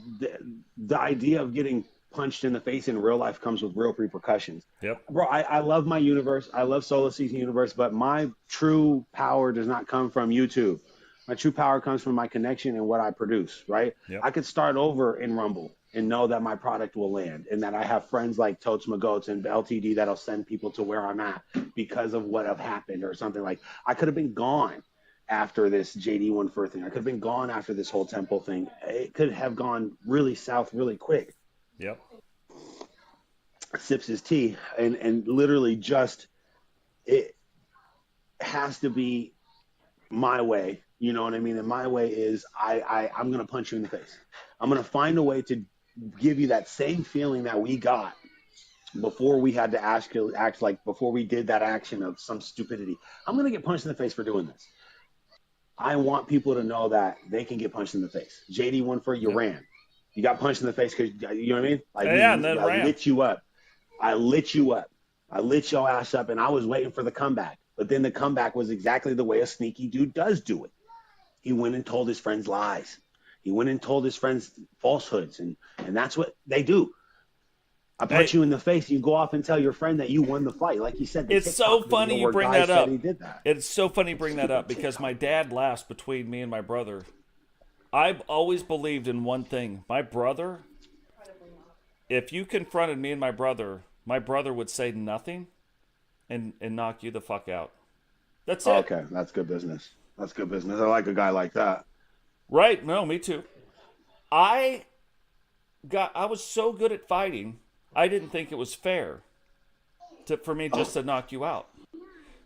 idea of getting punched in the face in real life comes with real repercussions. Yep. Bro, I love my universe. I love Solo Season Universe, but my true power does not come from YouTube. My true power comes from my connection and what I produce, right? Yep. I could start over in Rumble and know that my product will land, and that I have friends like Totes Magotes and LTD that'll send people to where I'm at because of what have happened or something. Like, I could have been gone after this JD1 thing. I could have been gone after this whole temple thing. It could have gone really south really quick. Yep. Sips his tea, and literally just, it has to be my way. You know what I mean? And my way is I'm going to punch you in the face. I'm going to find a way to give you that same feeling that we got before we had to act like, before we did that action of some stupidity. I'm going to get punched in the face for doing this. I want people to know that they can get punched in the face. JD1 you ran. You got punched in the face because, you know what I mean? Like, and then I lit you up. I lit you up. I lit your ass up, and I was waiting for the comeback. But then the comeback was exactly the way a sneaky dude does do it. He went and told his friends lies. He went and told his friends falsehoods, and that's what they do. I punch you in the face, and you go off and tell your friend that you won the fight. Like you said, it's so funny you bring that up. It's so funny you bring that up because my dad laughs between me and my brother. I've always believed in one thing. My brother, if you confronted me and my brother would say nothing and knock you the fuck out. That's it. Okay, that's good business. That's good business. I like a guy like that. Right. No, me too. I was so good at fighting, I didn't think it was fair for me just to knock you out.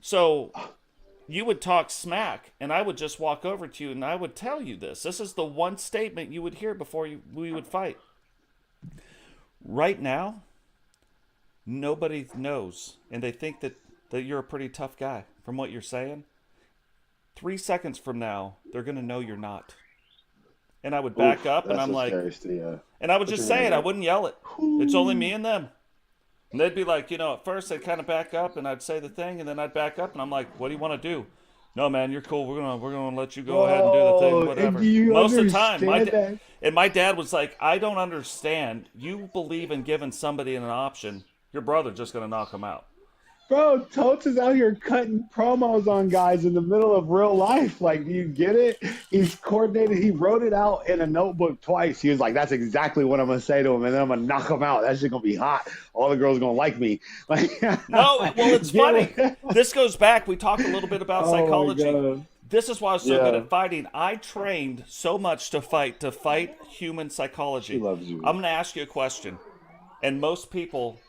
So you would talk smack, and I would just walk over to you, and I would tell you this. This is the one statement you would hear before we would fight. Right now, nobody knows, and they think that you're a pretty tough guy from what you're saying. 3 seconds from now, they're going to know you're not. And I would back up, and I'm like, and I would just say it. I wouldn't yell it. It's only me and them. And they'd be like, you know, at first they'd kind of back up, and I'd say the thing, and then I'd back up, and I'm like, what do you want to do? No, man, you're cool. We're gonna let you go ahead and do the thing, whatever. Most of the time, my dad was like, I don't understand. You believe in giving somebody an option. Your brother's just gonna knock him out. Bro, Totes is out here cutting promos on guys in the middle of real life. Like, do you get it? He's coordinated. He wrote it out in a notebook twice. He was like, that's exactly what I'm going to say to him, and then I'm going to knock him out. That shit going to be hot. All the girls going to like me. Like, no, well, it's funny. This goes back. We talked a little bit about psychology. This is why I was so good Yeah. at fighting. I trained so much to fight human She psychology. loves you. I'm going to ask you a question. And most people,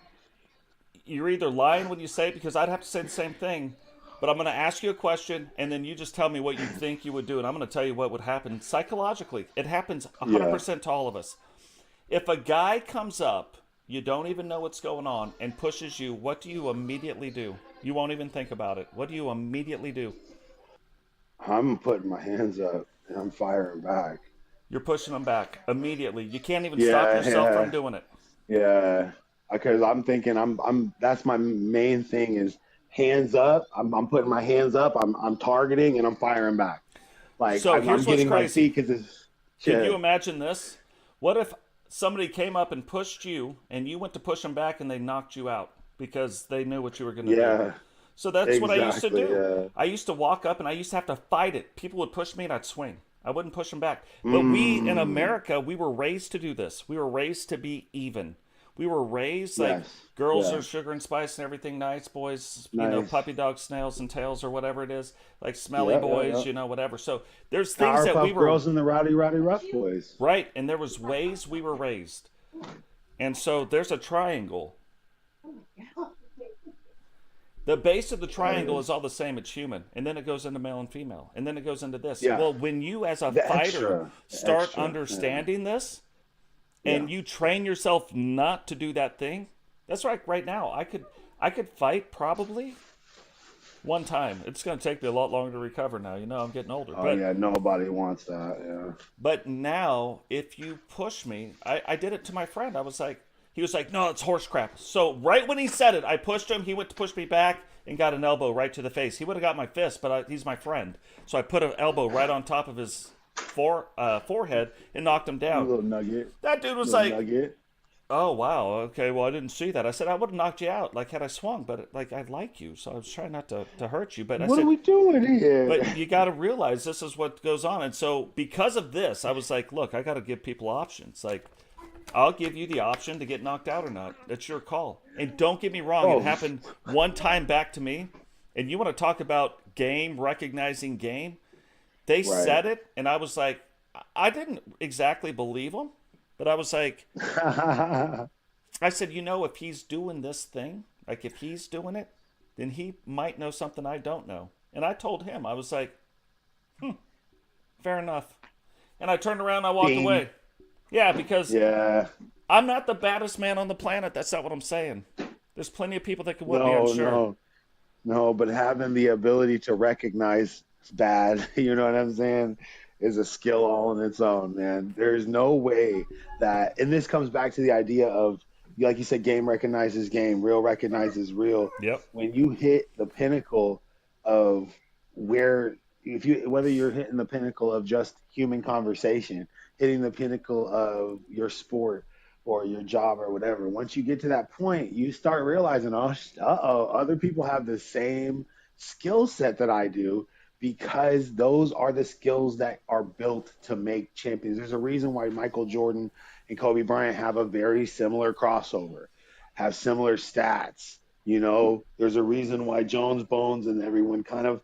you're either lying when you say it because I'd have to say the same thing, but I'm going to ask you a question and then you just tell me what you think you would do. And I'm going to tell you what would happen psychologically. It happens Yeah. 100% to all of us. If a guy comes up, you don't even know what's going on, and pushes you, what do you immediately do? You won't even think about it. What do you immediately do? I'm putting my hands up and I'm firing back. You're pushing them back immediately. You can't even stop Yeah, yourself from yeah, doing it. yeah. Because I'm thinking that's my main thing is hands up. I'm putting my hands up. I'm targeting and I'm firing back. Like So I'm here's what's getting my crazy. feet because it's Can you shit. imagine this? What if somebody came up and pushed you, and you went to push them back, and they knocked you out because they knew what you were going to do? Yeah, So that's what I used to exactly. do. Yeah. I used to walk up and I used to have to fight it. People would push me and I'd swing. I wouldn't push them back. But we in Mm, America, we were raised to do this. We were raised to be even. We were raised like yes. girls are Yeah. sugar and spice and everything nice, boys, Nice. puppy dog snails and tails or whatever it is, like smelly Yeah, yeah, yeah. boys, whatever. So there's things that we Powerpuff were Girls and the Rowdy Roddy Rough Boys. right, and there was ways we were raised. And so there's a triangle. The base of the That triangle is is. all the same. It's human. And then it goes into male and female. And then it goes into this. Yeah. Well, when you, as a The fighter, extra. The start extra. Yeah. understanding this Yeah. and you train yourself not to do that thing, that's right now. I could fight probably one time. It's going to take me a lot longer to recover now. I'm getting older. Oh yeah, nobody wants that. Yeah. But now, if you push me, I did it to my friend. He was like, no, it's horse crap. So right when he said it, I pushed him. He went to push me back and got an elbow right to the face. He would have got my fist, but he's my friend. So I put an elbow right on top of his forehead and knocked him You down. little nugget. That dude was Little like, nugget. oh, wow. Okay, well, I didn't see that. I said, I would have knocked you out, like, had I swung, but, like, I like you. So I was trying not to hurt you. But I What are said, we doing but here? you got to realize this is what goes on. And so because of this, I was like, look, I got to give people options. Like, I'll give you the option to get knocked out or not. That's your call. And don't get me wrong, it Oh, happened one time back to me. And you want to talk about game, recognizing game? They right. said it, and I was like, I didn't exactly believe them, but I was like, I said, if he's doing this thing, like if he's doing it, then he might know something I don't know. And I told him, I was like, fair enough. And I turned around and I walked Ding. away. Yeah, because Yeah. I'm not the baddest man on the planet. That's not what I'm saying. There's plenty of people that can whip me, I'm No, sure. no, no. But having the ability to recognize bad, you know what I'm saying, is a skill all in its own, man. There's no way that, and this comes back to the idea of, like you said, game recognizes game, real recognizes real. Yep. When you hit the pinnacle of where, whether you're hitting the pinnacle of just human conversation, hitting the pinnacle of your sport or your job or whatever, once you get to that point, you start realizing, oh, other people have the same skill set that I do because those are the skills that are built to make champions. There's a reason why Michael Jordan and Kobe Bryant have a very similar crossover, have similar stats. There's a reason why Jones, Bones, and everyone kind of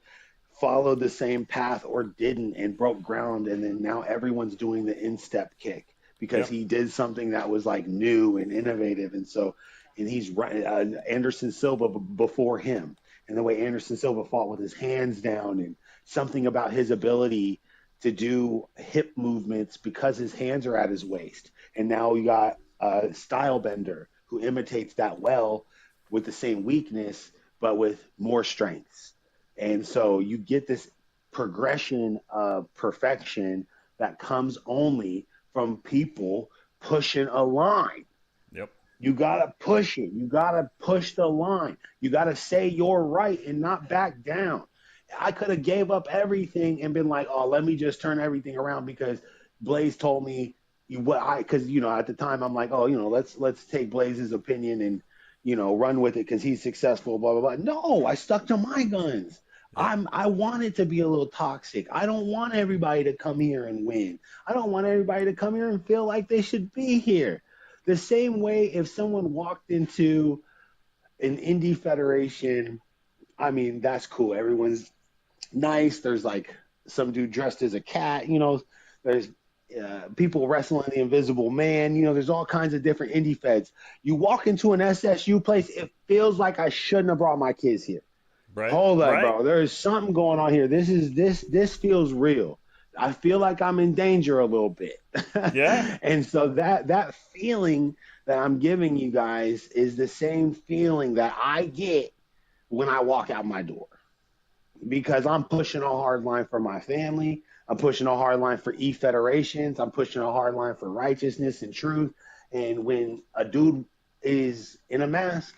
followed the same path or didn't and broke ground. And then now everyone's doing the instep kick because Yep. he did something that was like new and innovative. And so, and he's right, Anderson Silva before him. And the way Anderson Silva fought with his hands down and something about his ability to do hip movements because his hands are at his waist. And now you got a style bender who imitates that well with the same weakness, but with more strengths. And so you get this progression of perfection that comes only from people pushing a line. Yep. You got to push it. You got to push the line. You got to say you're right and not back down. I could have gave up everything and been like, oh, let me just turn everything around because Blaze told me because at the time I'm like, oh, let's take Blaze's opinion and run with it because he's successful, blah blah blah. No, I stuck to my guns. Yep. I want it to be a little toxic. I don't want everybody to come here and win. I don't want everybody to come here and feel like they should be here. The same way if someone walked into an indie federation, I mean, that's cool. Everyone's nice. There's like some dude dressed as a cat. You know, there's people wrestling the Invisible Man. You know, there's all kinds of different indie feds. You walk into an SSU place, it feels like I shouldn't have brought my kids here. Right. Hold up, right. bro. There is something going on here. This feels real. I feel like I'm in danger a little bit. Yeah. And so that feeling that I'm giving you guys is the same feeling that I get when I walk out my door. Because I'm pushing a hard line for my family. I'm pushing a hard line for E-Federations. I'm pushing a hard line for righteousness and truth. And when a dude is in a mask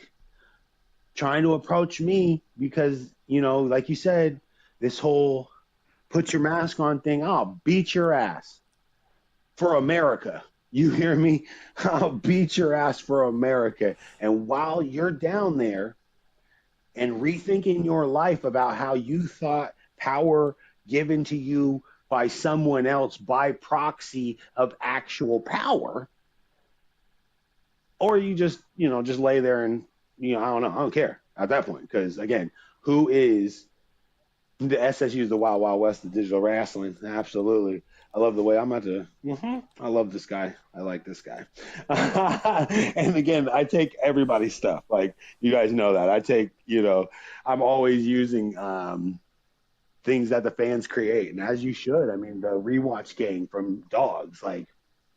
trying to approach me because, you know, like you said, this whole put your mask on thing, I'll beat your ass for America. You hear me? I'll beat your ass for America. And while you're down there and rethinking your life about how you thought power given to you by someone else by proxy of actual power, or you just, you know, just lay there and, you know, I don't know, I don't care at that point. Because again, who is the SSU is the Wild Wild West of digital wrestling? Absolutely. I love the way I'm about to. I love this guy. I like this guy. And again, I take everybody's stuff. Like, you guys know that. I take, you know, I'm always using things that the fans create. And as you should. I mean, the rewatch game from Dogs. Like,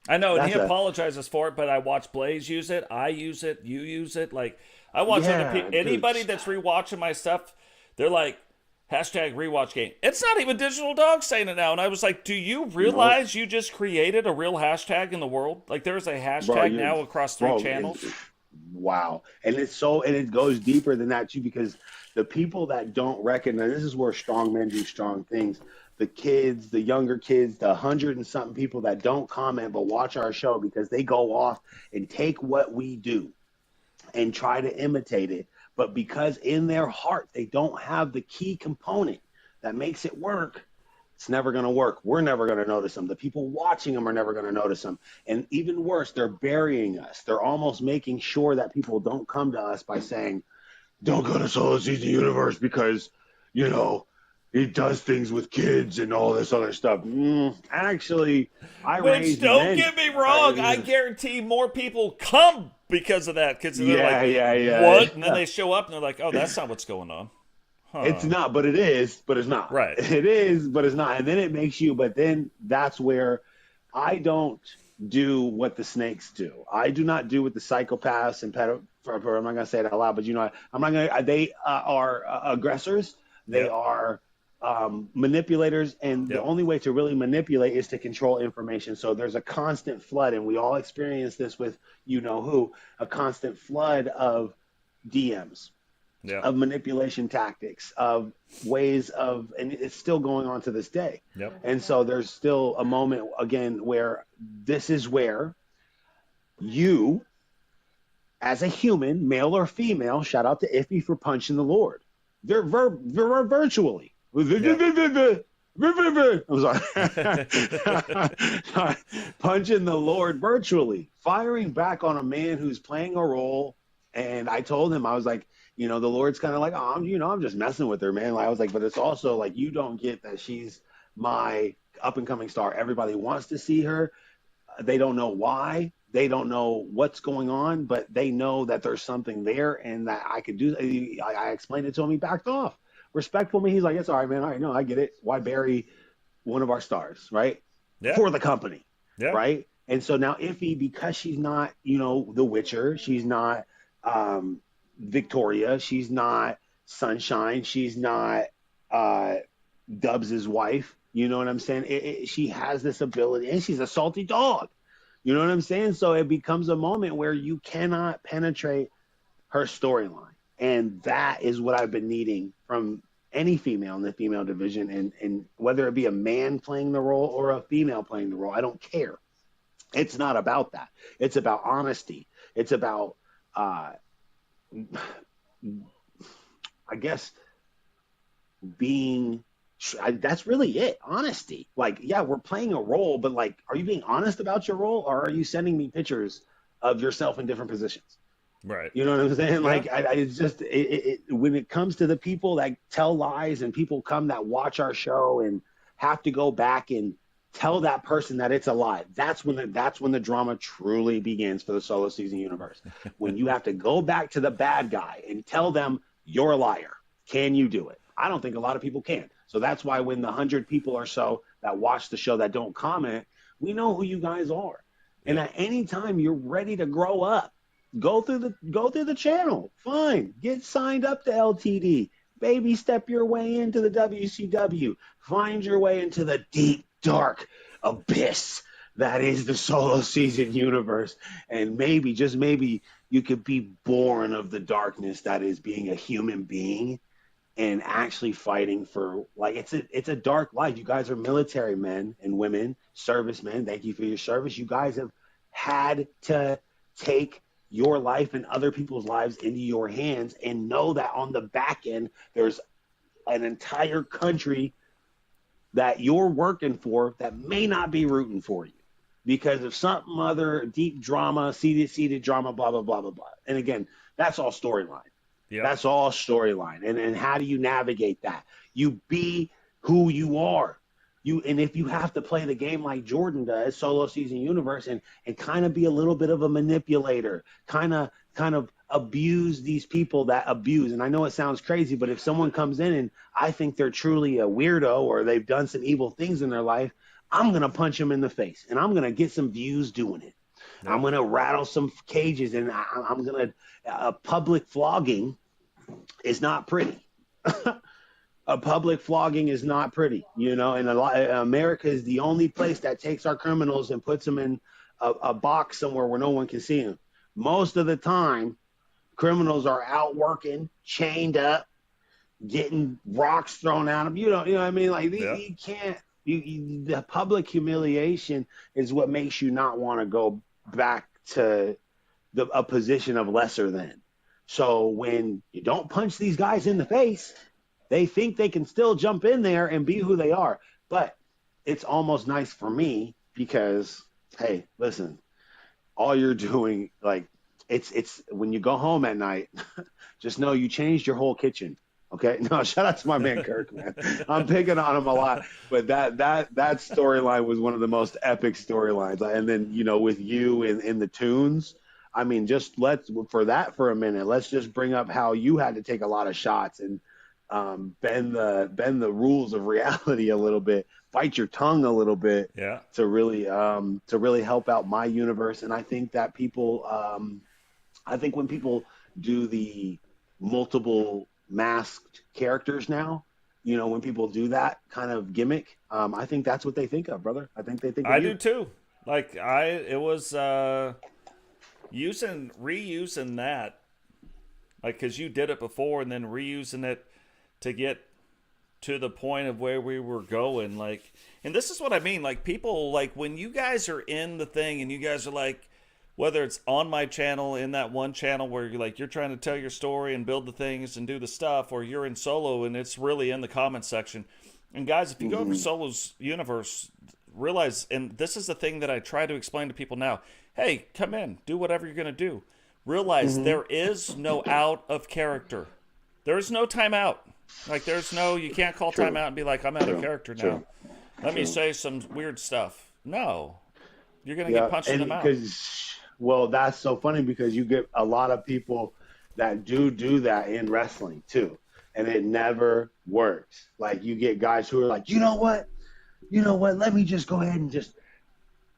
I know, and he apologizes for it, but I watch Blaze use it. I use it. You use it. Like, I watch other people. Anybody that's rewatching my stuff, they're like, hashtag rewatch game. It's not even Digital Dog saying it now. And I was like, do you realize you just created a real hashtag in the world? Like, there's a hashtag now across 3 channels. Wow. And it goes deeper than that too, because the people that don't recognize, this is where strong men do strong things. The kids, the younger kids, the 100 and something people that don't comment but watch our show because they go off and take what we do and try to imitate it. But because in their heart, they don't have the key component that makes it work, it's never going to work. We're never going to notice them. The people watching them are never going to notice them. And even worse, they're burying us. They're almost making sure that people don't come to us by saying, don't go to Solo Season Universe because, you know, he does things with kids and all this other stuff. Actually, Which, don't get me wrong, I guarantee more people come because of that. Because they're what? And then they show up and they're like, oh, that's not what's going on. Huh. It's not, but it is, but it's not. Right. It is, but it's not. And then it makes you, but then that's where I don't do what the snakes do. I do not do what the psychopaths and I'm not going to say it out loud, but you know, I'm not going to, they are aggressors. They are manipulators, and the only way to really manipulate is to control information. So there's a constant flood, and we all experience this with you know who, a constant flood of DMs, of manipulation tactics, of ways of, and it's still going on to this day. And so there's still a moment again where this is where you, as a human, male or female, shout out to Iffy for punching the Lord. They're virtually. I'm sorry. Punching the Lord virtually, firing back on a man who's playing a role. And I told him, I was like, you know, the Lord's kind of like, oh, I'm just messing with her, man. I was like, but it's also like, you don't get that she's my up and coming star. Everybody wants to see her. They don't know why. They don't know what's going on, but they know that there's something there and that I could do. I explained it to him. He backed off. Respectful me. He's like, it's all right, man. All right, no, I get it. Why bury one of our stars, right? For the company, right? And so now Iffy, because she's not, you know, the Witcher, she's not Victoria, she's not Sunshine, she's not Dubs' wife. You know what I'm saying? She has this ability, and she's a salty dog. You know what I'm saying? So it becomes a moment where you cannot penetrate her storyline. And that is what I've been needing from any female in the female division. And whether it be a man playing the role or a female playing the role, I don't care. It's not about that. It's about honesty. It's about, I guess, being... that's really it. Honesty. Like, yeah, we're playing a role, but like, are you being honest about your role, or are you sending me pictures of yourself in different positions? Right. You know what I'm saying? Like, it's just when it comes to the people that tell lies and people come that watch our show and have to go back and tell that person that it's a lie. That's when the drama truly begins for the Solo Season Universe. When you have to go back to the bad guy and tell them you're a liar. Can you do it? I don't think a lot of people can. So that's why when the 100 people or so that watch the show that don't comment, we know who you guys are. And at any time you're ready to grow up, go through the channel. Fine. Get signed up to LTD. Baby step your way into the WCW. Find your way into the deep, dark abyss that is the Solo Season Universe. And maybe, just maybe, you could be born of the darkness that is being a human being and actually fighting for, like, it's a dark life. You guys are military men and women, servicemen. Thank you for your service. You guys have had to take your life and other people's lives into your hands, and know that on the back end, there's an entire country that you're working for that may not be rooting for you because of something other deep drama, seated drama, blah, blah, blah, blah, blah. And again, that's all storyline. Yep. That's all storyline. And how do you navigate that? You be who you are. And if you have to play the game like Jordan does, Solo Season Universe, and kind of be a little bit of a manipulator, kind of abuse these people that abuse. And I know it sounds crazy, but if someone comes in and I think they're truly a weirdo or they've done some evil things in their life, I'm going to punch them in the face and I'm going to get some views doing it. Yep. I'm going to rattle some cages, and I'm going to public flogging is not pretty. A public flogging is not pretty, and America is the only place that takes our criminals and puts them in a box somewhere where no one can see them. Most of the time, criminals are out working, chained up, getting rocks thrown at them. You know what I mean? Like, you can't. The public humiliation is what makes you not want to go back to a position of lesser than. So when you don't punch these guys in the face, they think they can still jump in there and be who they are. But it's almost nice for me because, hey, listen, all you're doing, like, it's when you go home at night, just know you changed your whole kitchen. Okay? No, shout out to my man Kirk, man. I'm picking on him a lot. But that storyline was one of the most epic storylines. And then, with you in the tunes, I mean, just for a minute, let's just bring up how you had to take a lot of shots and bend the rules of reality a little bit, bite your tongue a little bit, to really help out my universe. And I think that people, when people do the multiple masked characters now, when people do that kind of gimmick, I think that's what they think of, brother. I think they think of you. I do too. Like it was reusing that, like, because you did it before, and then reusing it to get to the point of where we were going. Like, and this is what I mean, like, people, like, when you guys are in the thing and you guys are like, whether it's on my channel, in that one channel where you're trying to tell your story and build the things and do the stuff, or you're in Solo and it's really in the comments section. And guys, if you go over Solo's Universe, realize, and this is the thing that I try to explain to people now, hey, come in, do whatever you're going to do. Realize there is no out of character. There is no timeout. Like, there's no, you can't call timeout and be like, I'm out of character now. Let me say some weird stuff. No. You're going to get punched in the mouth. Well, that's so funny because you get a lot of people that do that in wrestling too. And it never works. Like, you get guys who are like, you know what? Let me just go ahead and just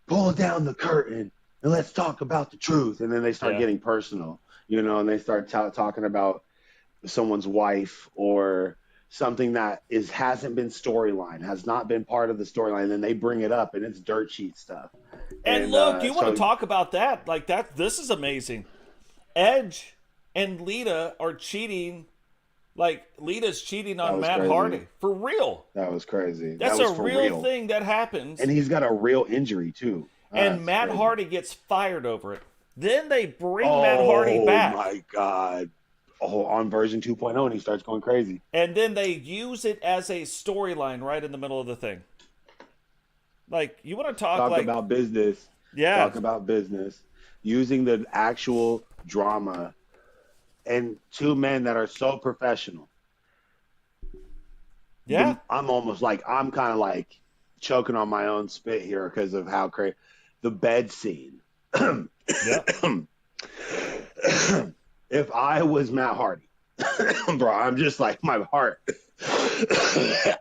pull down the curtain and let's talk about the truth. And then they start getting personal, and they start talking about someone's wife or something that hasn't been storyline, has not been part of the storyline, and then they bring it up and it's dirt sheet stuff. And look, you want to talk about that? Like, this is amazing. Edge and Lita are cheating. Like, Lita's cheating on Matt Hardy. For real. That was crazy. That's a real thing that happens. And he's got a real injury too. And Matt Hardy gets fired over it. Then they bring Matt Hardy back. Oh my God. On version 2.0, and he starts going crazy. And then they use it as a storyline right in the middle of the thing. Like, you want to talk about business. Yeah. Talk about business. Using the actual drama and two men that are so professional. Yeah. I'm almost like, I'm kind of like choking on my own spit here because of how crazy the bed scene. Yeah. If I was Matt Hardy, bro, I'm just like, my heart.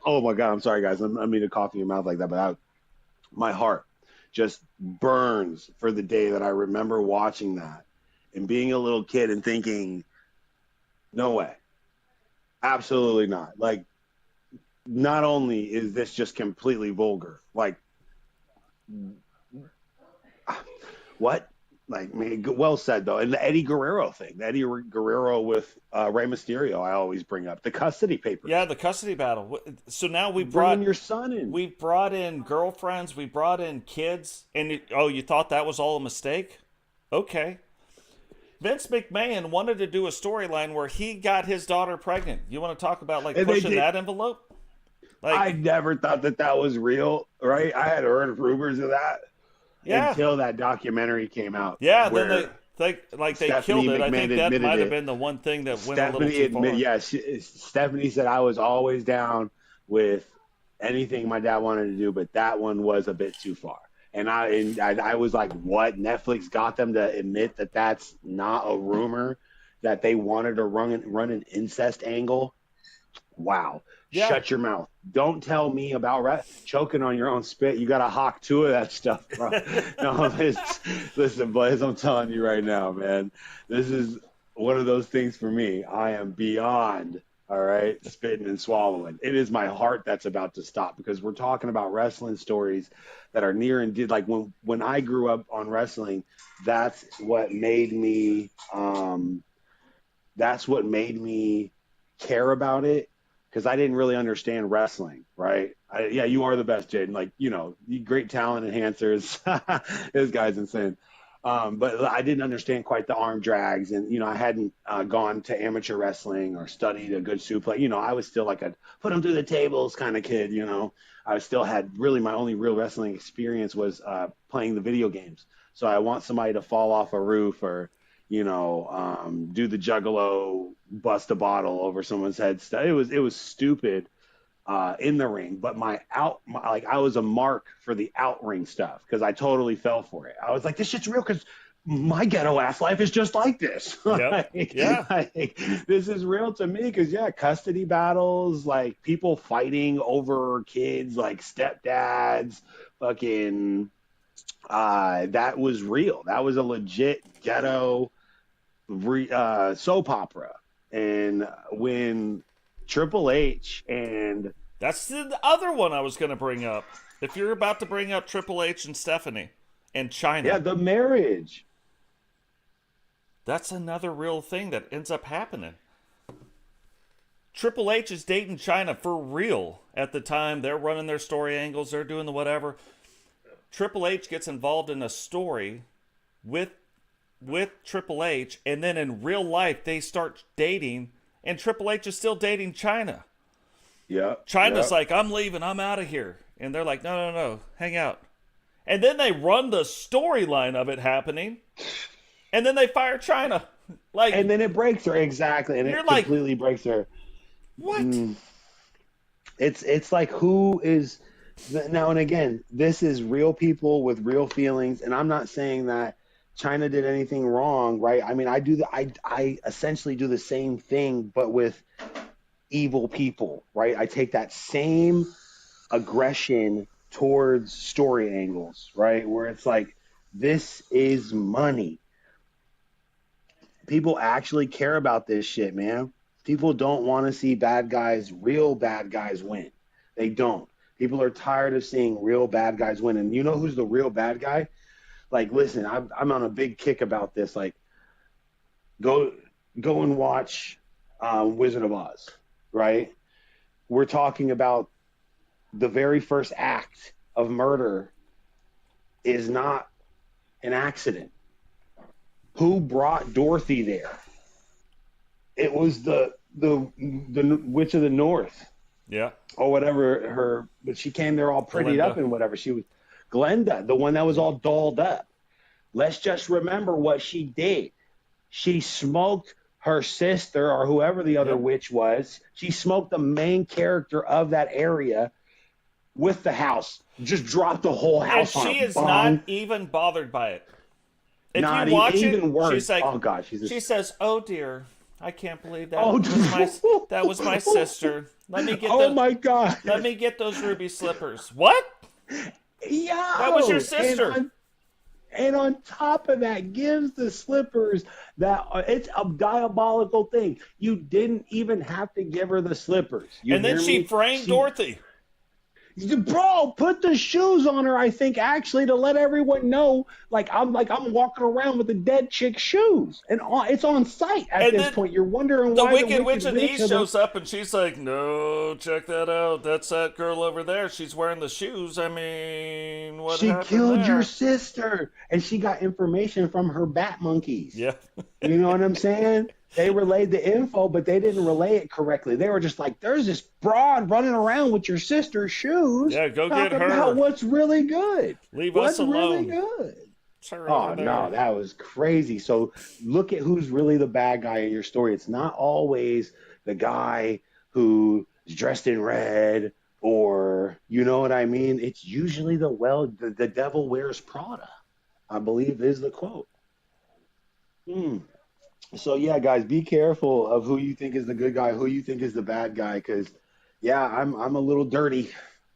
Oh my God, I'm sorry, guys. I mean to cough in your mouth like that, but my heart just burns for the day that I remember watching that and being a little kid and thinking, no way. Absolutely not. Like, not only is this just completely vulgar, like, what? Like, well said, though. And the Eddie Guerrero thing, the Eddie Guerrero with Rey Mysterio, I always bring up. The custody papers. Yeah, the custody battle. So now Bringing your son in. we brought in girlfriends, we brought in kids, and you thought that was all a mistake? Okay. Vince McMahon wanted to do a storyline where he got his daughter pregnant. You want to talk about like pushing that envelope? Like, I never thought that was real, right? I had heard rumors of that until that documentary came out. Yeah, then they killed it. I think that might have been the one thing that went a little too far. Yeah, Stephanie said I was always down with anything my dad wanted to do, but that one was a bit too far. And I was like, what? Netflix got them to admit that that's not a rumor, that they wanted to run an incest angle? Wow. Yeah. Shut your mouth. Don't tell me about choking on your own spit. You got to hawk two of that stuff, bro. No, listen, boys, I'm telling you right now, man. This is one of those things for me. I am beyond, all right, spitting and swallowing. It is my heart that's about to stop because we're talking about wrestling stories that are near and dear. Like when I grew up on wrestling, that's what made me care about it. Because I didn't really understand wrestling, right? Yeah, you are the best, Jaden. Like, great talent enhancers. This guy's insane. But I didn't understand quite the arm drags. And, I hadn't gone to amateur wrestling or studied a good suplex. I was still like a put them through the tables kind of kid, I still had really my only real wrestling experience was playing the video games. So I want somebody to fall off a roof or, do the juggalo, bust a bottle over someone's head. It was stupid in the ring, but I was a mark for the out ring stuff because I totally fell for it. I was like, this shit's real because my ghetto ass life is just like this. Yep. This is real to me because custody battles, like people fighting over kids, like stepdads, fucking. That was real. That was a legit ghetto soap opera. And when Triple H and that's the other one I was going to bring up. If you're about to bring up Triple H and Stephanie and China, yeah, the marriage. That's another real thing that ends up happening. Triple H is dating China for real at the time. They're running their story angles. They're doing the whatever. Triple H gets involved in a story with Triple H, and then in real life they start dating, and Triple H is still dating China. Yeah. China's like, I'm leaving, I'm out of here. And they're like, no, hang out. And then they run the storyline of it happening, and then they fire China. And then it breaks her, exactly, and it completely breaks her. What? It's like, who is now? And again, this is real people with real feelings, and I'm not saying that China did anything wrong, right? I mean, I essentially do the same thing, but with evil people, right? I take that same aggression towards story angles, right? Where it's like, this is money. People actually care about this shit, man. People don't want to see real bad guys win. They don't. People are tired of seeing real bad guys win. And you know who's the real bad guy? Like, listen, I'm on a big kick about this. Like, go and watch Wizard of Oz, right? We're talking about the very first act of murder is not an accident. Who brought Dorothy there? It was the Witch of the North. Yeah. Or whatever but she came there all prettied up and whatever. She was Glenda, the one that was all dolled up. Let's just remember what she did. She smoked her sister or whoever the other Yep. witch was. She smoked the main character of that area with the house. Just dropped the whole And house on she a is not bong. even bothered by it. If you Not watch it, even worse. she's like, Oh God, she says, "Oh dear, I can't believe oh, that was my sister. oh my God, let me get those ruby slippers." What? That was your yo! sister. And on top of that, gives the slippers that it's a diabolical thing. You didn't even have to give her the slippers. You And then hear she me? framed Dorothy. Bro, put the shoes on her, I think, actually, to let everyone know, I'm walking around with a dead chick's shoes. And it's on site at And this then point. You're wondering the why the Wicked Witch Wicked of the Witch East of the shows up and she's like, "No, check that out. That's that girl over there. She's wearing the shoes. I mean, what She happened killed your there?" sister, and she got information from her bat monkeys. Yeah. You know what I'm saying? They relayed the info, but they didn't relay it correctly. They were just like, there's this broad running around with your sister's shoes. Yeah, go Talk get about her. what's really good. Leave What's us really alone. good? It's her Oh, over there. no, that was crazy. So look at who's really the bad guy in your story. It's not always the guy who is dressed in red or, you know what I mean? It's usually the devil wears Prada, I believe is the quote. Hmm. So yeah, guys, be careful of who you think is the good guy, who you think is the bad guy, because yeah, I'm a little dirty,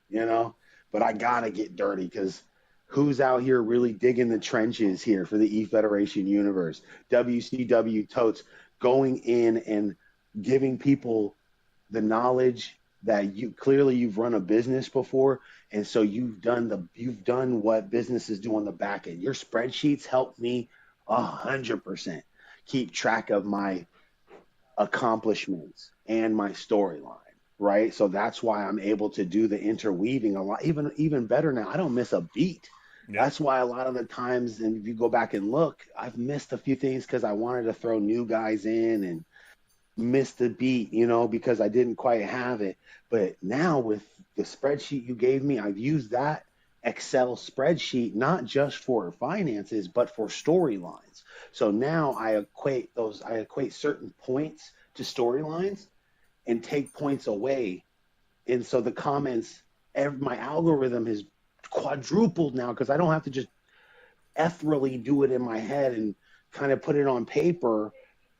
you know, but I gotta get dirty because who's out here really digging the trenches here for the E Federation Universe? WCW Totes going in and giving people the knowledge that you've run a business before, and so you've done what businesses do on the back end. Your spreadsheets help me 100% keep track of my accomplishments and my storyline, right? So that's why I'm able to do the interweaving a lot, even better now. I don't miss a beat. Yeah. That's why a lot of the times, and if you go back and look, I've missed a few things because I wanted to throw new guys in and missed the beat, because I didn't quite have it. But now with the spreadsheet you gave me, I've used that Excel spreadsheet not just for finances, but for storylines. So now I equate certain points to storylines and take points away. And so the comments, my algorithm has quadrupled now because I don't have to just ethereally do it in my head and kind of put it on paper.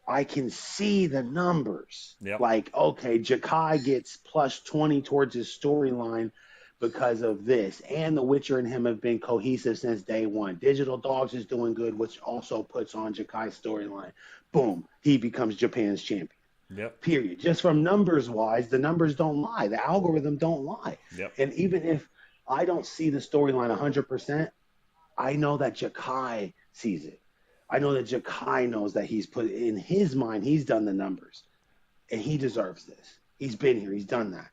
I can see the numbers. Yep. Like, okay, Jakai gets plus 20 towards his storyline because of this. And The Witcher and him have been cohesive since day one. Digital Dogs is doing good, which also puts on Jakai's storyline. Boom, he becomes Japan's champion. Yep. Period. Just from numbers wise, the numbers don't lie. The algorithm don't lie. Yep. And even if I don't see the storyline 100%, I know that Jakai sees it. I know that Jakai knows that he's put in his mind, he's done the numbers, and he deserves this. He's been here. He's done that.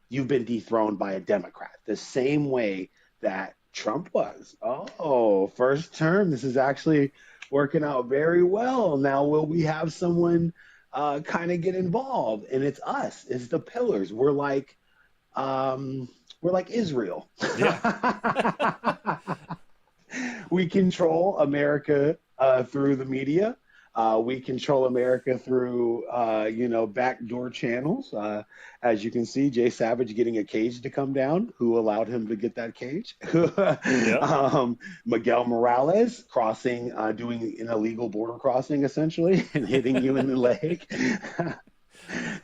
You've been dethroned by a Democrat, the same way that Trump was. Oh, first term. This is actually working out very well. Now, will we have someone kind of get involved? And it's us. It's the pillars. We're like Israel. Yeah. We control America through the media. We control America through, backdoor channels. As you can see, Jay Savage getting a cage to come down. Who allowed him to get that cage? Yep. Miguel Morales crossing, doing an illegal border crossing, essentially, and hitting you in the leg.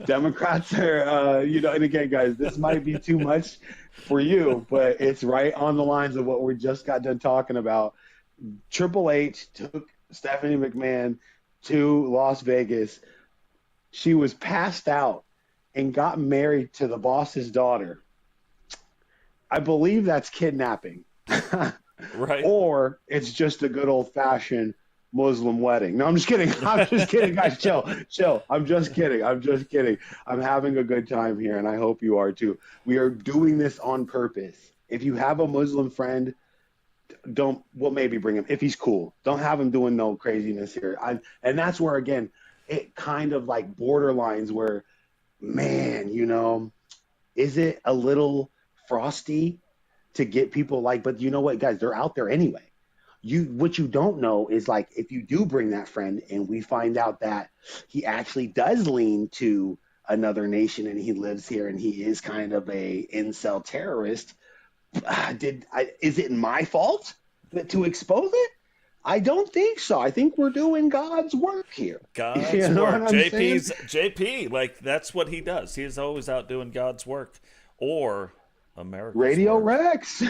Democrats are, and again, guys, this might be too much for you, but it's right on the lines of what we just got done talking about. Triple H took Stephanie McMahon to Las Vegas. She was passed out and got married to the boss's daughter. I believe that's kidnapping. Right. Or it's just a good old-fashioned Muslim wedding. No, I'm just kidding. I'm just kidding, guys. Chill. I'm just kidding. I'm having a good time here, and I hope you are too. We are doing this on purpose. If you have a Muslim friend, maybe bring him if he's cool. Don't have him doing no craziness here. And that's where, again, it kind of like borderlines where, man, is it a little frosty to get people but you know what, guys, they're out there anyway. what you don't know is like if you do bring that friend and we find out that he actually does lean to another nation and he lives here and he is kind of a incel terrorist, is it my fault to expose it? I don't think so. I think we're doing God's work here. God's You know work. what I'm saying? JP, like that's what he does. He's always out doing God's work or America's Radio work. Rex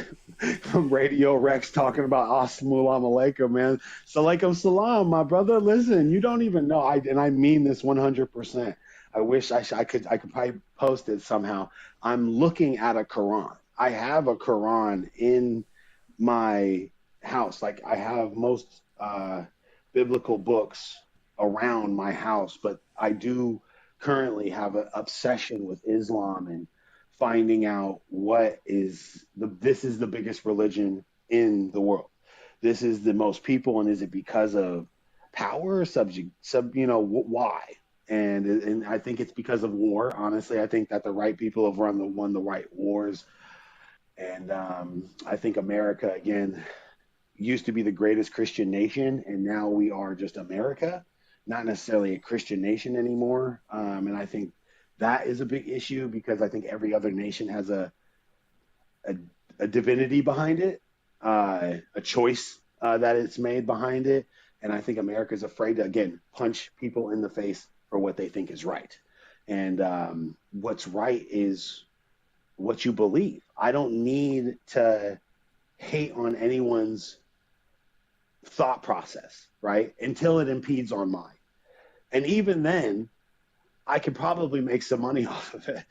from Radio Rex talking about Assalamu alaikum, man. Salaikum salam, my brother. Listen, you don't even know. And I mean this 100%. I wish I could probably post it somehow. I'm looking at a Quran. I have a Quran in my house. Like I have most biblical books around my house, but I do currently have an obsession with Islam and finding out this is the biggest religion in the world. This is the most people, and is it because of power, why? And I think it's because of war. Honestly, I think that the right people have won the right wars. And I think America, again, used to be the greatest Christian nation, and now we are just America, not necessarily a Christian nation anymore. And I think that is a big issue because I think every other nation has a divinity behind it, a choice that it's made behind it. And I think America is afraid to, again, punch people in the face for what they think is right. And what's right is what you believe. I don't need to hate on anyone's thought process, right? Until it impedes on mine. And even then, I could probably make some money off of it.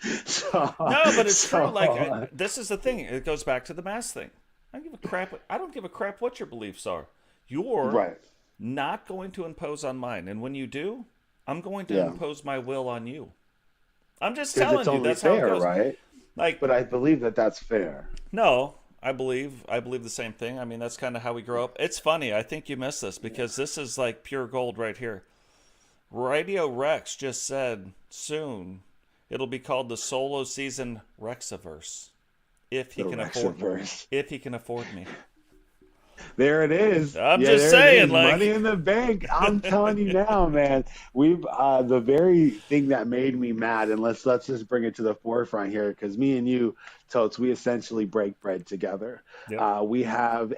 No, but it's true. Like this is the thing. It goes back to the mass thing. I don't give a crap. I don't give a crap what your beliefs are. You're right. not going to impose on mine, and when you do, I'm going to impose my will on you. I'm just telling you. That's fair, how it goes. Right? Like, but I believe that that's fair. No, I believe the same thing. I mean, that's kind of how we grow up. It's funny. I think you missed this because this is like pure gold right here. Radio Rex just said soon it'll be called the solo season Rexiverse if he can afford me. There it is. I'm just saying, like money in the bank. I'm telling you now, man. We've the very thing that made me mad, and let's just bring it to the forefront here, because me and you, Totes, we essentially break bread together. Yep. We have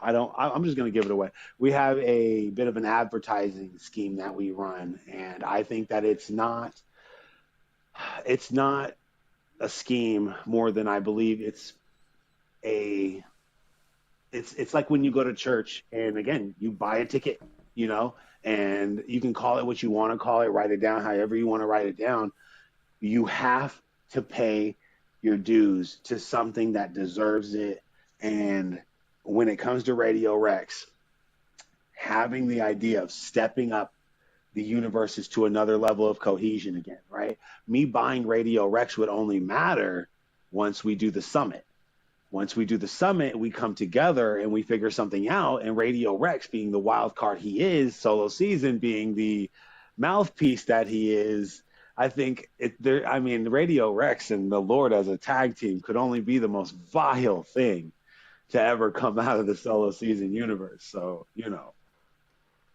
I'm just going to give it away. We have a bit of an advertising scheme that we run, and I think that it's not a scheme more than I believe it's like when you go to church and again, you buy a ticket, and you can call it what you want to call it, write it down however you want to write it down. You have to pay your dues to something that deserves it. And when it comes to Radio Rex, having the idea of stepping up the universes to another level of cohesion again, right? Me buying Radio Rex would only matter once we do the summit. Once we do the summit, we come together and we figure something out. And Radio Rex, being the wild card he is, solo season being the mouthpiece that he is, I think Radio Rex and the Lord as a tag team could only be the most vile thing to ever come out of the solo season universe. So,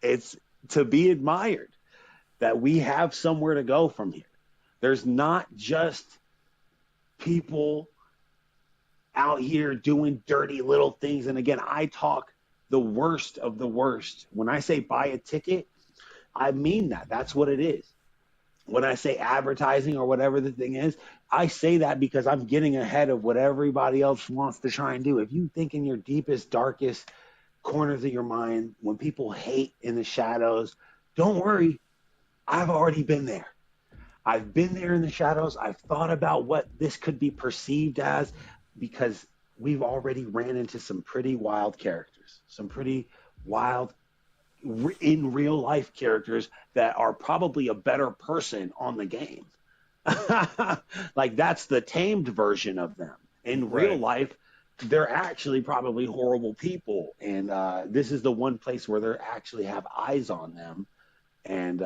it's to be admired that we have somewhere to go from here. There's not just people out here doing dirty little things. And again, I talk the worst of the worst. When I say buy a ticket, I mean that. That's what it is. When I say advertising or whatever the thing is, I say that because I'm getting ahead of what everybody else wants to try and do. If you think in your deepest, darkest corners of your mind, when people hate in the shadows, don't worry. I've already been there. I've been there in the shadows. I've thought about what this could be perceived as, because we've already ran into some pretty wild characters, some pretty wild in real life characters that are probably a better person on the game. Like that's the tamed version of them. In real life, they're actually probably horrible people. And this is the one place where they actually have eyes on them. And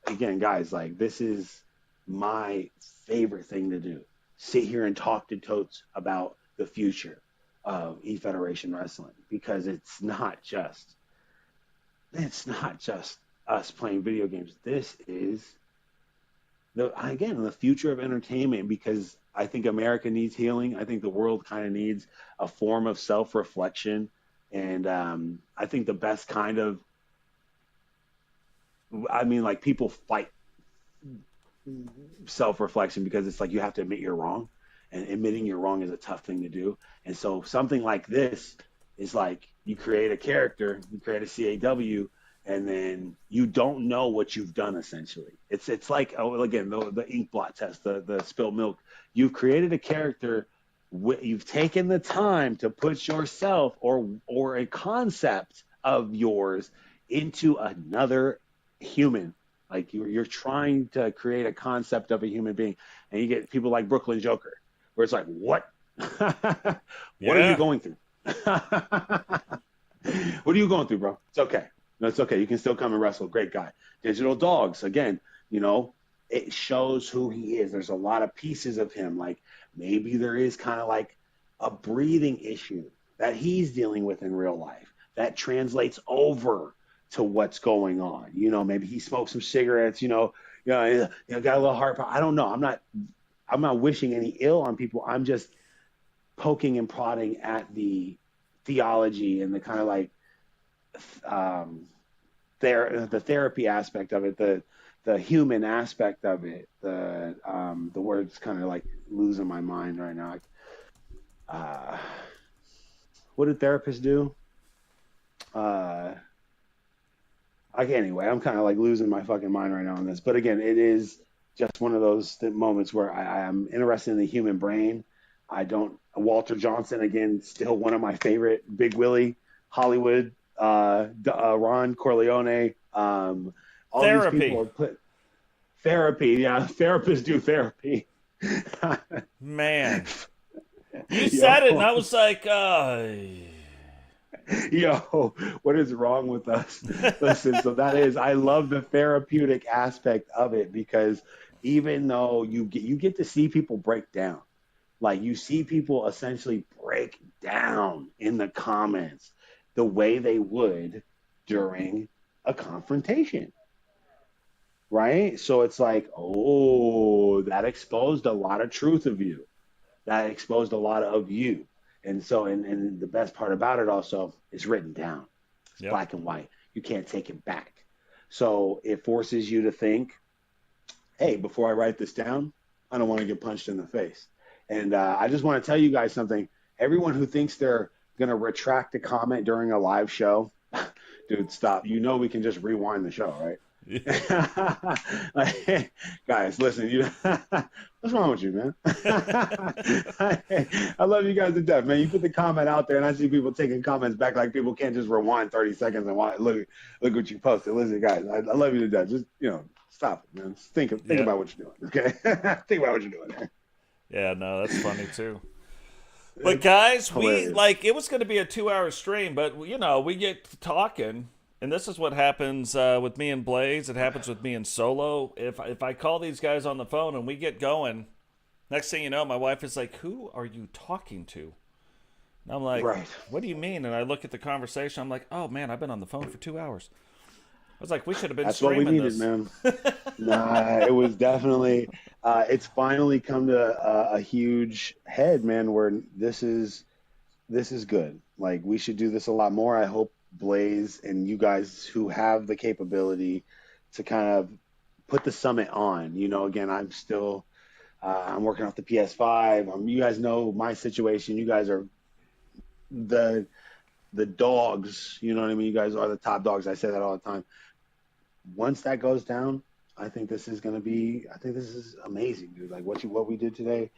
again, guys, like this is my favorite thing to do. Sit here and talk to Totes about the future, of E-Federation Wrestling, because it's not just us playing video games. This is the future of entertainment, because I think America needs healing. I think the world kind of needs a form of self-reflection, and I think the best kind of, I mean, like, people fight self-reflection because it's like you have to admit you're wrong, and admitting you're wrong is a tough thing to do. And so something like this is like, you create a character, you create a CAW, and then you don't know what you've done. Essentially, it's like, oh, again, the ink blot test, the spilled milk. You've created a character. You've taken the time to put yourself or a concept of yours into another human. Like, you're trying to create a concept of a human being, and you get people like Brooklyn Joker, where it's like, what? What are you going through? What are you going through, bro? It's okay. No, it's okay. You can still come and wrestle. Great guy. Digital Dogs, again, it shows who he is. There's a lot of pieces of him. Like, maybe there is kind of like a breathing issue that he's dealing with in real life that translates over to what's going on. Maybe he smoked some cigarettes, got a little heart problem. I don't know. I'm not wishing any ill on people. I'm just poking and prodding at the theology and the kind of like the therapy aspect of it, the human aspect of it. The word's kind of like losing my mind right now. What do therapists do? Anyway, I'm kind of like losing my fucking mind right now on this. But again, it is just one of those moments where I am interested in the human brain. Walter Johnson, again, still one of my favorite. Big Willie, Hollywood, Ron Corleone, all Therapy. these people have put therapy. Yeah, therapists do therapy. Man, you said it, and I was like, yo, what is wrong with us? Listen, so I love the therapeutic aspect of it, because even though you get to see people break down, like, you see people essentially break down in the comments the way they would during a confrontation, right? So it's like, oh, that exposed a lot of truth of you. That exposed a lot of you. And so, and the best part about it also is written down. It's black and white. You can't take it back. So it forces you to think, hey, before I write this down, I don't want to get punched in the face. And I just want to tell you guys something. Everyone who thinks they're going to retract a comment during a live show, dude, stop. We can just rewind the show, right? Like, guys, listen, what's wrong with you, man? I love you guys to death, man. You put the comment out there, and I see people taking comments back like people can't just rewind 30 seconds and look what you posted. Listen, guys, I love you to death. Just, stop it, man. Think about what you're doing, okay? Think about what you're doing there. Yeah, no, that's funny too. But guys, it was going to be a 2-hour stream, but we get to talking, and this is what happens with me and Blaze. It happens with me and Solo. If I call these guys on the phone and we get going, next thing you know, my wife is like, "Who are you talking to?" And I'm like, right. "What do you mean?" And I look at the conversation. I'm like, "Oh man, I've been on the phone for 2 hours." I was like, "We should have been That's what we streaming needed, this." man. Nah, it was definitely. It's finally come to a huge head, man. Where this is good. Like, we should do this a lot more. I hope Blaze and you guys who have the capability to kind of put the summit on. Again, I'm still I'm working off the PS5. You guys know my situation. You guys are the dogs. You know what I mean? You guys are the top dogs. I say that all the time. Once that goes down, I think this is amazing, dude. Like, what we did today.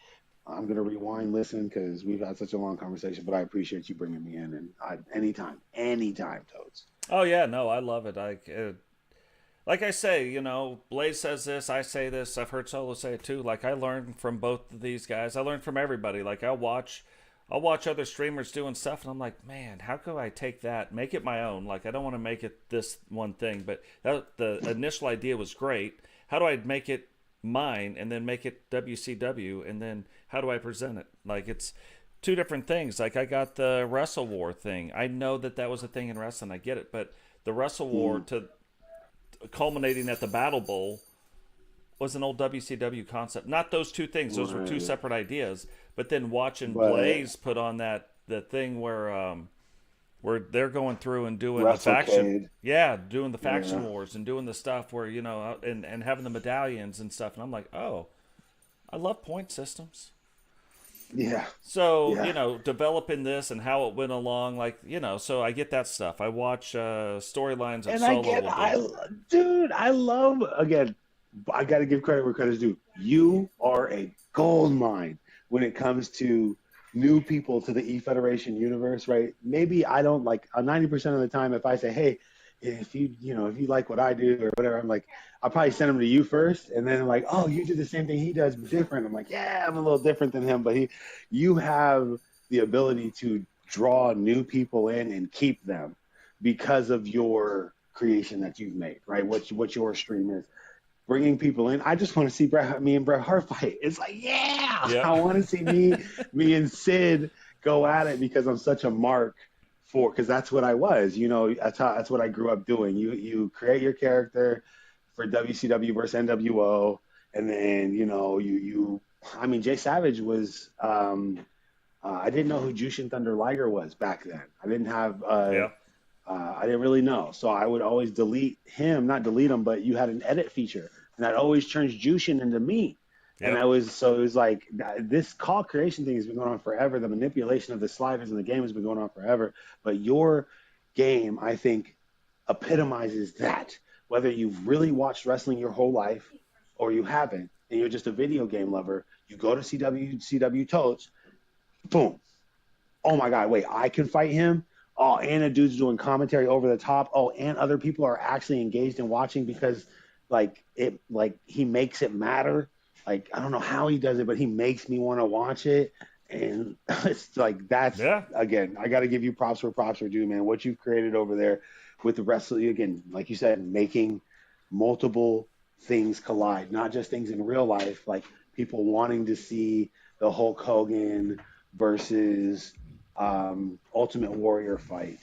I'm gonna rewind, listen, because we've had such a long conversation. But I appreciate you bringing me in, and anytime, Toads. Oh yeah, no, I love it. Like I say, Blaze says this, I say this. I've heard Solo say it too. Like, I learned from both of these guys. I learned from everybody. Like, I'll watch other streamers doing stuff, and I'm like, man, how could I take that, make it my own? Like, I don't want to make it this one thing, but the initial idea was great. How do I make it mine, and then make it WCW, and then how do I present it? Like, it's two different things. Like I got the Wrestle War thing. I know that was a thing in wrestling. I get it, but the Wrestle War to culminating at the Battle Bowl was an old WCW concept. Not those two things; those were two separate ideas. But then watching Blaze put on the thing where they're going through and doing the faction, doing the faction wars and doing the stuff where and having the medallions and stuff. And I'm like, oh, I love point systems. Yeah. So, developing this and how it went along, so I get that stuff. I watch storylines of Solo. I love, again, I got to give credit where credit's due. You are a gold mine when it comes to new people to the E-Federation universe, right? Maybe I don't 90% of the time if I say, hey, if you like what I do or whatever, I'm like, I'll probably send them to you first. And then I'm like, oh, you do the same thing he does, but different. I'm like, yeah, I'm a little different than him, but you have the ability to draw new people in and keep them because of your creation that you've made, right? What your stream is. Bringing people in. I just want to see me and Bret Hart fight. It's like, I want to see me and Sid go at it because I'm such a mark because that's what I was. That's what I grew up doing. You create your character for WCW versus NWO, and then Jay Savage was. I didn't know who Jushin Thunder Liger was back then. I didn't have. I didn't really know. So I would always delete him, not delete him, but you had an edit feature. And that always turns Jushin into me. Yep. And it was like, this call creation thing has been going on forever. The manipulation of the sliders in the game has been going on forever. But your game, I think, epitomizes that. Whether you've really watched wrestling your whole life or you haven't, and you're just a video game lover, you go to CW Totes, boom. Oh my God, wait, I can fight him? Oh, and a dude's doing commentary over the top. Oh, and other people are actually engaged in watching because he makes it matter. I don't know how he does it, but he makes me want to watch it. And it's like, again, I got to give you props where props are due, man. What you've created over there with the wrestling, again, like you said, making multiple things collide, not just things in real life, like people wanting to see the Hulk Hogan versus Ultimate Warrior fight,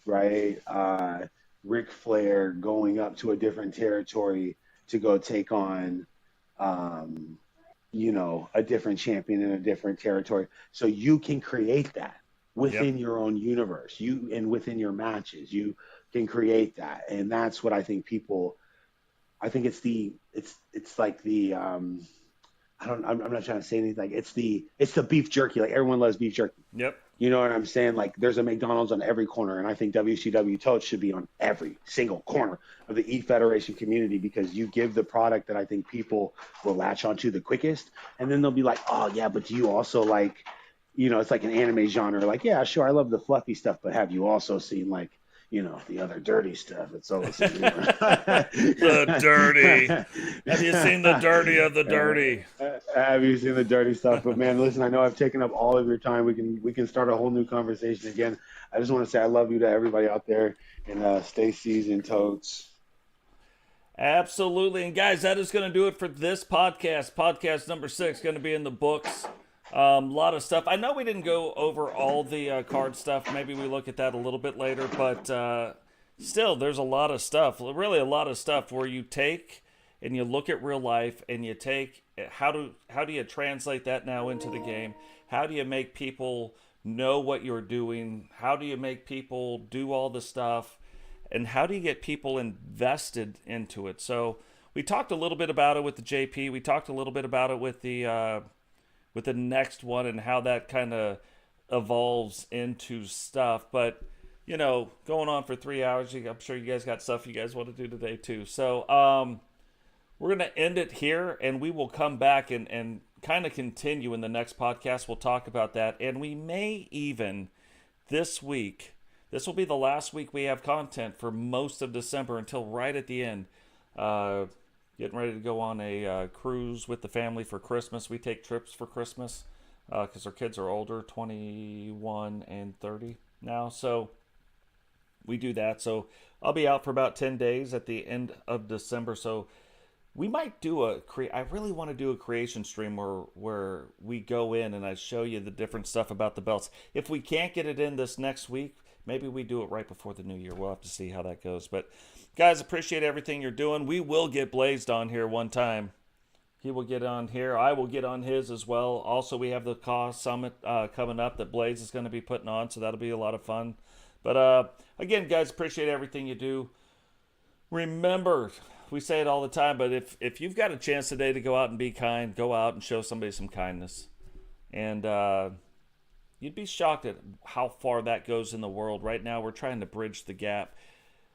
right? Ric Flair going up to a different territory to go take on, a different champion in a different territory. So you can create that within your own universe, and within your matches, you can create that. And that's what I think it's like the, I'm not trying to say anything. Like it's the beef jerky. Like everyone loves beef jerky. Yep. You know what I'm saying? Like there's a McDonald's on every corner, and I think WCW Totes should be on every single corner of the E-Federation community because you give the product that I think people will latch onto the quickest, and then they'll be like, oh yeah, but do you also like, it's like an anime genre. Like, yeah, sure, I love the fluffy stuff, but have you also seen like, the other dirty stuff? It's always the dirty. Have you seen the dirty of the dirty? Have you seen the dirty stuff? But man, listen, I know I've taken up all of your time. We can start a whole new conversation again. I just want to say I love you to everybody out there, and stay seasoned, Totes. Absolutely. And guys, that is going to do it for this podcast. Podcast number 6 going to be in the books. A lot of stuff. I know we didn't go over all the card stuff. Maybe we look at that a little bit later, but still, there's a lot of stuff. Really, a lot of stuff where you take and you look at real life and you take how do you translate that now into the game? How do you make people know what you're doing? How do you make people do all the stuff? And how do you get people invested into it? So we talked a little bit about it with the JP. We talked a little bit about it with the next one and how that kind of evolves into stuff. But, going on for 3 hours, I'm sure you guys got stuff you guys want to do today too. So we're going to end it here, and we will come back and kind of continue in the next podcast. We'll talk about that. And we may even this week, this will be the last week we have content for most of December until right at the end. Getting ready to go on a cruise with the family for Christmas. We take trips for Christmas because our kids are older, 21 and 30 now. So we do that. So I'll be out for about 10 days at the end of December. So We might do I really want to do a creation stream where we go in and I show you the different stuff about the belts. If we can't get it in this next week, maybe we do it right before the new year. We'll have to see how that goes. But guys, appreciate everything you're doing. We will get Blazed on here one time. He will get on here. I will get on his as well. Also, we have the Cost Summit coming up that Blaze is going to be putting on, so that'll be a lot of fun. But again, guys, appreciate everything you do. Remember, we say it all the time, but if you've got a chance today to go out and be kind, go out and show somebody some kindness. And you'd be shocked at how far that goes in the world. Right now, we're trying to bridge the gap.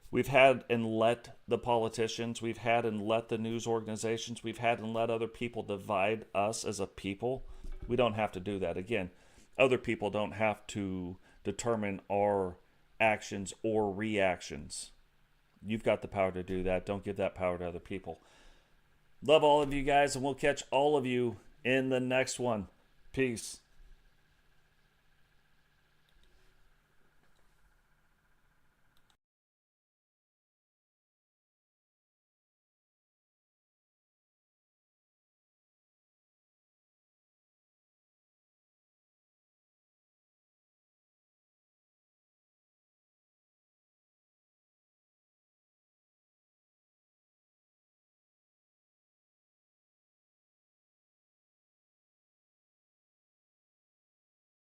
We've had and let the politicians, we've had and let the news organizations, we've had and let other people divide us as a people. We don't have to do that. Again, other people don't have to determine our actions or reactions. You've got the power to do that. Don't give that power to other people. Love all of you guys, and we'll catch all of you in the next one. Peace.